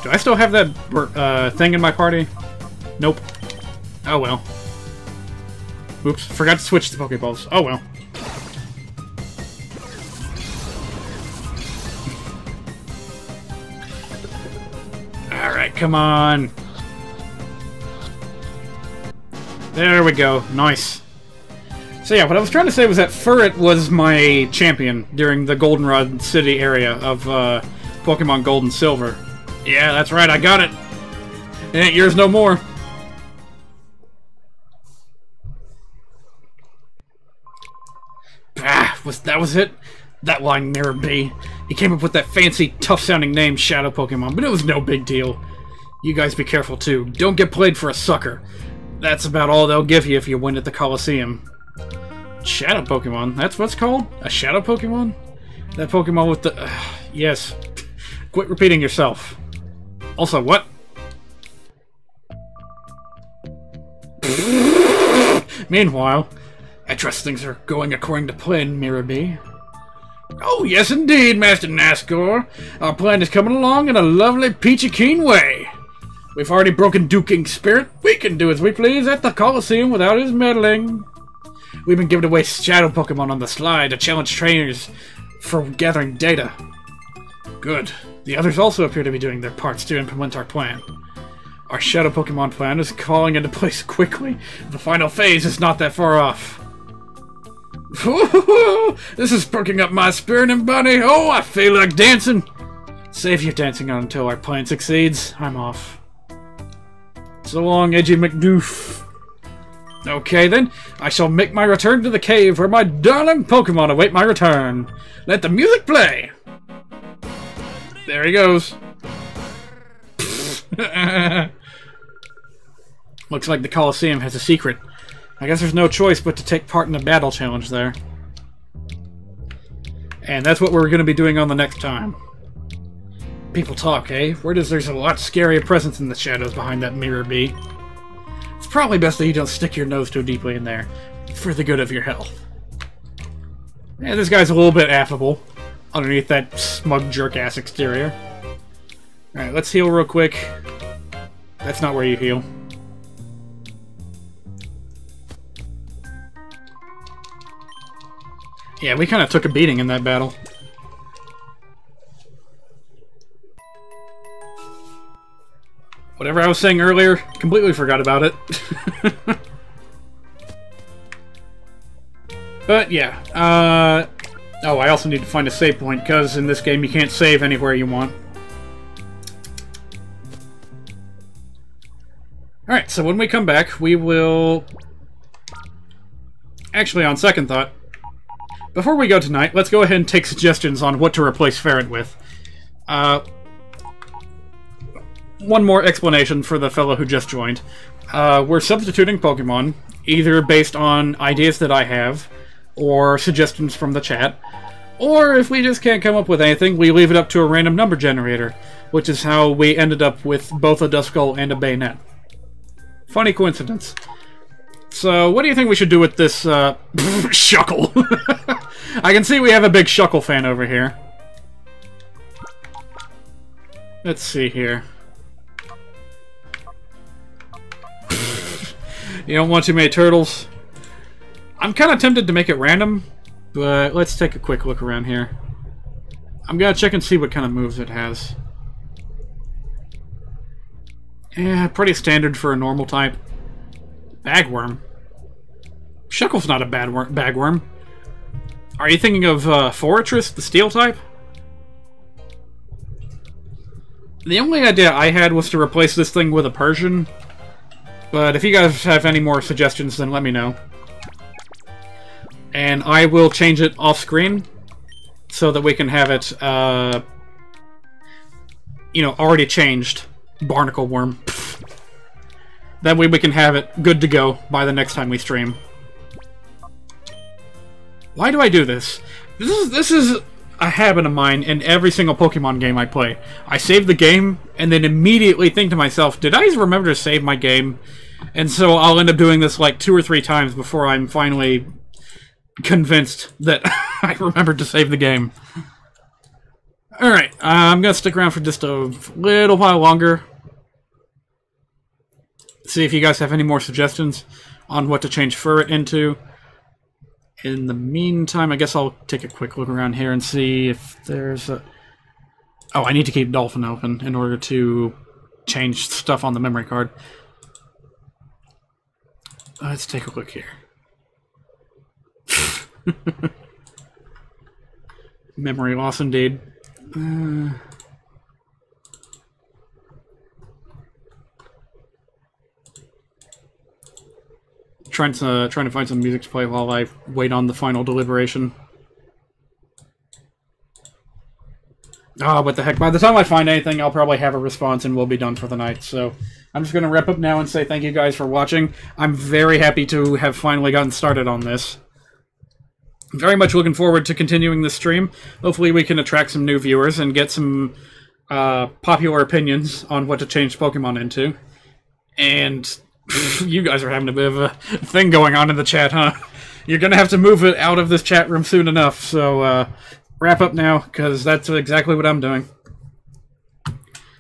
[SPEAKER 1] Do I still have that thing in my party? Nope. Oh well. Oops, forgot to switch the Pokeballs. Oh well. Alright, come on. There we go. Nice. So yeah, what I was trying to say was that Furret was my champion during the Goldenrod City area of Pokemon Gold and Silver. Yeah, that's right, I got it. It ain't yours no more. Ah, that was it? That line Mirror B. He came up with that fancy, tough-sounding name, Shadow Pokemon, but it was no big deal. You guys be careful, too. Don't get played for a sucker. That's about all they'll give you if you win at the Colosseum. Shadow Pokemon? That's what's called? A Shadow Pokemon? That Pokemon with the... yes. Quit repeating yourself. Also, what? Meanwhile, I trust things are going according to plan, Mirror B. Oh, yes indeed, Master Nascor. Our plan is coming along in a lovely peachy keen way. We've already broken Duking's spirit. We can do as we please at the Colosseum without his meddling. We've been giving away Shadow Pokemon on the sly to challenge trainers for gathering data. Good. The others also appear to be doing their parts to implement our plan. Our Shadow Pokemon plan is calling into place quickly. The final phase is not that far off. This is perking up my spirit and body. Oh, I feel like dancing. Save your dancing until our plan succeeds. I'm off. So long, Edgy McDoof. Okay then, I shall make my return to the cave where my darling Pokemon await my return. Let the music play. There he goes. Looks like the Colosseum has a secret. I guess there's no choice but to take part in the battle challenge there. And that's what we're going to be doing on the next time. People talk, eh? Word is there's a lot scarier presence in the shadows behind that Mirror B. It's probably best that you don't stick your nose too deeply in there, for the good of your health. Yeah, this guy's a little bit affable, underneath that smug jerk-ass exterior. Alright, let's heal real quick. That's not where you heal. Yeah, we kind of took a beating in that battle. Whatever I was saying earlier, completely forgot about it. But yeah, oh, I also need to find a save point, because in this game you can't save anywhere you want. Alright, so when we come back, we will... Actually, on second thought, before we go tonight, let's go ahead and take suggestions on what to replace Ferret with. One more explanation for the fellow who just joined. We're substituting Pokemon, either based on ideas that I have, or suggestions from the chat, or if we just can't come up with anything, we leave it up to a random number generator, which is how we ended up with both a Duskull and a Bayonet. Funny coincidence. So, what do you think we should do with this, Shuckle? I can see we have a big Shuckle fan over here. Let's see here. You don't want too many turtles? I'm kind of tempted to make it random, but let's take a quick look around here. I'm gonna check and see what kind of moves it has. Yeah, pretty standard for a normal type. Bagworm. Shuckle's not a bagworm. Are you thinking of Fortress, the steel type? The only idea I had was to replace this thing with a Persian, but if you guys have any more suggestions, then let me know. And I will change it off-screen so that we can have it, you know, already changed. Barnacle Worm. That way we can have it good to go by the next time we stream. Why do I do this? This is a habit of mine in every single Pokemon game I play. I save the game, and then immediately think to myself, did I remember to save my game? And so I'll end up doing this like 2 or 3 times before I'm finally convinced that I remembered to save the game. Alright, I'm gonna stick around for just a little while longer. See if you guys have any more suggestions on what to change Furret into. In the meantime, I guess I'll take a quick look around here and see if there's a... Oh, I need to keep Dolphin open in order to change stuff on the memory card. Let's take a look here. Memory loss indeed. Trying to find some music to play while I wait on the final deliberation. Ah, what the heck. By the time I find anything, I'll probably have a response and we'll be done for the night. So I'm just going to wrap up now and say thank you guys for watching. I'm very happy to have finally gotten started on this. I'm very much looking forward to continuing this stream. Hopefully we can attract some new viewers and get some popular opinions on what to change Pokemon into. And you guys are having a bit of a thing going on in the chat, huh? You're going to have to move it out of this chat room soon enough. So wrap up now, because that's exactly what I'm doing.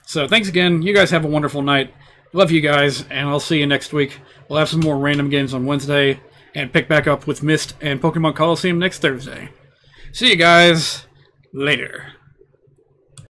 [SPEAKER 1] So thanks again. You guys have a wonderful night. Love you guys, and I'll see you next week. We'll have some more random games on Wednesday, and pick back up with Mist and Pokemon Colosseum next Thursday. See you guys later.